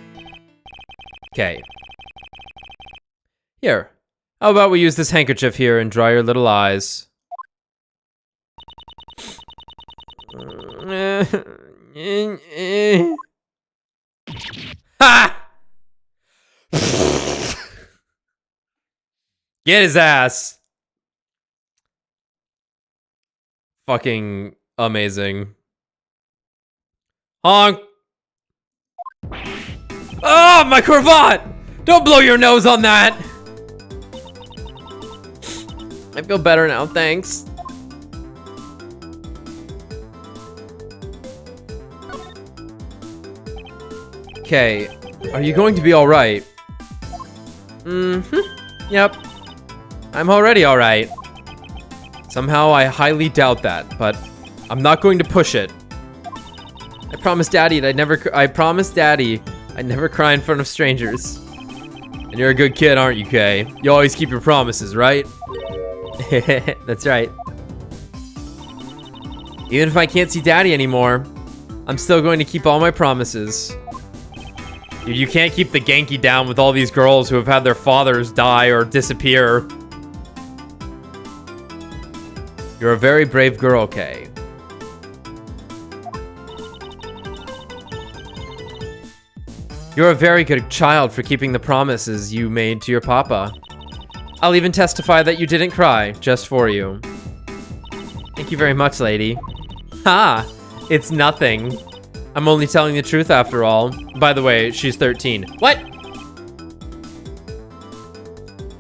Okay. Here. How about we use this handkerchief here and dry your little eyes? Ha! Get his ass. Fucking amazing. Honk. Oh, my cravat! Don't blow your nose on that! I feel better now, thanks. Okay, are you going to be alright? Mm-hmm, yep. I'm already alright. Somehow I highly doubt that, but I'm not going to push it. I promised Daddy I'd never cry in front of strangers. And you're a good kid, aren't you, Kay? You always keep your promises, right? That's right. Even if I can't see Daddy anymore, I'm still going to keep all my promises. Dude, you can't keep the Genki down with all these girls who have had their fathers die or disappear. You're a very brave girl, Kay. You're a very good child for keeping the promises you made to your papa. I'll even testify that you didn't cry, just for you. Thank you very much, lady. Ha! It's nothing. I'm only telling the truth after all. By the way, she's 13. What?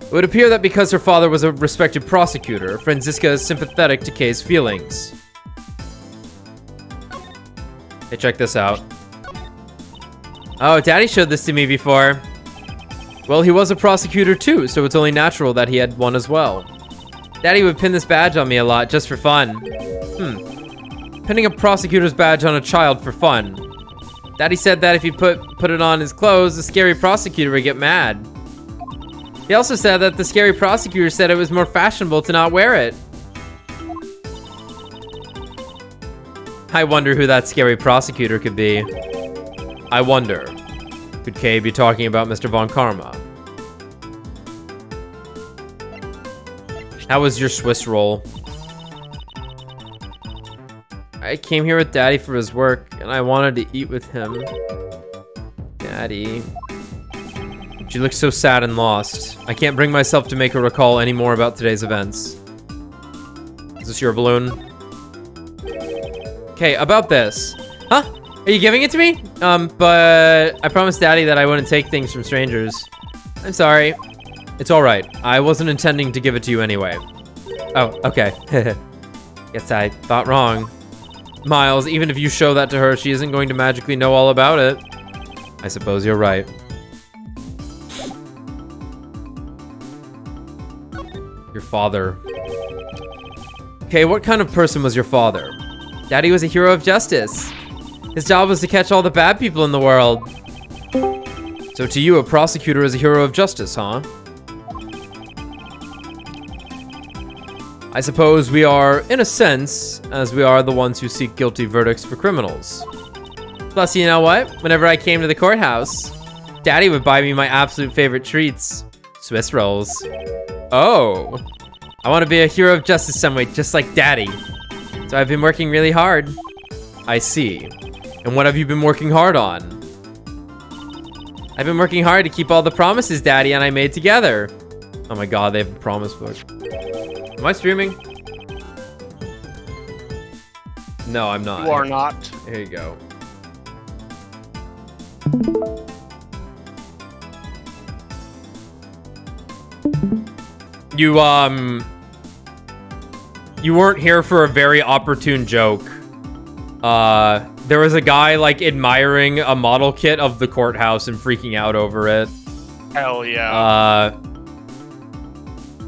It would appear that because her father was a respected prosecutor, Franziska is sympathetic to Kay's feelings. Hey, check this out. Oh, Daddy showed this to me before. Well, he was a prosecutor too, so it's only natural that he had one as well. Daddy would pin this badge on me a lot, just for fun. Pinning a prosecutor's badge on a child for fun. Daddy said that if he put it on his clothes, the scary prosecutor would get mad. He also said that the scary prosecutor said it was more fashionable to not wear it. I wonder who that scary prosecutor could be. I wonder, could Kay be talking about Mr. Von Karma? How was your Swiss roll? I came here with Daddy for his work, and I wanted to eat with him. Daddy. She looks so sad and lost. I can't bring myself to make her recall any more about today's events. Is this your balloon? Okay, about this. Huh? Are you giving it to me? But I promised Daddy that I wouldn't take things from strangers. I'm sorry. It's alright. I wasn't intending to give it to you anyway. Oh, okay. Guess I thought wrong. Miles, even if you show that to her, she isn't going to magically know all about it. I suppose you're right. Your father. Okay, what kind of person was your father? Daddy was a hero of justice. His job was to catch all the bad people in the world. So to you, a prosecutor is a hero of justice, huh? I suppose we are, in a sense, as we are the ones who seek guilty verdicts for criminals. Plus, you know what? Whenever I came to the courthouse, Daddy would buy me my absolute favorite treats. Swiss rolls. Oh. I want to be a hero of justice some way, just like Daddy. So I've been working really hard. I see. And what have you been working hard on? I've been working hard to keep all the promises Daddy and I made together. Oh my god, they have a promise book. Am I streaming? No, I'm not. You are not. Here you go. You weren't here for a very opportune joke. There was a guy, like, admiring a model kit of the courthouse and freaking out over it. Hell yeah.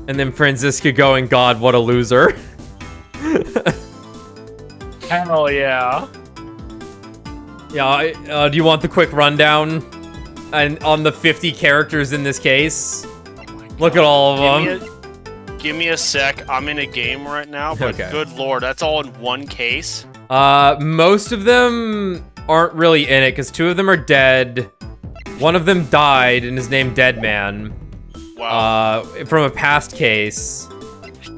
And then Franziska going, God, what a loser. Hell yeah. Yeah, do you want the quick rundown on the 50 characters in this case? Look at all of them. Give me a sec. I'm in a game right now, but Okay. good lord, that's all in one case? Most of them aren't really in it, because 2 of them are dead. One of them died and is named Deadman. Wow. From a past case.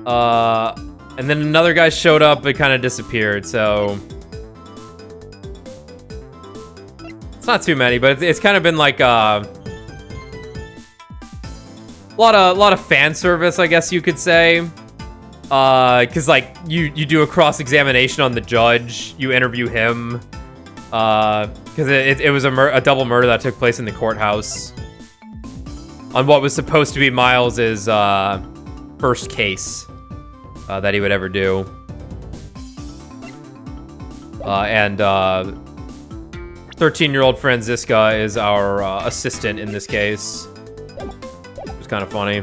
And then another guy showed up but kind of disappeared, so... It's not too many, but it's kind of been like, a lot of fan service, I guess you could say. Cause like you do a cross-examination on the judge, you interview him. Cause it was a double murder that took place in the courthouse on what was supposed to be Miles's first case that he would ever do. And 13-year-old Franziska is our assistant in this case. It's kind of funny.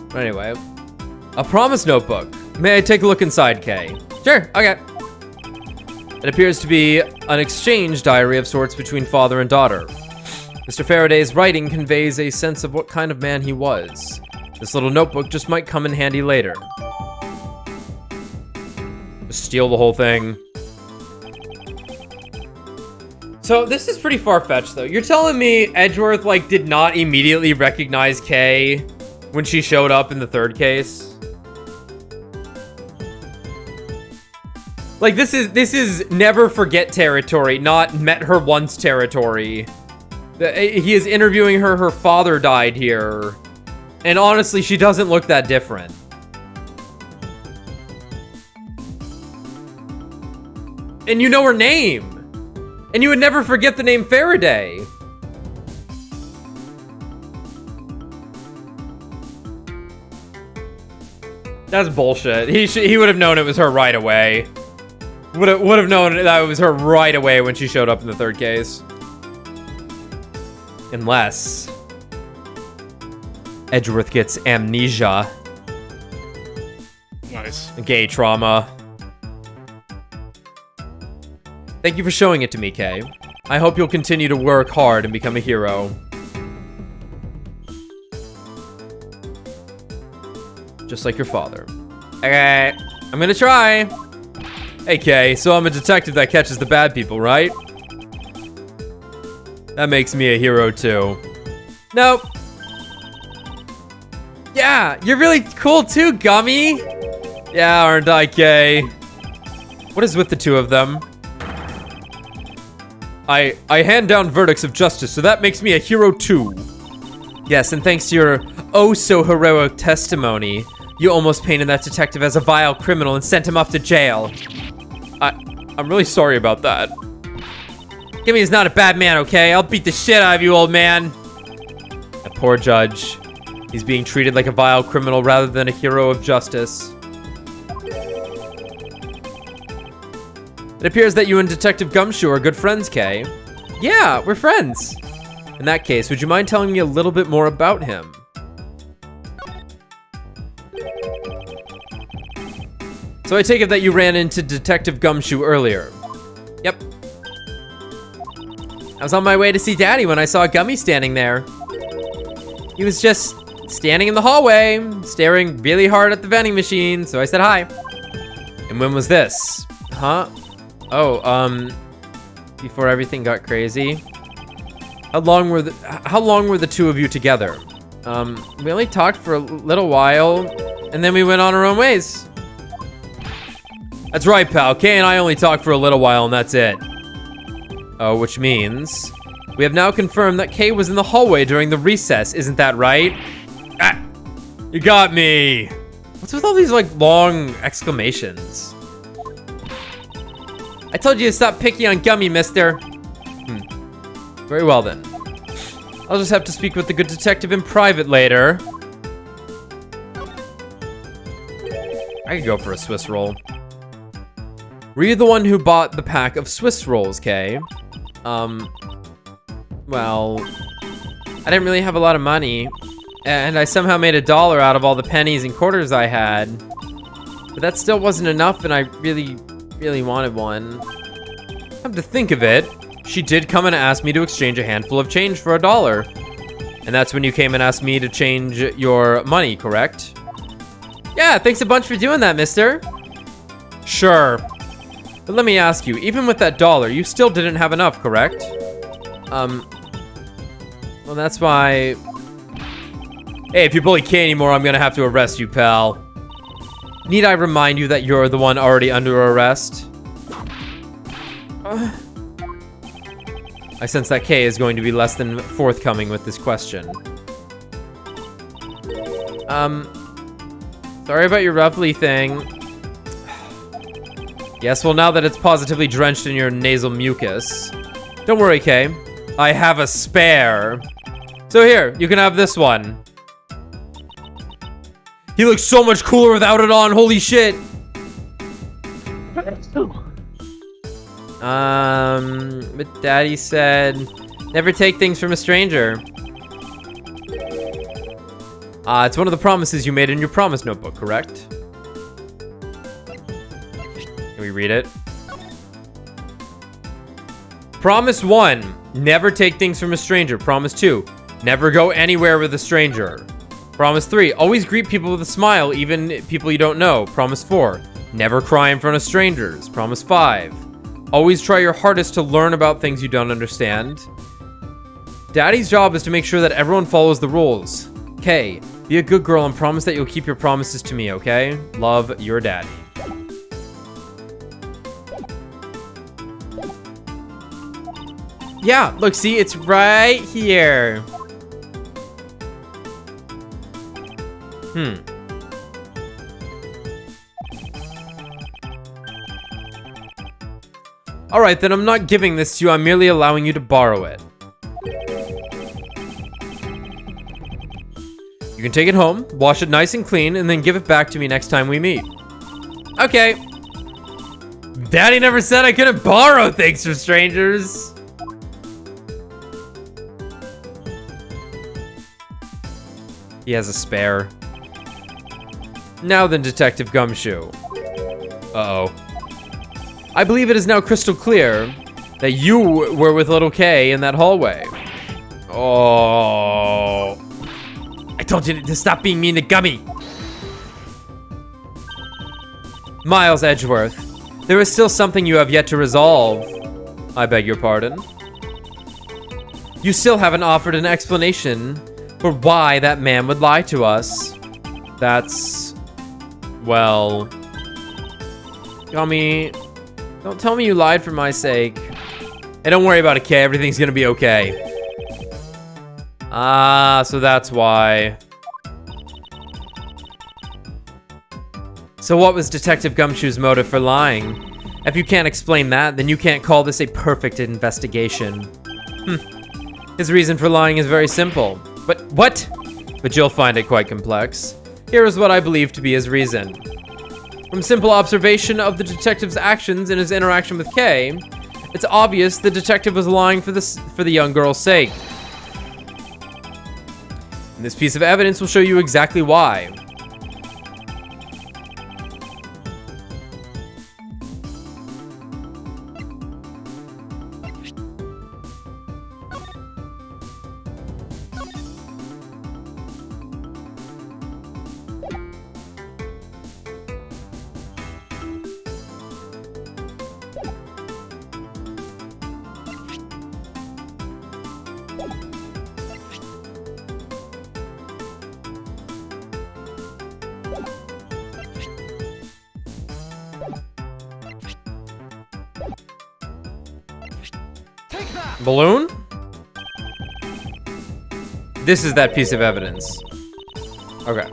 But anyway, a promise notebook. May I take a look inside, Kay? Sure, okay. It appears to be an exchange diary of sorts between father and daughter. Mr. Faraday's writing conveys a sense of what kind of man he was. This little notebook just might come in handy later. Just steal the whole thing. So this is pretty far-fetched, though. You're telling me Edgeworth, like, did not immediately recognize Kay when she showed up in the third case? Like, this is never forget territory, not met her once territory. He is interviewing her. Her father died here. And honestly, she doesn't look that different. And you know her name. And you would never forget the name Faraday. That's bullshit. He would have known it was her right away. Would have known that it was her right away when she showed up in the third case. Unless Edgeworth gets amnesia. Nice. Gay trauma. Thank you for showing it to me, Kay. I hope you'll continue to work hard and become a hero. Just like your father. Okay, I'm gonna try. Hey, Kay, so I'm a detective that catches the bad people, right? That makes me a hero, too. Nope. Yeah, you're really cool, too, Gummy. Yeah, aren't I, Kay? What is with the two of them? I hand down verdicts of justice, so that makes me a hero too. Yes, and thanks to your oh-so-heroic testimony, you almost painted that detective as a vile criminal and sent him off to jail. I'm really sorry about that. Gimme is not a bad man, okay? I'll beat the shit out of you, old man. That poor judge. He's being treated like a vile criminal rather than a hero of justice. It appears that you and Detective Gumshoe are good friends, Kay. Yeah, we're friends. In that case, would you mind telling me a little bit more about him? So I take it that you ran into Detective Gumshoe earlier. Yep. I was on my way to see Daddy when I saw Gummy standing there. He was just standing in the hallway, staring really hard at the vending machine, so I said hi. And when was this? Huh? Oh, before everything got crazy. How long were the two of you together? We only talked for a little while, and then we went on our own ways. That's right, pal. Kay and I only talked for a little while, and that's it. Oh, which means we have now confirmed that Kay was in the hallway during the recess. Isn't that right? Ah, you got me. What's with all these, like, long exclamations? I told you to stop picking on Gummy, mister. Very well, then. I'll just have to speak with the good detective in private later. I could go for a Swiss roll. Were you the one who bought the pack of Swiss rolls, Kay? Well, I didn't really have a lot of money, and I somehow made $1 out of all the pennies and quarters I had. But that still wasn't enough, and I really wanted one. Come to think of it, she did come and ask me to exchange a handful of change for $1. And that's when you came and asked me to change your money, correct? Yeah, thanks a bunch for doing that, mister. Sure. But let me ask you, even with that $1, you still didn't have enough, correct? Well, that's why... Hey, if you bully Kay anymore, I'm gonna have to arrest you, pal. Need I remind you that you're the one already under arrest? I sense that Kay is going to be less than forthcoming with this question. Sorry about your roughly thing. Yes, well, now that it's positively drenched in your nasal mucus. Don't worry, Kay. I have a spare. So here, you can have this one. He looks so much cooler without it on, holy shit. But Daddy said, never take things from a stranger. It's one of the promises you made in your promise notebook, correct? Can we read it? Promise 1, never take things from a stranger. Promise 2, never go anywhere with a stranger. Promise 3, always greet people with a smile, even people you don't know. Promise 4, never cry in front of strangers. Promise 5, always try your hardest to learn about things you don't understand. Daddy's job is to make sure that everyone follows the rules. Kay, be a good girl and promise that you'll keep your promises to me, okay? Love, your daddy. Yeah, look, see, it's right here. Alright, then I'm not giving this to you, I'm merely allowing you to borrow it. You can take it home, wash it nice and clean, and then give it back to me next time we meet. Okay. Daddy never said I couldn't borrow things from strangers. He has a spare. Now then, Detective Gumshoe. Uh-oh. I believe it is now crystal clear that you were with little Kay in that hallway. Oh. I told you to stop being mean to Gummy. Miles Edgeworth, there is still something you have yet to resolve. I beg your pardon. You still haven't offered an explanation for why that man would lie to us. That's... well... Gummy... Don't tell me you lied for my sake. Hey, don't worry about it, Kay. Everything's gonna be okay. Ah, so that's why. So what was Detective Gumshoe's motive for lying? If you can't explain that, then you can't call this a perfect investigation. His reason for lying is very simple. But what? But you'll find it quite complex. Here is what I believe to be his reason. From simple observation of the detective's actions in his interaction with Kay, it's obvious the detective was lying for the young girl's sake. And this piece of evidence will show you exactly why. Balloon? This is that piece of evidence. Okay.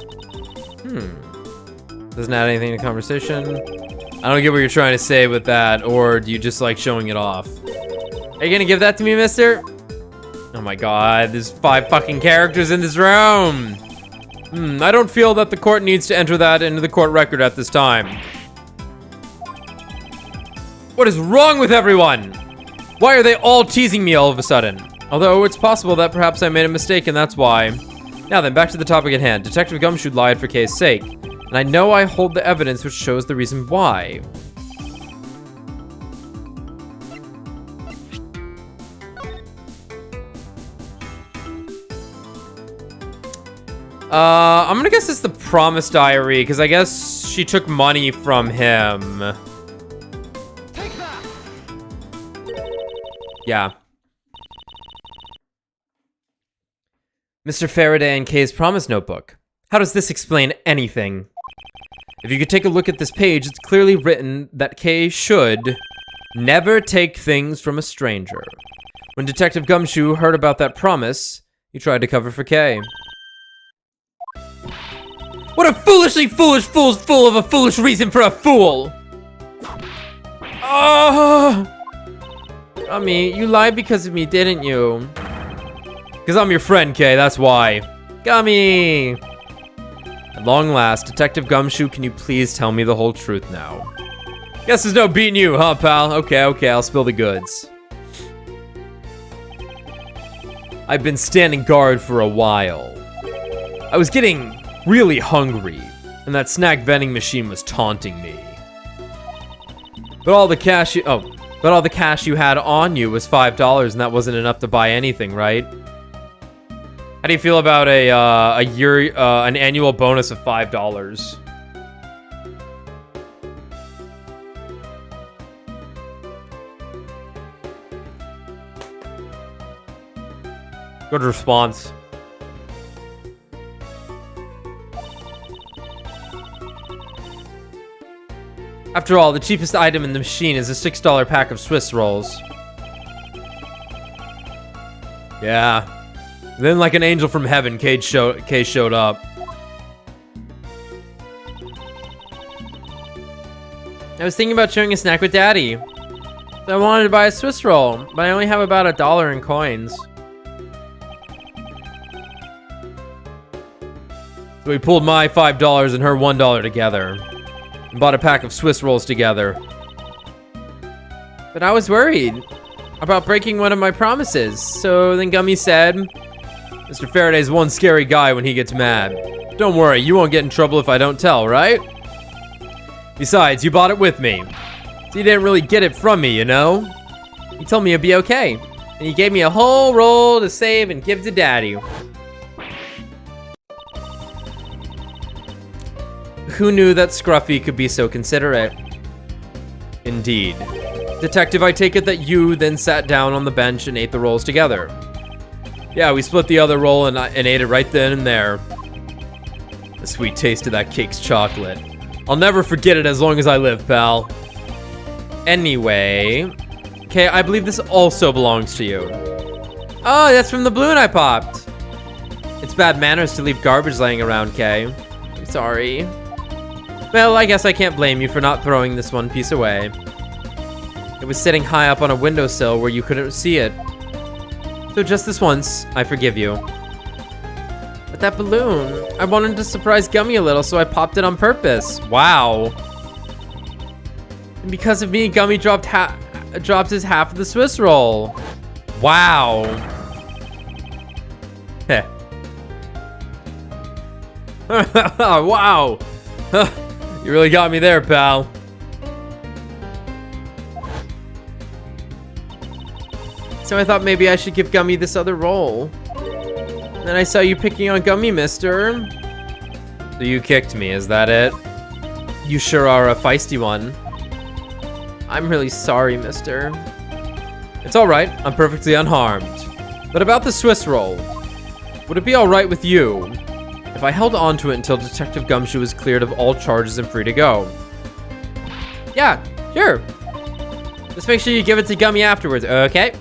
Doesn't add anything to conversation. I don't get what you're trying to say with that, or do you just like showing it off? Are you gonna give that to me, mister? Oh my god, there's 5 fucking characters in this room. I don't feel that the court needs to enter that into the court record at this time. What is wrong with everyone? Why are they all teasing me all of a sudden? Although it's possible that perhaps I made a mistake and that's why. Now then, back to the topic at hand. Detective Gumshoe lied for Kay's sake. And I know I hold the evidence which shows the reason why. I'm gonna guess it's the promise diary, because I guess she took money from him. Take that. Yeah. Mr. Faraday and Kay's promise notebook. How does this explain anything? If you could take a look at this page, it's clearly written that Kay should never take things from a stranger. When Detective Gumshoe heard about that promise, he tried to cover for Kay. What a foolishly foolish fool's full of a foolish reason for a fool! Oh! Gummy, you lied because of me, didn't you? Because I'm your friend, Kay, that's why. Gummy! At long last, Detective Gumshoe, can you please tell me the whole truth now? Guess there's no beating you, huh, pal? Okay, I'll spill the goods. I've been standing guard for a while. I was getting really hungry, and that snack vending machine was taunting me. But all the cash you had on you was $5, and that wasn't enough to buy anything, right? How do you feel about an annual bonus of $5? Good response. After all, the cheapest item in the machine is a $6 pack of Swiss rolls. Yeah. Then, like an angel from heaven, Kay showed up. I was thinking about sharing a snack with Daddy. So I wanted to buy a Swiss roll, but I only have about $1 in coins. So we pulled my $5 and her $1 together. And bought a pack of Swiss rolls together. But I was worried about breaking one of my promises. So then Gummy said, Mr. Faraday's one scary guy when he gets mad. Don't worry, you won't get in trouble if I don't tell, right? Besides, you bought it with me. So you didn't really get it from me, you know? You told me it'd be okay. And you gave me a whole roll to save and give to Daddy. Who knew that Scruffy could be so considerate? Indeed. Detective, I take it that you then sat down on the bench and ate the rolls together. Yeah, we split the other roll and ate it right then and there. The sweet taste of that cake's chocolate. I'll never forget it as long as I live, pal. Anyway. Okay, I believe this also belongs to you. Oh, that's from the balloon I popped. It's bad manners to leave garbage laying around, Kay. I'm sorry. Well, I guess I can't blame you for not throwing this one piece away. It was sitting high up on a windowsill where you couldn't see it. So just this once, I forgive you. But that balloon, I wanted to surprise Gummy a little, so I popped it on purpose. Wow. And because of me, Gummy dropped his half of the Swiss roll. Wow. Heh. Wow. You really got me there, pal. So I thought maybe I should give Gummy this other roll. Then I saw you picking on Gummy, mister. So you kicked me, is that it? You sure are a feisty one. I'm really sorry, mister. It's alright, I'm perfectly unharmed. But about the Swiss roll, would it be alright with you if I held on to it until Detective Gumshoe was cleared of all charges and free to go? Yeah, sure. Just make sure you give it to Gummy afterwards, okay?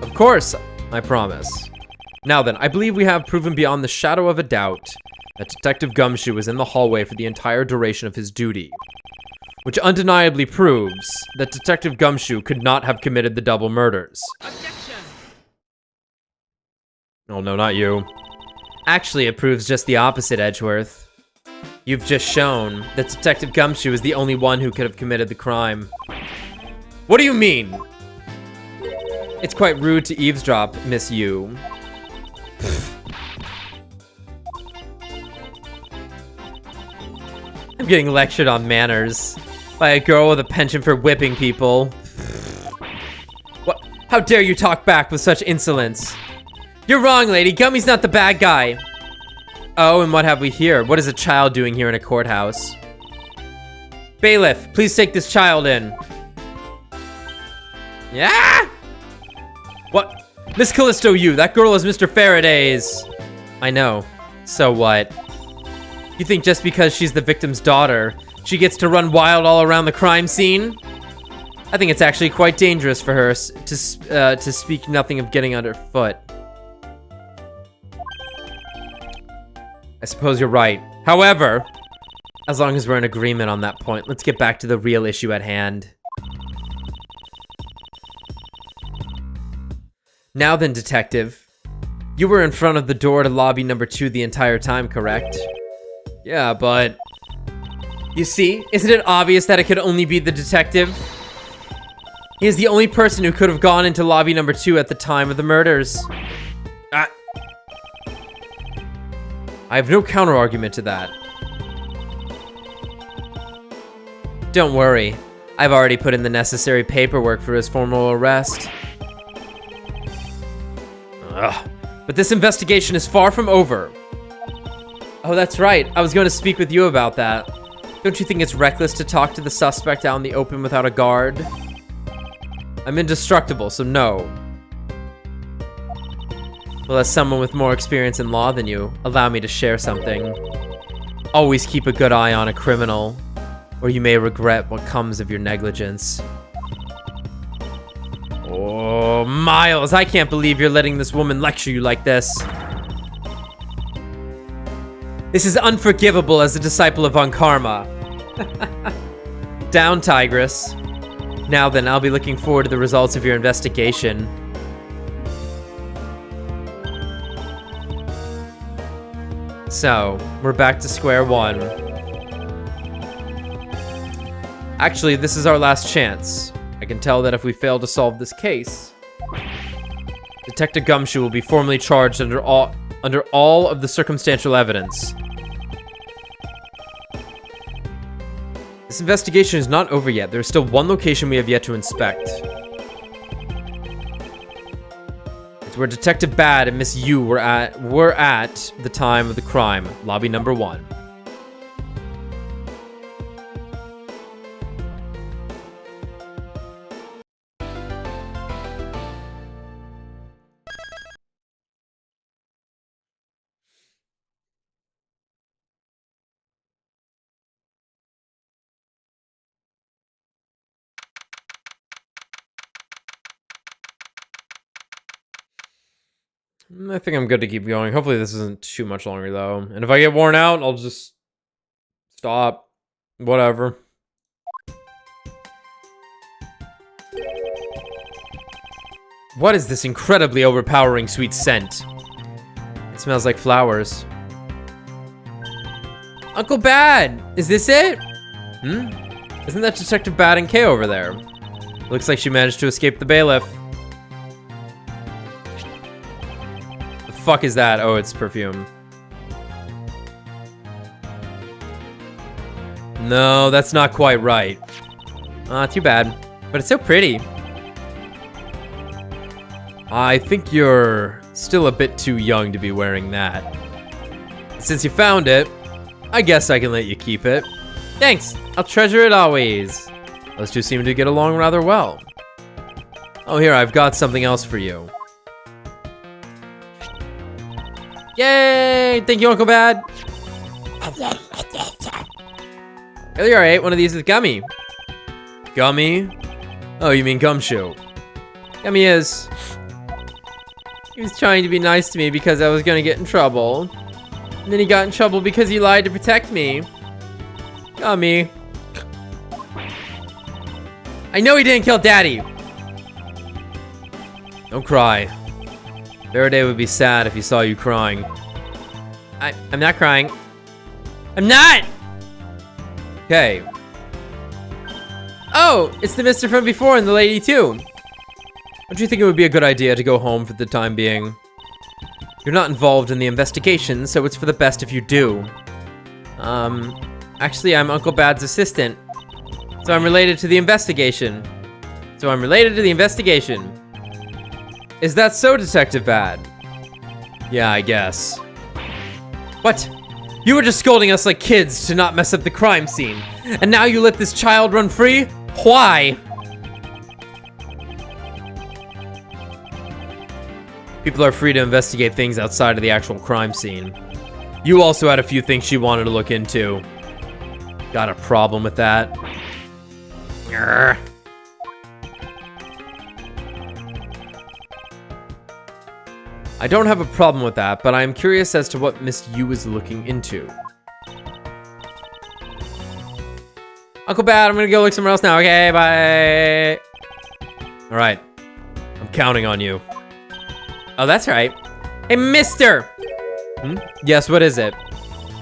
Of course, I promise. Now then, I believe we have proven beyond the shadow of a doubt that Detective Gumshoe was in the hallway for the entire duration of his duty, which undeniably proves that Detective Gumshoe could not have committed the double murders. Objection! Oh no, not you. Actually, it proves just the opposite, Edgeworth. You've just shown that Detective Gumshoe is the only one who could have committed the crime. What do you mean? It's quite rude to eavesdrop, Miss Yu. I'm getting lectured on manners by a girl with a penchant for whipping people. What? How dare you talk back with such insolence? You're wrong, lady. Gummy's not the bad guy. Oh, and what have we here? What is a child doing here in a courthouse? Bailiff, please take this child in. Yeah? What? Miss Callisto, you. That girl is Mr. Faraday's. I know. So what? You think just because she's the victim's daughter, she gets to run wild all around the crime scene? I think it's actually quite dangerous for her to speak nothing of getting underfoot. I suppose you're right. However, as long as we're in agreement on that point, let's get back to the real issue at hand. Now then, detective. You were in front of the door to lobby number 2 the entire time, correct? Yeah, but... You see, isn't it obvious that it could only be the detective? He is the only person who could have gone into lobby number 2 at the time of the murders. I have no counter-argument to that. Don't worry. I've already put in the necessary paperwork for his formal arrest. Ugh. But this investigation is far from over. Oh, that's right. I was going to speak with you about that. Don't you think it's reckless to talk to the suspect out in the open without a guard? I'm indestructible, so no. Well, as someone with more experience in law than you, allow me to share something. Always keep a good eye on a criminal, or you may regret what comes of your negligence. Oh, Miles, I can't believe you're letting this woman lecture you like this. This is unforgivable as a disciple of Von Karma. Down, Tigress. Now then, I'll be looking forward to the results of your investigation. So, we're back to square one. Actually, this is our last chance. I can tell that if we fail to solve this case, Detective Gumshoe will be formally charged under all of the circumstantial evidence. This investigation is not over yet. There is still one location we have yet to inspect. It's where Detective Bad and Miss Yu were at the time of the crime. Lobby number 1. I think I'm good to keep going. Hopefully this isn't too much longer, though. And if I get worn out, I'll just stop. Whatever. What is this incredibly overpowering sweet scent? It smells like flowers. Uncle Bad! Is this it? Isn't that Detective Bad and Kay over there? Looks like she managed to escape the bailiff. The fuck is that? Oh, it's perfume. No, that's not quite right. Too bad. But it's so pretty. I think you're still a bit too young to be wearing that. Since you found it, I guess I can let you keep it. Thanks, I'll treasure it always. Those two seem to get along rather well. Oh, here, I've got something else for you. Yay! Thank you, Uncle Bad. Hey, you're right, one of these is gummy. Gummy? Oh, you mean gumshoe. Gummy is. He was trying to be nice to me because I was gonna get in trouble. And then he got in trouble because he lied to protect me. Gummy. I know he didn't kill Daddy. Don't cry. Faraday would be sad if he saw you crying. I'm not crying. I'm not! Okay. Oh, it's the mister from before and the lady too. Don't you think it would be a good idea to go home for the time being? You're not involved in the investigation, so it's for the best if you do. Actually, I'm Uncle Bad's assistant. So I'm related to the investigation. Is that so, Detective Bad? Yeah, I guess. What? You were just scolding us like kids to not mess up the crime scene. And now you let this child run free? Why? People are free to investigate things outside of the actual crime scene. You also had a few things she wanted to look into. Got a problem with that? Grr. I don't have a problem with that, but I am curious as to what Miss Yu is looking into. Uncle Bad, I'm gonna go look somewhere else now, okay? Bye! Alright. I'm counting on you. Oh, that's right. Hey, mister! Yes, what is it?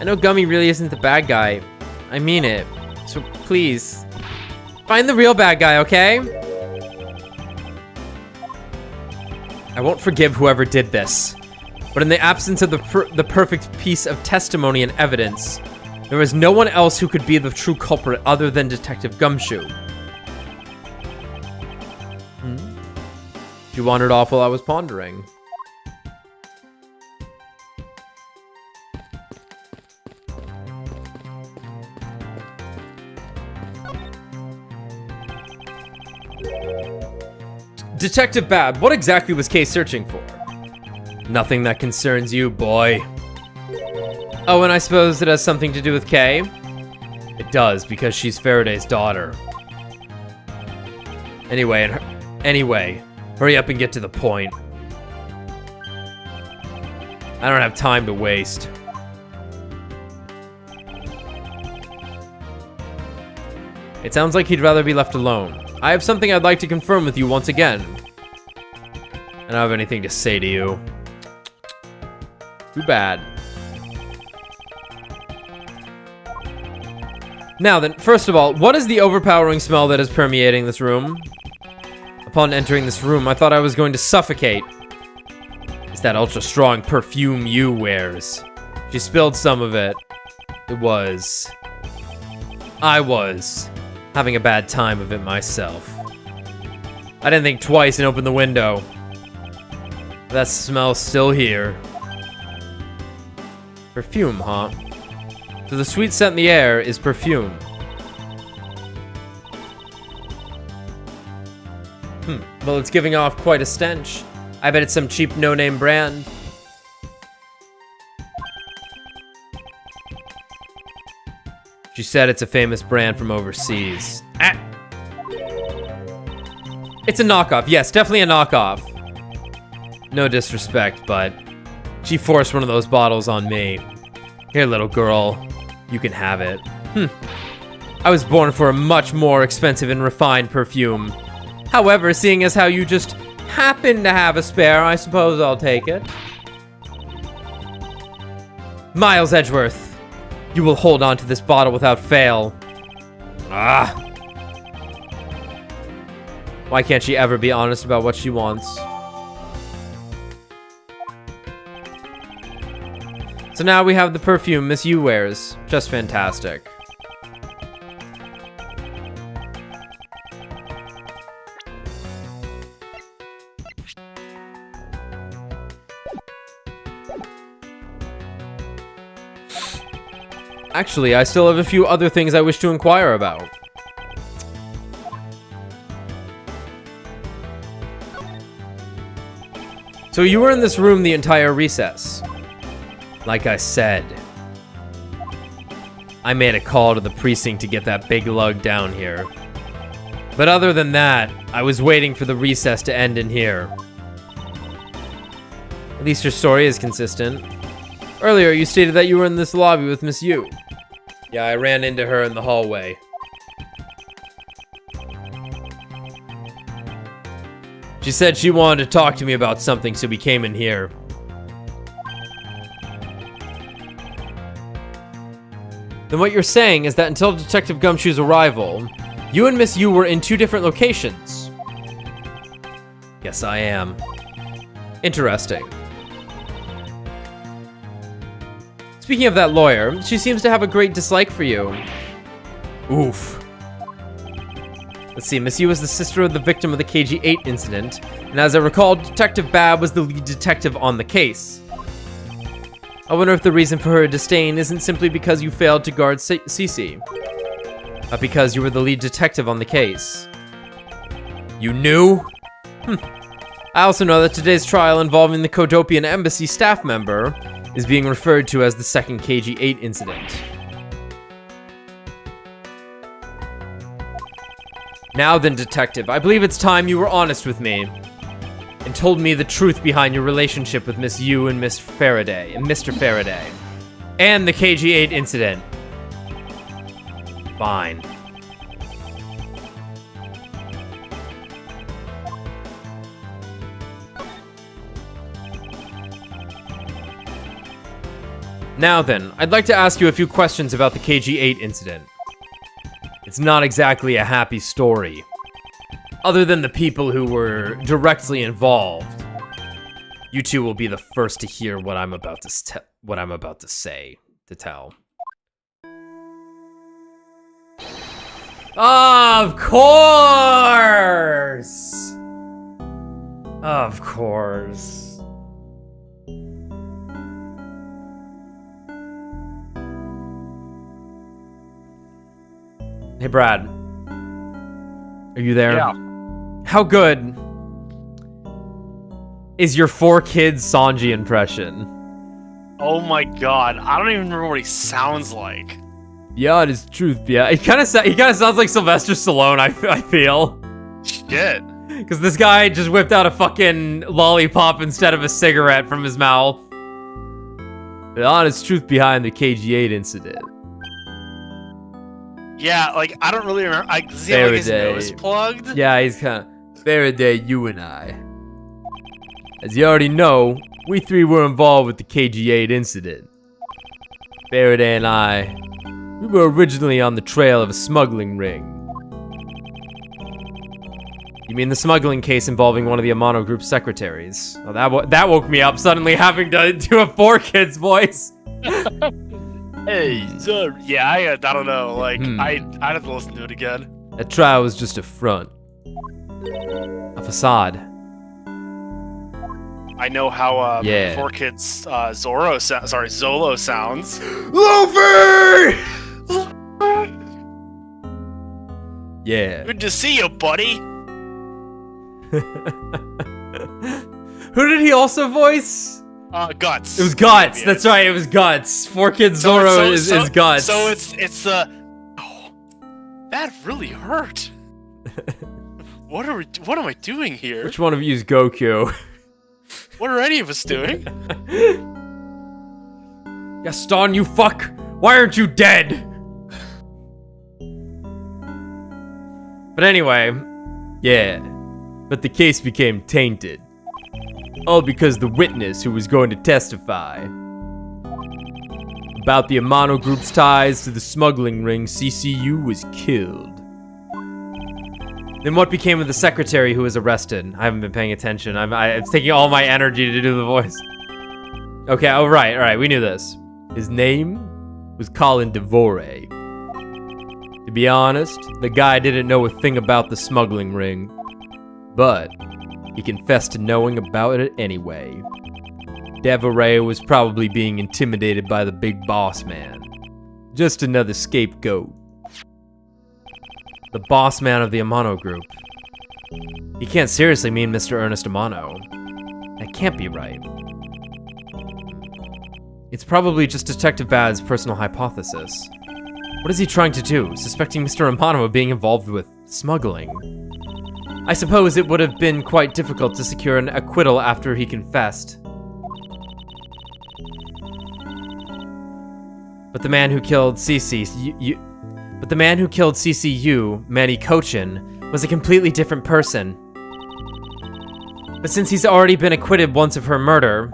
I know Gummy really isn't the bad guy. I mean it. So please, find the real bad guy, okay? I won't forgive whoever did this. But in the absence of the perfect piece of testimony and evidence, there is no one else who could be the true culprit other than Detective Gumshoe. You wandered off while I was pondering. Detective Bad, what exactly was Kay searching for? Nothing that concerns you, boy. Oh, and I suppose it has something to do with Kay? It does, because she's Faraday's daughter. Anyway, hurry up and get to the point. I don't have time to waste. It sounds like he'd rather be left alone. I have something I'd like to confirm with you once again. I don't have anything to say to you. Too bad. Now then, first of all, what is the overpowering smell that is permeating this room? Upon entering this room, I thought I was going to suffocate. It's that ultra-strong perfume Yu wears. She spilled some of it. I was having a bad time of it myself. I didn't think twice and opened the window. That smell's still here. Perfume, huh? So the sweet scent in the air is perfume. Well, it's giving off quite a stench. I bet it's some cheap no-name brand. She said it's a famous brand from overseas. Ah. It's a knockoff. Yes, definitely a knockoff. No disrespect, but she forced one of those bottles on me. Here, little girl, you can have it. I was born for a much more expensive and refined perfume. However, seeing as how you just happen to have a spare, I suppose I'll take it. Miles Edgeworth, you will hold on to this bottle without fail. Ah. Why can't she ever be honest about what she wants? So now we have the perfume Miss Yu wears. Just fantastic. Actually, I still have a few other things I wish to inquire about. So you were in this room the entire recess. Like I said, I made a call to the precinct to get that big lug down here. But other than that, I was waiting for the recess to end in here. At least your story is consistent. Earlier, you stated that you were in this lobby with Miss Yu. Yeah, I ran into her in the hallway. She said she wanted to talk to me about something, so we came in here. Then what you're saying is that until Detective Gumshoe's arrival, you and Miss Yu were in two different locations. Yes, I am. Interesting. Speaking of that lawyer, she seems to have a great dislike for you. Oof. Let's see, Miss Yu was the sister of the victim of the KG-8 incident, and as I recall, Detective Bab was the lead detective on the case. I wonder if the reason for her disdain isn't simply because you failed to guard Cece, but because you were the lead detective on the case. You knew? I also know that today's trial involving the Kodopian Embassy staff member is being referred to as the second KG-8 incident. Now then, Detective, I believe it's time you were honest with me and told me the truth behind your relationship with Miss Yu and Mr. Faraday, and the KG-8 incident. Fine. Now then, I'd like to ask you a few questions about the KG-8 incident. It's not exactly a happy story. Other than the people who were directly involved, you two will be the first to hear what I'm about to tell. Of course! Of course. Hey, Brad. Are you there? Yeah. How good is your 4Kids Sanji impression? Oh my god, I don't even remember what he sounds like. Yeah, it is truth. Yeah, he kind of sounds like Sylvester Stallone. I feel. Shit. Because this guy just whipped out a fucking lollipop instead of a cigarette from his mouth. The honest truth behind the KG-8 incident. Yeah, like, I don't really remember. Does he have like his nose plugged? Yeah, he's kind of... Faraday, you and I. As you already know, we three were involved with the KG-8 incident. Faraday and I, we were originally on the trail of a smuggling ring. You mean the smuggling case involving one of the Amano Group's secretaries? Oh, that woke me up, suddenly having to do a 4Kids voice. Hey, sir. Yeah, I don't know. Like, I'd have to listen to it again. That trial was just a front. A facade. I know how Yeah. 4Kids Zolo sounds. Luffy! Yeah. Good to see you, buddy. Who did he also voice? Guts. It was Guts. That's right. It was Guts. 4Kids Zoro is Guts. So it's the. Oh, that really hurt. What am I doing here? Which one of you is Goku? What are any of us doing? Gaston, you fuck! Why aren't you dead? But anyway, yeah. But the case became tainted. All because the witness who was going to testify about the Amano Group's ties to the smuggling ring, CCU, was killed. Then what became of the secretary who was arrested? I haven't been paying attention. It's taking all my energy to do the voice. Okay, all right, we knew this. His name was Colin Devore. To be honest, the guy didn't know a thing about the smuggling ring, but he confessed to knowing about it anyway. Devore was probably being intimidated by the big boss man. Just another scapegoat. The boss man of the Amano Group. He can't seriously mean Mr. Ernest Amano. That can't be right. It's probably just Detective Bad's personal hypothesis. What is he trying to do, suspecting Mr. Amano of being involved with smuggling? I suppose it would have been quite difficult to secure an acquittal after he confessed. But the man who killed CCU, Manny Cochin, was a completely different person. But since he's already been acquitted once of her murder,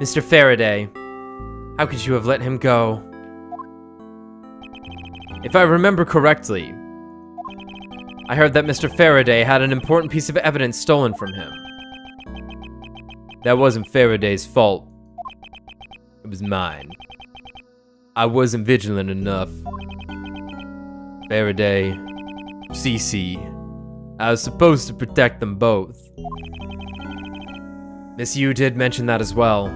Mr. Faraday, how could you have let him go? If I remember correctly, I heard that Mr. Faraday had an important piece of evidence stolen from him. That wasn't Faraday's fault. It was mine. I wasn't vigilant enough. Faraday, Cece, I was supposed to protect them both. Miss Yu did mention that as well,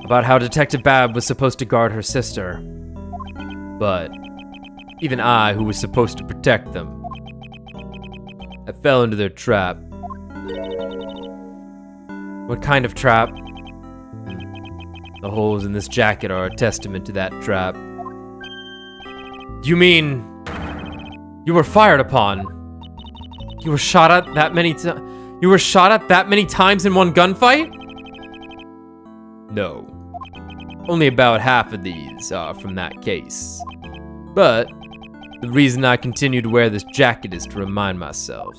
about how Detective Bab was supposed to guard her sister. But even I, who was supposed to protect them, I fell into their trap. What kind of trap? The holes in this jacket are a testament to that trap. You mean you were fired upon? You were shot at that many times? You were shot at that many times in one gunfight? No. Only about half of these are from that case. But the reason I continue to wear this jacket is to remind myself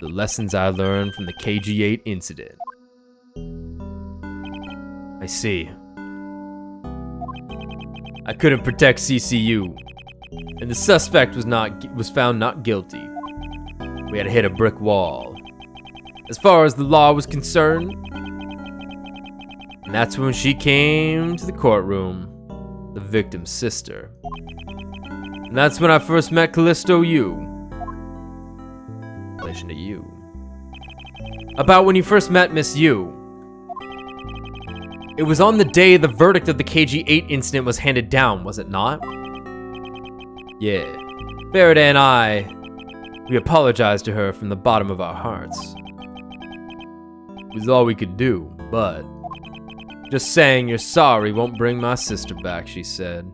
the lessons I learned from the KG-8 incident. I see. I couldn't protect CCU, and the suspect was found not guilty. We had to hit a brick wall. As far as the law was concerned, and that's when she came to the courtroom, the victim's sister. And that's when I first met Callisto Yu. In relation to you. About when you first met Miss Yu. It was on the day the verdict of the KG-8 incident was handed down, was it not? Yeah. Faraday and I, we apologized to her from the bottom of our hearts. It was all we could do, but just saying you're sorry won't bring my sister back, she said.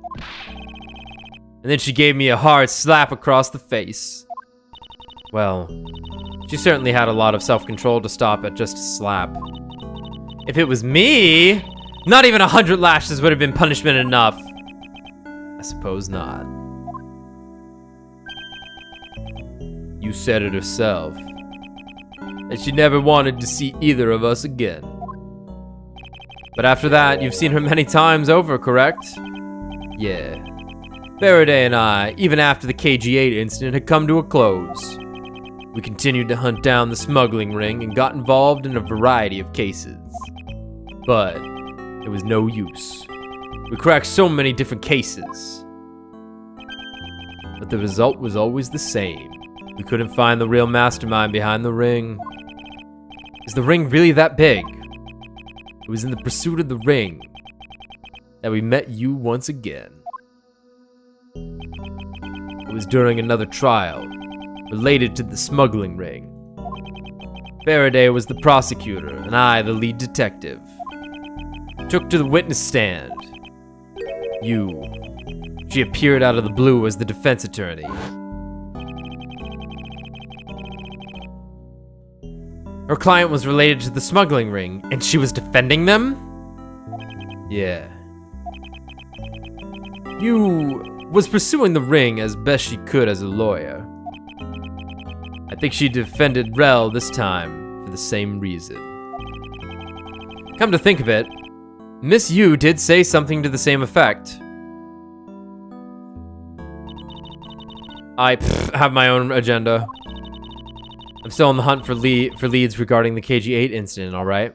And then she gave me a hard slap across the face. Well, she certainly had a lot of self-control to stop at just a slap. If it was me, not even 100 lashes would have been punishment enough. I suppose not. You said it herself. And she never wanted to see either of us again. But after that, you've seen her many times over, correct? Yeah. Faraday and I, even after the KG-8 incident had come to a close, we continued to hunt down the smuggling ring and got involved in a variety of cases. But it was no use. We cracked so many different cases. But the result was always the same. We couldn't find the real mastermind behind the ring. Is the ring really that big? It was in the pursuit of the ring that we met you once again. It was during another trial related to the smuggling ring. Faraday was the prosecutor and I the lead detective. Took to the witness stand. She appeared out of the blue as the defense attorney. Her client was related to the smuggling ring, and she was defending them? Yeah. You was pursuing the ring as best she could as a lawyer. I think she defended Rel this time for the same reason. Come to think of it, Miss Yu did say something to the same effect. I have my own agenda. I'm still on the hunt for leads regarding the KG-8 incident, alright?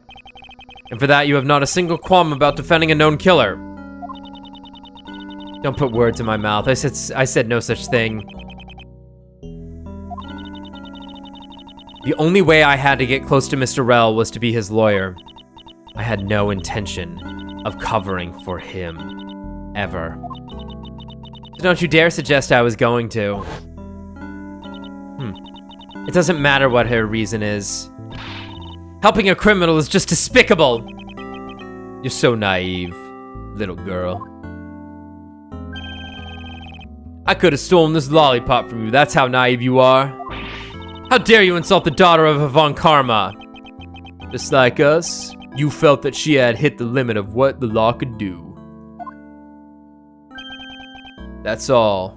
And for that, you have not a single qualm about defending a known killer. Don't put words in my mouth. I said no such thing. The only way I had to get close to Mr. Rel was to be his lawyer. I had no intention of covering for him. Ever. So don't you dare suggest I was going to. It doesn't matter what her reason is. Helping a criminal is just despicable. You're so naive, little girl. I could have stolen this lollipop from you. That's how naive you are. How dare you insult the daughter of Ivan Karma? Just like us, you felt that she had hit the limit of what the law could do. That's all.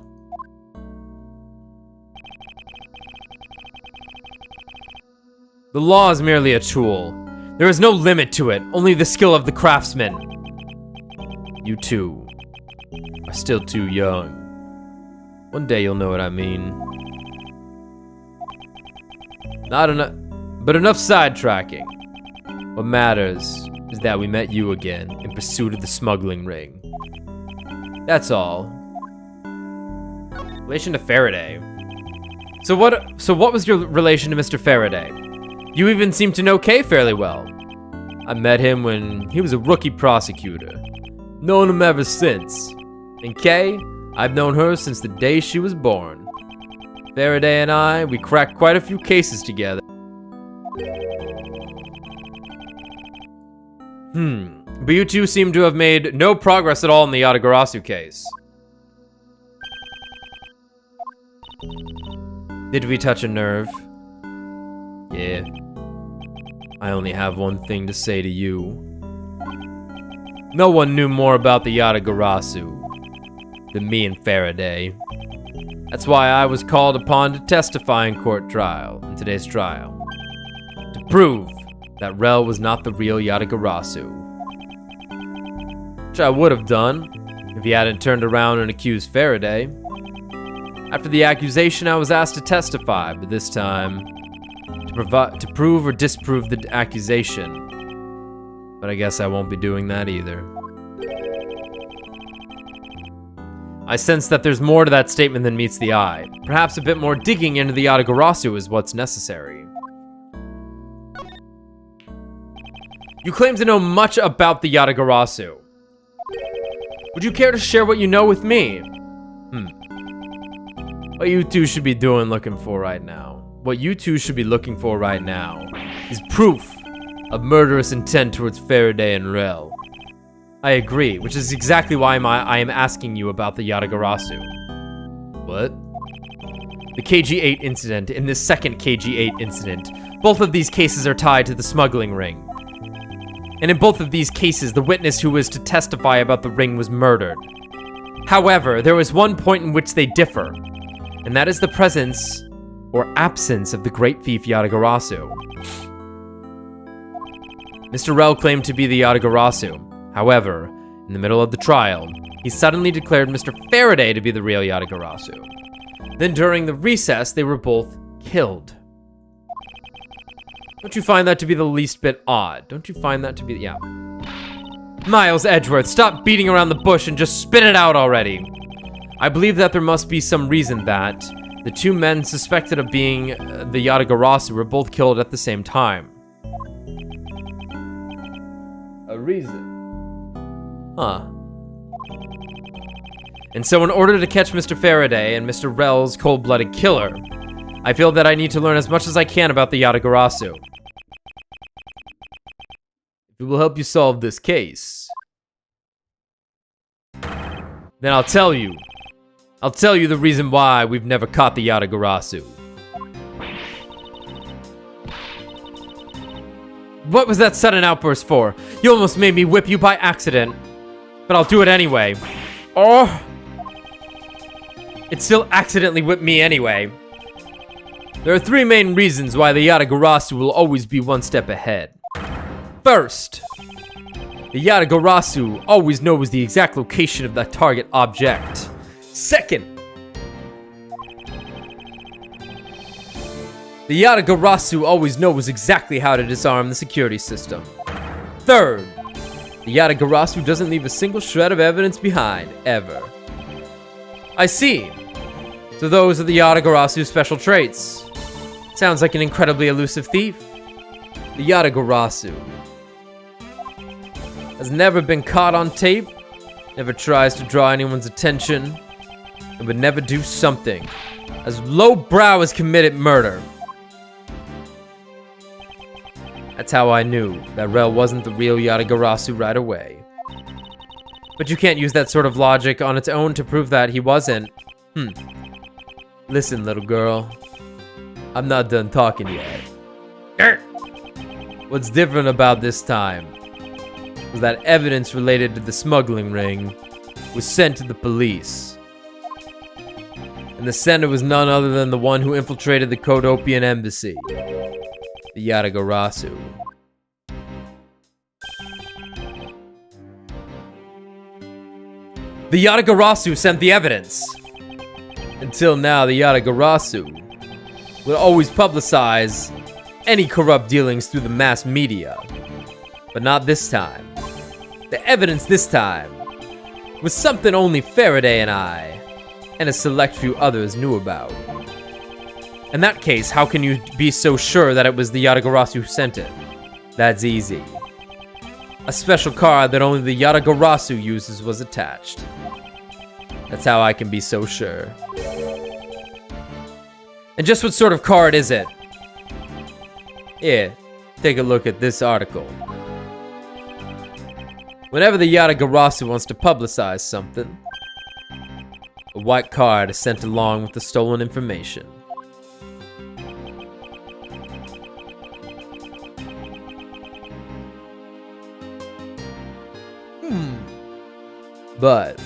The law is merely a tool. There is no limit to it, only the skill of the craftsman. You two are still too young. One day you'll know what I mean. Not enough, but enough sidetracking. What matters is that we met you again in pursuit of the smuggling ring. That's all. Relation to Faraday. So what was your relation to Mr. Faraday? You even seem to know Kay fairly well. I met him when he was a rookie prosecutor. Known him ever since. And Kay, I've known her since the day she was born. Faraday and I, we cracked quite a few cases together. But you two seem to have made no progress at all in the Yatagarasu case. Did we touch a nerve? Yeah. I only have one thing to say to you. No one knew more about the Yatagarasu than me and Faraday. That's why I was called upon to testify in today's trial. To prove that Rel was not the real Yatagarasu. Which I would have done if he hadn't turned around and accused Faraday. After the accusation, I was asked to testify, but this time to prove or disprove the accusation. But I guess I won't be doing that either. I sense that there's more to that statement than meets the eye. Perhaps a bit more digging into the Yatagarasu is what's necessary. You claim to know much about the Yatagarasu. Would you care to share what you know with me? What you two should be looking for right now is proof of murderous intent towards Faraday and Rel. I agree, which is exactly why I am asking you about the Yatagarasu. What? The KG-8 incident and this second KG-8 incident. Both of these cases are tied to the smuggling ring. And in both of these cases, the witness who was to testify about the ring was murdered. However, there is one point in which they differ, and that is the presence or absence of the great thief Yatagarasu. Mr. Rel claimed to be the Yatagarasu. However, in the middle of the trial, he suddenly declared Mr. Faraday to be the real Yatagarasu. Then during the recess, they were both killed. Don't you find that to be the least bit odd? Don't you find that to be, yeah. Miles Edgeworth, stop beating around the bush and just spit it out already. I believe that there must be some reason that the two men suspected of being the Yatagarasu were both killed at the same time. A reason? Huh. And so in order to catch Mr. Faraday and Mr. Rel's cold-blooded killer, I feel that I need to learn as much as I can about the Yatagarasu. If it will help you solve this case, then I'll tell you the reason why we've never caught the Yatagarasu. What was that sudden outburst for? You almost made me whip you by accident. But I'll do it anyway. Oh! It still accidentally whipped me anyway. There are 3 main reasons why the Yatagarasu will always be one step ahead. First, the Yatagarasu always knows the exact location of the target object. Second, the Yatagarasu always knows exactly how to disarm the security system. Third, the Yatagarasu doesn't leave a single shred of evidence behind, ever. I see. So those are the Yatagarasu's special traits. Sounds like an incredibly elusive thief. The Yatagarasu has never been caught on tape, never tries to draw anyone's attention, and would never do something as lowbrow as committed murder. That's how I knew that Rel wasn't the real Yatagarasu right away. But you can't use that sort of logic on its own to prove that he wasn't. Listen, little girl. I'm not done talking yet. What's different about this time was that evidence related to the smuggling ring was sent to the police. And the sender was none other than the one who infiltrated the Kodopian embassy. The Yatagarasu. The Yatagarasu sent the evidence. Until now, the Yatagarasu would always publicize any corrupt dealings through the mass media. But not this time. The evidence this time was something only Faraday and I, and a select few others knew about. In that case, how can you be so sure that it was the Yatagarasu who sent it? That's easy. A special card that only the Yatagarasu uses was attached. That's how I can be so sure. And just what sort of card is it? Here, take a look at this article. Whenever the Yatagarasu wants to publicize something, a white card is sent along with the stolen information. But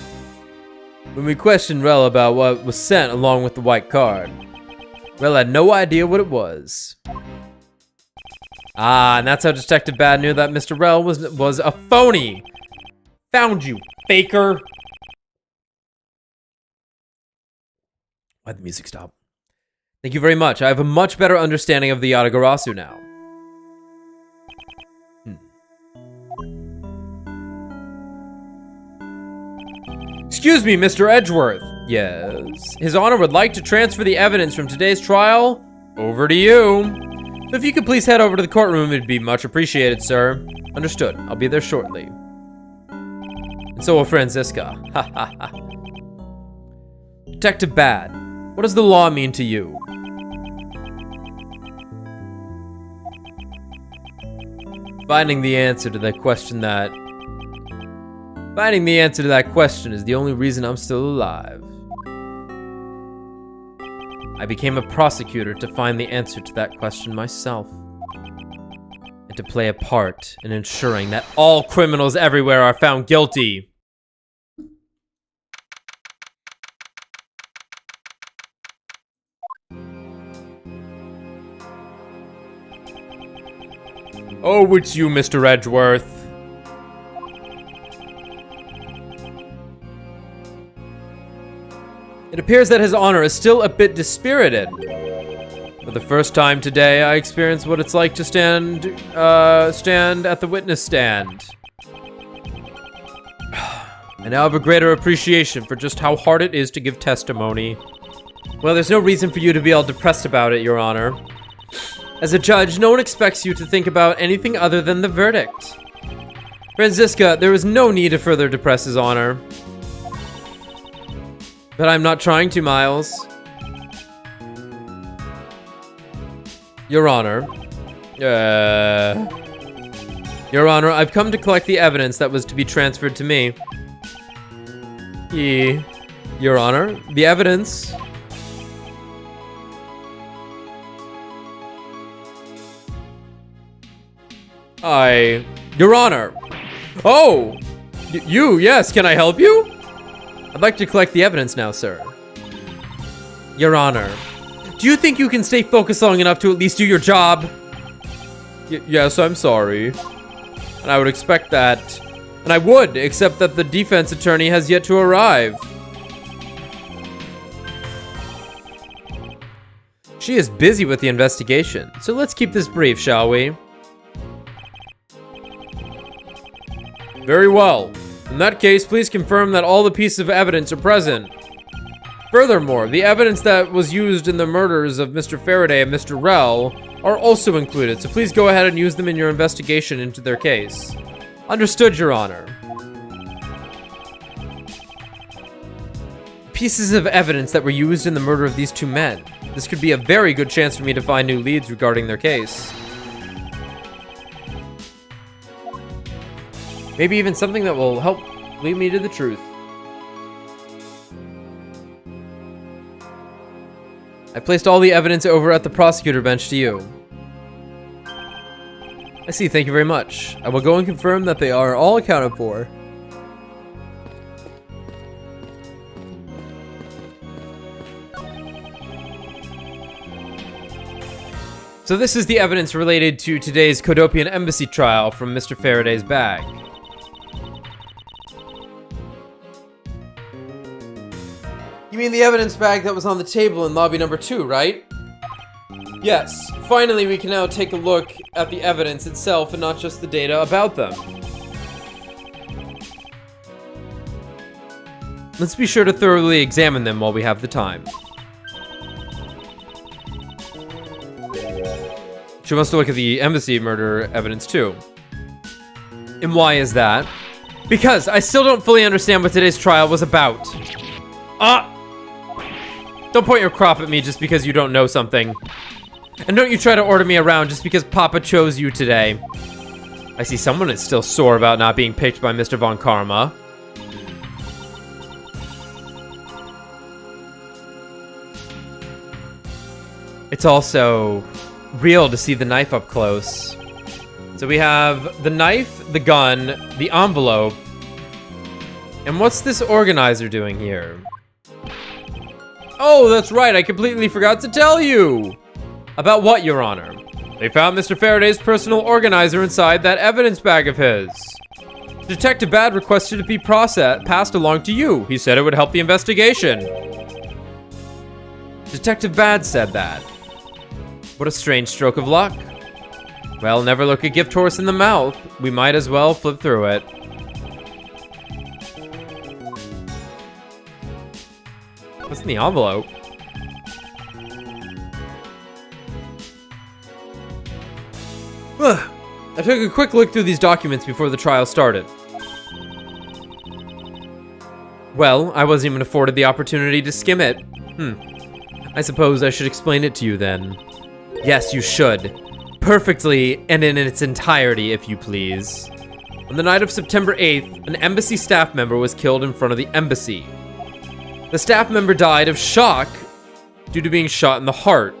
when we questioned Rel about what was sent along with the white card, Rel had no idea what it was. Ah, and that's how Detective Bad knew that Mr. Rel was a phony. Found you, faker. Why'd the music stop? Thank you very much. I have a much better understanding of the Yatagarasu now. Excuse me, Mr. Edgeworth. Yes. His Honor would like to transfer the evidence from today's trial over to you. So if you could please head over to the courtroom, it'd be much appreciated, sir. Understood. I'll be there shortly. And so will Franziska. Ha ha ha. Detective Bad, what does the law mean to you? Finding the answer to that question is the only reason I'm still alive. I became a prosecutor to find the answer to that question myself. And to play a part in ensuring that all criminals everywhere are found guilty. Oh, it's you, Mr. Edgeworth. It appears that His Honor is still a bit dispirited. For the first time today, I experienced what it's like to stand at the witness stand. I now have a greater appreciation for just how hard it is to give testimony. Well, there's no reason for you to be all depressed about it, Your Honor. As a judge, no one expects you to think about anything other than the verdict. Franziska, there is no need to further depress His Honor. But I'm not trying to, Miles. Your Honor. Your Honor, I've come to collect the evidence that was to be transferred to me. Your Honor, the evidence. Your Honor. Oh! Yes, can I help you? I'd like to collect the evidence now, sir. Your Honor, do you think you can stay focused long enough to at least do your job? Yes, I'm sorry. And I would expect that. And I would, except that the defense attorney has yet to arrive. She is busy with the investigation, so let's keep this brief, shall we? Very well. In that case, please confirm that all the pieces of evidence are present. Furthermore, the evidence that was used in the murders of Mr. Faraday and Mr. Rell are also included, so please go ahead and use them in your investigation into their case. Understood, Your Honor. Pieces of evidence that were used in the murder of these two men. This could be a very good chance for me to find new leads regarding their case. Maybe even something that will help lead me to the truth. I placed all the evidence over at the prosecutor bench to you. I see, thank you very much. I will go and confirm that they are all accounted for. So this is the evidence related to today's Codopian Embassy trial from Mr. Faraday's bag. You mean the evidence bag that was on the table in lobby number 2, right? Yes. Finally, we can now take a look at the evidence itself and not just the data about them. Let's be sure to thoroughly examine them while we have the time. She wants to look at the embassy murder evidence too. And why is that? Because I still don't fully understand what today's trial was about. Don't point your crop at me just because you don't know something. And don't you try to order me around just because Papa chose you today. I see someone is still sore about not being picked by Mr. Von Karma. It's also real to see the knife up close. So we have the knife, the gun, the envelope. And what's this organizer doing here? Oh, that's right, I completely forgot to tell you! About what, Your Honor? They found Mr. Faraday's personal organizer inside that evidence bag of his. Detective Bad requested it be passed along to you. He said it would help the investigation. Detective Bad said that. What a strange stroke of luck. Well, never look a gift horse in the mouth. We might as well flip through it. What's in the envelope? I took a quick look through these documents before the trial started. Well, I wasn't even afforded the opportunity to skim it. I suppose I should explain it to you then. Yes, you should. Perfectly and in its entirety, if you please. On the night of September 8th, an embassy staff member was killed in front of the embassy. The staff member died of shock due to being shot in the heart.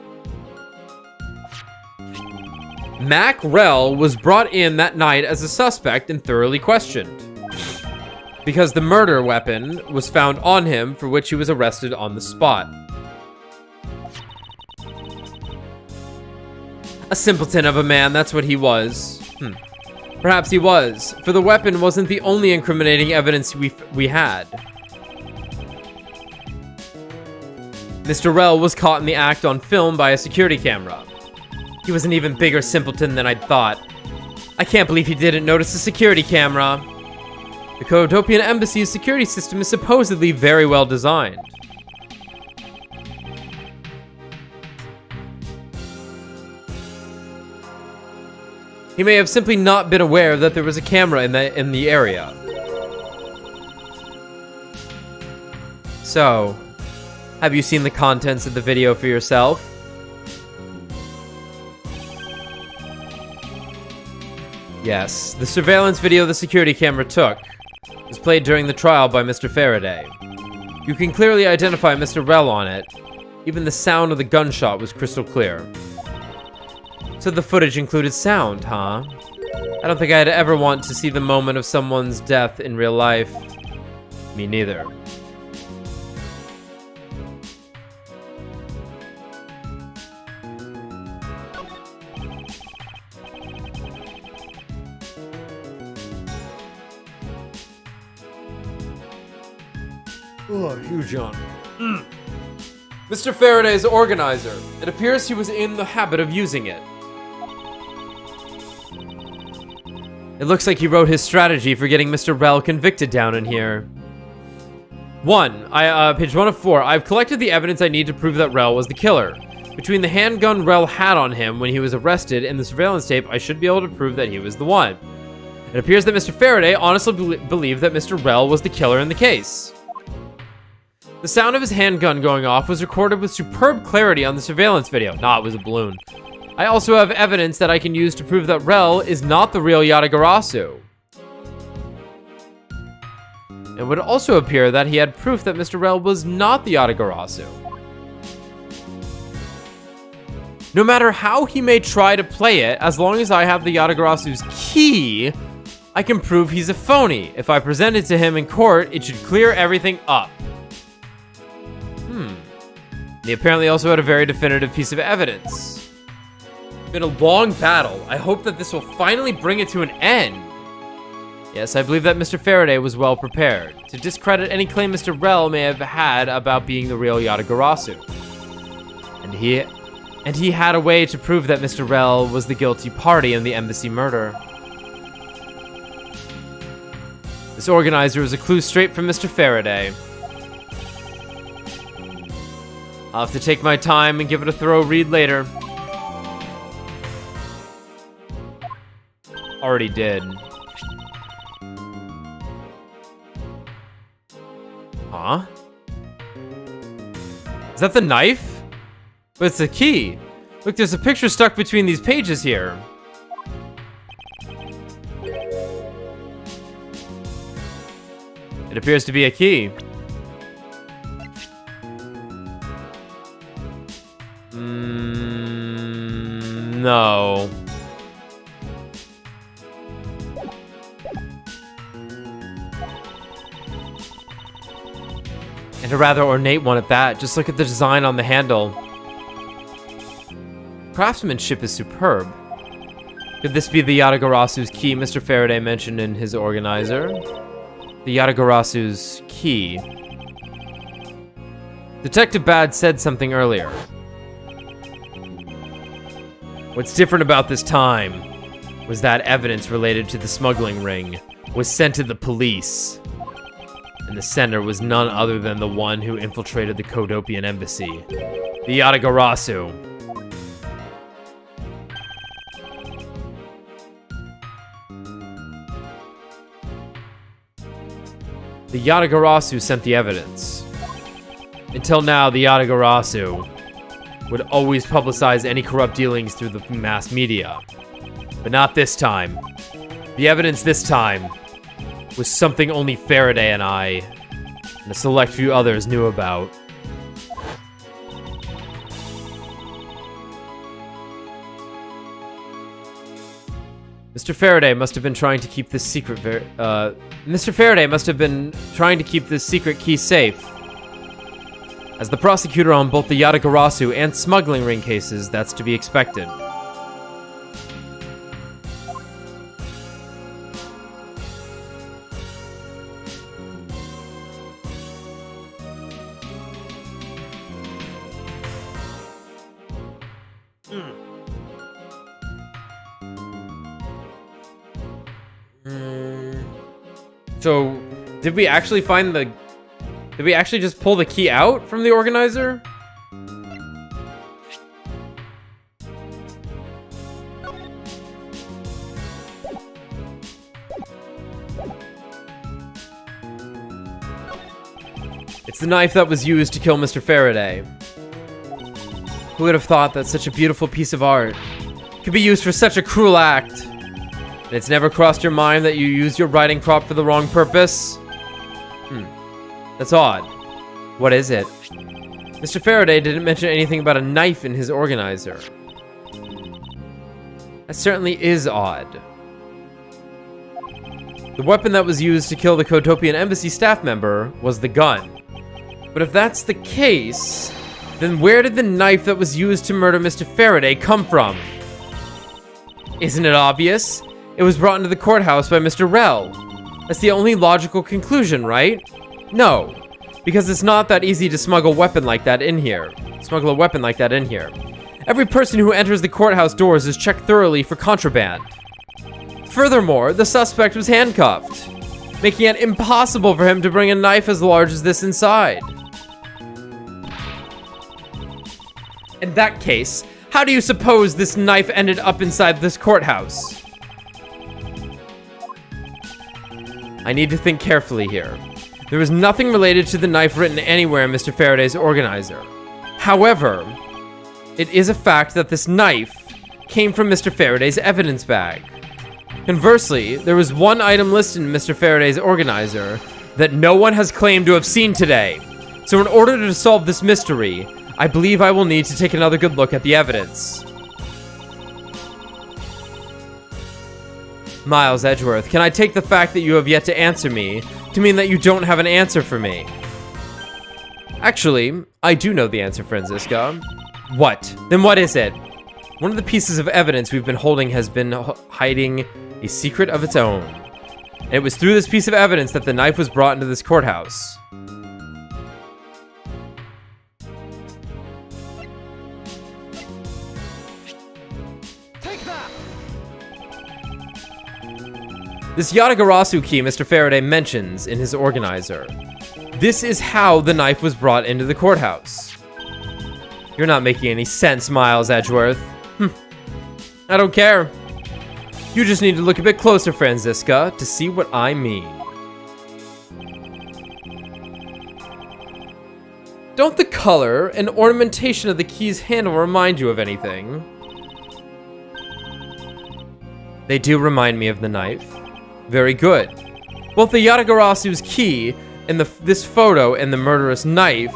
Mac Rell was brought in that night as a suspect and thoroughly questioned, because the murder weapon was found on him, for which he was arrested on the spot. A simpleton of a man, that's what he was. Perhaps he was, for the weapon wasn't the only incriminating evidence we had. Mr. Rell was caught in the act on film by a security camera. He was an even bigger simpleton than I'd thought. I can't believe he didn't notice the security camera. The Codopian Embassy's security system is supposedly very well designed. He may have simply not been aware that there was a camera in the area. So, have you seen the contents of the video for yourself? Yes, the surveillance video the security camera took was played during the trial by Mr. Faraday. You can clearly identify Mr. Rell on it. Even the sound of the gunshot was crystal clear. So the footage included sound, huh? I don't think I'd ever want to see the moment of someone's death in real life. Me neither. Oh, huge yawn. Mr. Faraday's organizer. It appears he was in the habit of using it. It looks like he wrote his strategy for getting Mr. Rel convicted down in here. Page 1 of 4. I've collected the evidence I need to prove that Rel was the killer. Between the handgun Rel had on him when he was arrested and the surveillance tape, I should be able to prove that he was the one. It appears that Mr. Faraday honestly believed that Mr. Rel was the killer in the case. The sound of his handgun going off was recorded with superb clarity on the surveillance video. Nah, it was a balloon. I also have evidence that I can use to prove that Rel is not the real Yatagarasu. It would also appear that he had proof that Mr. Rel was not the Yatagarasu. No matter how he may try to play it, as long as I have the Yatagarasu's key, I can prove he's a phony. If I present it to him in court, it should clear everything up. He apparently also had a very definitive piece of evidence. It's been a long battle. I hope that this will finally bring it to an end. Yes, I believe that Mr. Faraday was well prepared to discredit any claim Mr. Rel may have had about being the real Yatagarasu. And he had a way to prove that Mr. Rel was the guilty party in the embassy murder. This organizer is a clue straight from Mr. Faraday. I'll have to take my time and give it a thorough read later. Already did. Huh? Is that the knife? But it's the key. Look, there's a picture stuck between these pages here. It appears to be a key. No. And a rather ornate one at that. Just look at the design on the handle. Craftsmanship is superb. Could this be the Yatagarasu's key Mr. Faraday mentioned in his organizer? The Yatagarasu's key. Detective Bad said something earlier. What's different about this time was that evidence related to the smuggling ring was sent to the police. And the sender was none other than the one who infiltrated the Kodopian embassy, the Yatagarasu. The Yatagarasu sent the evidence. Until now, the Yatagarasu would always publicize any corrupt dealings through the mass media. But not this time. The evidence this time was something only Faraday and I, and a select few others knew about. Mr. Faraday must have been trying to keep this secret Mr. Faraday must have been trying to keep this secret key safe. As the prosecutor on both the Yatagarasu and smuggling ring cases, that's to be expected. So, did we actually find the... Did we actually just pull the key out from the organizer? It's the knife that was used to kill Mr. Faraday. Who would have thought that such a beautiful piece of art could be used for such a cruel act? And it's never crossed your mind that you used your writing prop for the wrong purpose? That's odd. What is it? Mr. Faraday didn't mention anything about a knife in his organizer. That certainly is odd. The weapon that was used to kill the Cotopian Embassy staff member was the gun. But if that's the case, then where did the knife that was used to murder Mr. Faraday come from? Isn't it obvious? It was brought into the courthouse by Mr. Rell. That's the only logical conclusion, right? No, because it's not that easy to smuggle a weapon like that in here. Every person who enters the courthouse doors is checked thoroughly for contraband. Furthermore, the suspect was handcuffed, making it impossible for him to bring a knife as large as this inside. In that case, how do you suppose this knife ended up inside this courthouse? I need to think carefully here. There was nothing related to the knife written anywhere in Mr. Faraday's organizer. However, it is a fact that this knife came from Mr. Faraday's evidence bag. Conversely, there was one item listed in Mr. Faraday's organizer that no one has claimed to have seen today. So in order to solve this mystery, I believe I will need to take another good look at the evidence. Miles Edgeworth, can I take the fact that you have yet to answer me to mean that you don't have an answer for me? Actually, I do know the answer, Franziska. What? Then what is it? One of the pieces of evidence we've been holding has been hiding a secret of its own. And it was through this piece of evidence that the knife was brought into this courthouse. Take that! This Yatagarasu key Mr. Faraday mentions in his organizer. This is how the knife was brought into the courthouse. You're not making any sense, Miles Edgeworth. I don't care. You just need to look a bit closer, Franziska, to see what I mean. Don't the color and ornamentation of the key's handle remind you of anything? They do remind me of the knife. Very good. Both the Yatagarasu's key and this photo and the murderous knife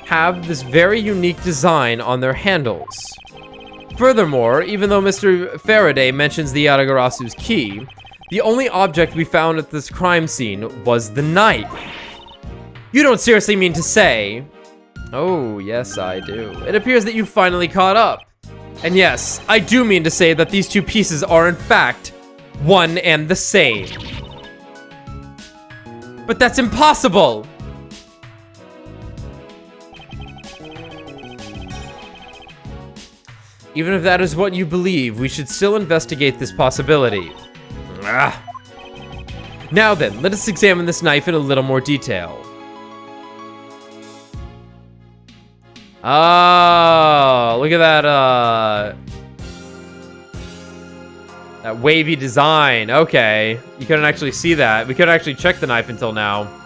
have this very unique design on their handles. Furthermore, even though Mr. Faraday mentions the Yatagarasu's key, the only object we found at this crime scene was the knife. You don't seriously mean to say... Oh, yes, I do. It appears that you finally caught up. And yes, I do mean to say that these two pieces are in fact one and the same. But that's impossible! Even if that is what you believe, we should still investigate this possibility. Now then, let us examine this knife in a little more detail. Oh, look at that, that wavy design. Okay, you couldn't actually see that. We couldn't actually check the knife until now.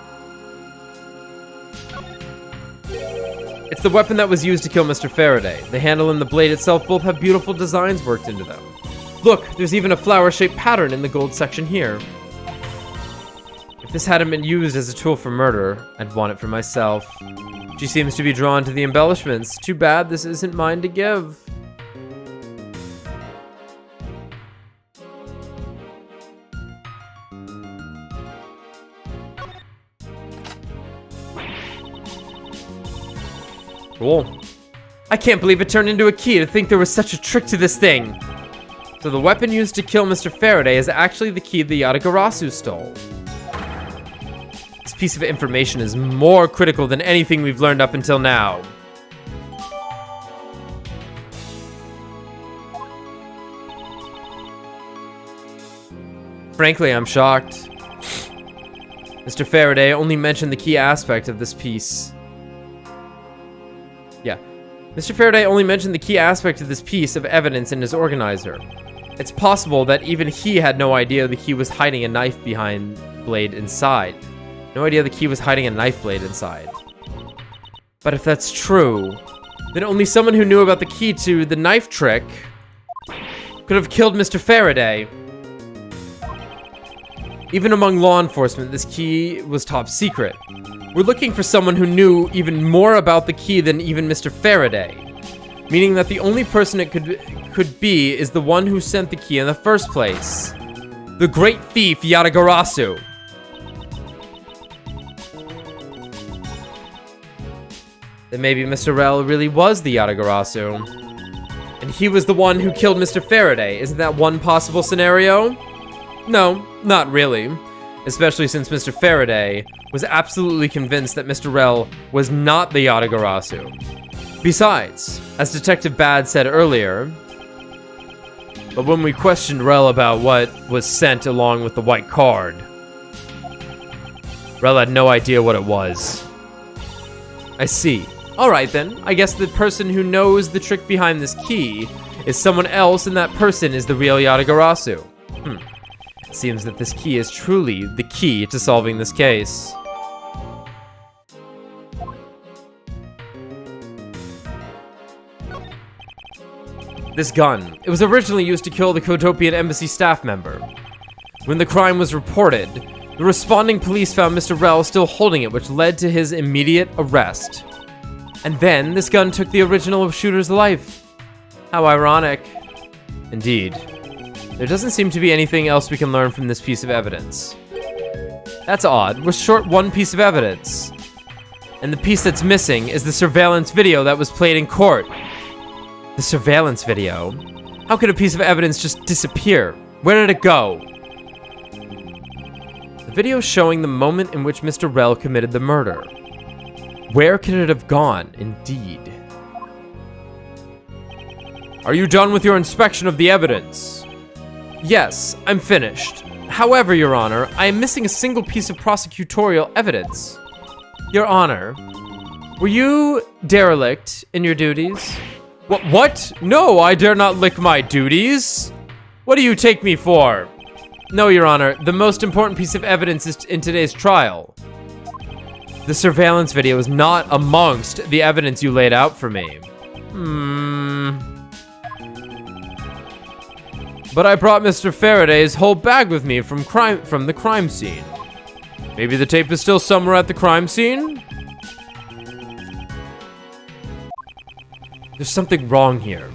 It's the weapon that was used to kill Mr. Faraday. The handle and the blade itself both have beautiful designs worked into them. Look, there's even a flower-shaped pattern in the gold section here. If this hadn't been used as a tool for murder, I'd want it for myself. She seems to be drawn to the embellishments. Too bad this isn't mine to give. Cool. I can't believe it turned into a key. To think there was such a trick to this thing. So the weapon used to kill Mr. Faraday is actually the key the Yatagarasu stole. This piece of information is more critical than anything we've learned up until now. Frankly, I'm shocked. Mr. Faraday only mentioned the key aspect of this piece. Yeah. Mr. Faraday only mentioned the key aspect of this piece of evidence in his organizer. It's possible that even he had no idea the key was hiding a knife behind blade inside. No idea the key was hiding a knife blade inside. But if that's true, then only someone who knew about the key to the knife trick could have killed Mr. Faraday. Even among law enforcement, this key was top secret. We're looking for someone who knew even more about the key than even Mr. Faraday. Meaning that the only person it could be is the one who sent the key in the first place. The great thief Yatagarasu. Then maybe Mr. Rel really was the Yatagarasu. And he was the one who killed Mr. Faraday. Isn't that one possible scenario? No, not really. Especially since Mr. Faraday was absolutely convinced that Mr. Rel was not the Yatagarasu. Besides, as Detective Bad said earlier, but when we questioned Rel about what was sent along with the white card, Rel had no idea what it was. I see. Alright then, I guess the person who knows the trick behind this key is someone else, and that person is the real Yatagarasu. Seems that this key is truly the key to solving this case. This gun. It was originally used to kill the Kotopian embassy staff member. When the crime was reported, the responding police found Mr. Rel still holding it, which led to his immediate arrest. And then, this gun took the original shooter's life. How ironic. Indeed. There doesn't seem to be anything else we can learn from this piece of evidence. That's odd. We're short one piece of evidence. And the piece that's missing is the surveillance video that was played in court. The surveillance video? How could a piece of evidence just disappear? Where did it go? The video showing the moment in which Mr. Rel committed the murder. Where could it have gone, indeed? Are you done with your inspection of the evidence? Yes, I'm finished. However, Your Honor, I am missing a single piece of prosecutorial evidence. Your Honor, were you derelict in your duties? What? No, I dare not lick my duties. What do you take me for? No, Your Honor, the most important piece of evidence is in today's trial. The surveillance video is not amongst the evidence you laid out for me. But I brought Mr. Faraday's whole bag with me from the crime scene. Maybe the tape is still somewhere at the crime scene? There's something wrong here.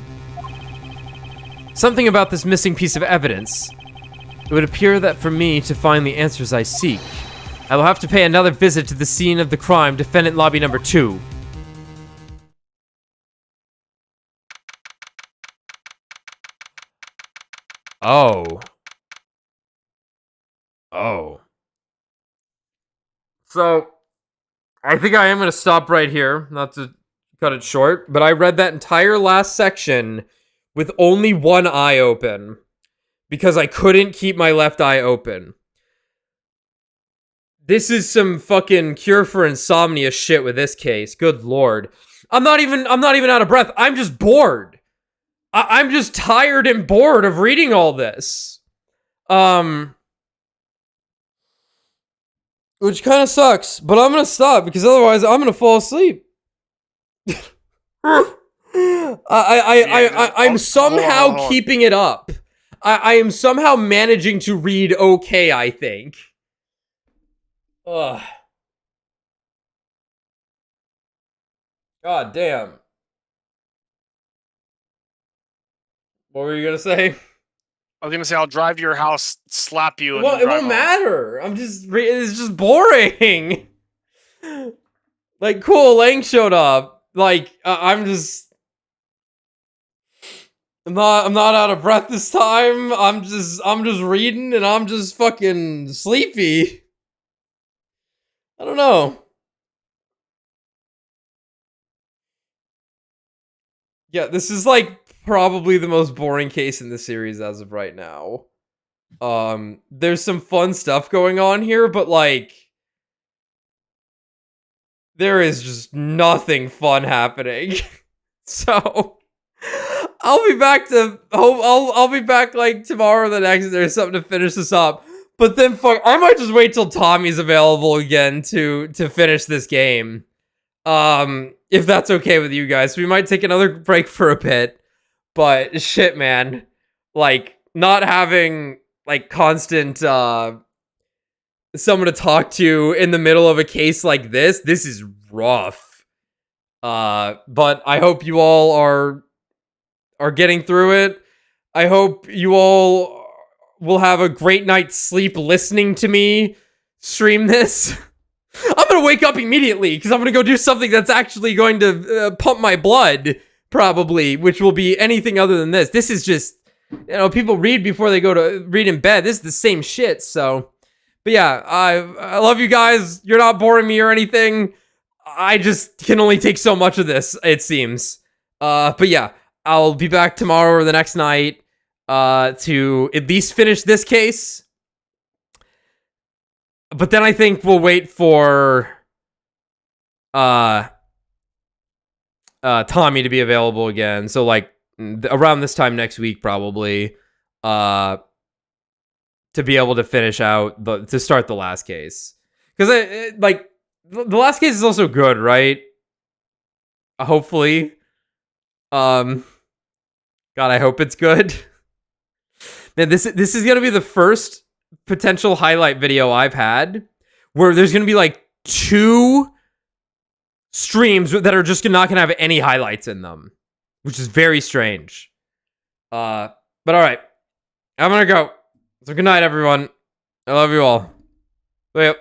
Something about this missing piece of evidence. It would appear that for me to find the answers I seek, I will have to pay another visit to the scene of the crime, defendant lobby number 2. Oh. So, I think I am going to stop right here, not to cut it short, but I read that entire last section with only one eye open because I couldn't keep my left eye open. This is some fucking cure for insomnia shit with this case. Good lord. I'm not even out of breath. I'm just bored. I'm just tired and bored of reading all this. Which kind of sucks, but I'm gonna stop because otherwise I'm gonna fall asleep. I'm somehow keeping it up. I am somehow managing to read okay, I think. Ugh. God damn. What were you gonna say? I was gonna say I'll drive to your house, slap you, and Well, it won't matter. It's just boring. Like, cool, Lang showed up. Like, I'm not out of breath this time. I'm just reading, and I'm just fucking sleepy. I don't know. Yeah, this is like probably the most boring case in the series as of right now. There's some fun stuff going on here, but like there is just nothing fun happening. So I'll be back I'll be back like tomorrow or the next day or something to finish this up. But then I might just wait till Tommy's available again to finish this game. If that's okay with you guys. We might take another break for a bit. But shit, man. Like, not having like constant someone to talk to in the middle of a case like this is rough. But I hope you all are getting through it. I hope you all will have a great night's sleep listening to me stream this. I'm gonna wake up immediately because I'm gonna go do something that's actually going to pump my blood, probably, which will be anything other than this. This is just, people read before they go to read in bed. This is the same shit. So, but yeah, I love you guys. You're not boring me or anything. I just can only take so much of this, it seems. But yeah, I'll be back tomorrow or the next night to at least finish this case. But then I think we'll wait for Tommy to be available again. So like around this time next week, probably, to be able to finish out to start the last case. Because like the last case is also good, right? Hopefully. God, I hope it's good. Man, this is gonna be the first potential highlight video I've had where there's gonna be like 2 streams that are just not gonna have any highlights in them, which is very strange. But all right, I'm gonna go. So good night, everyone. I love you all. Yep.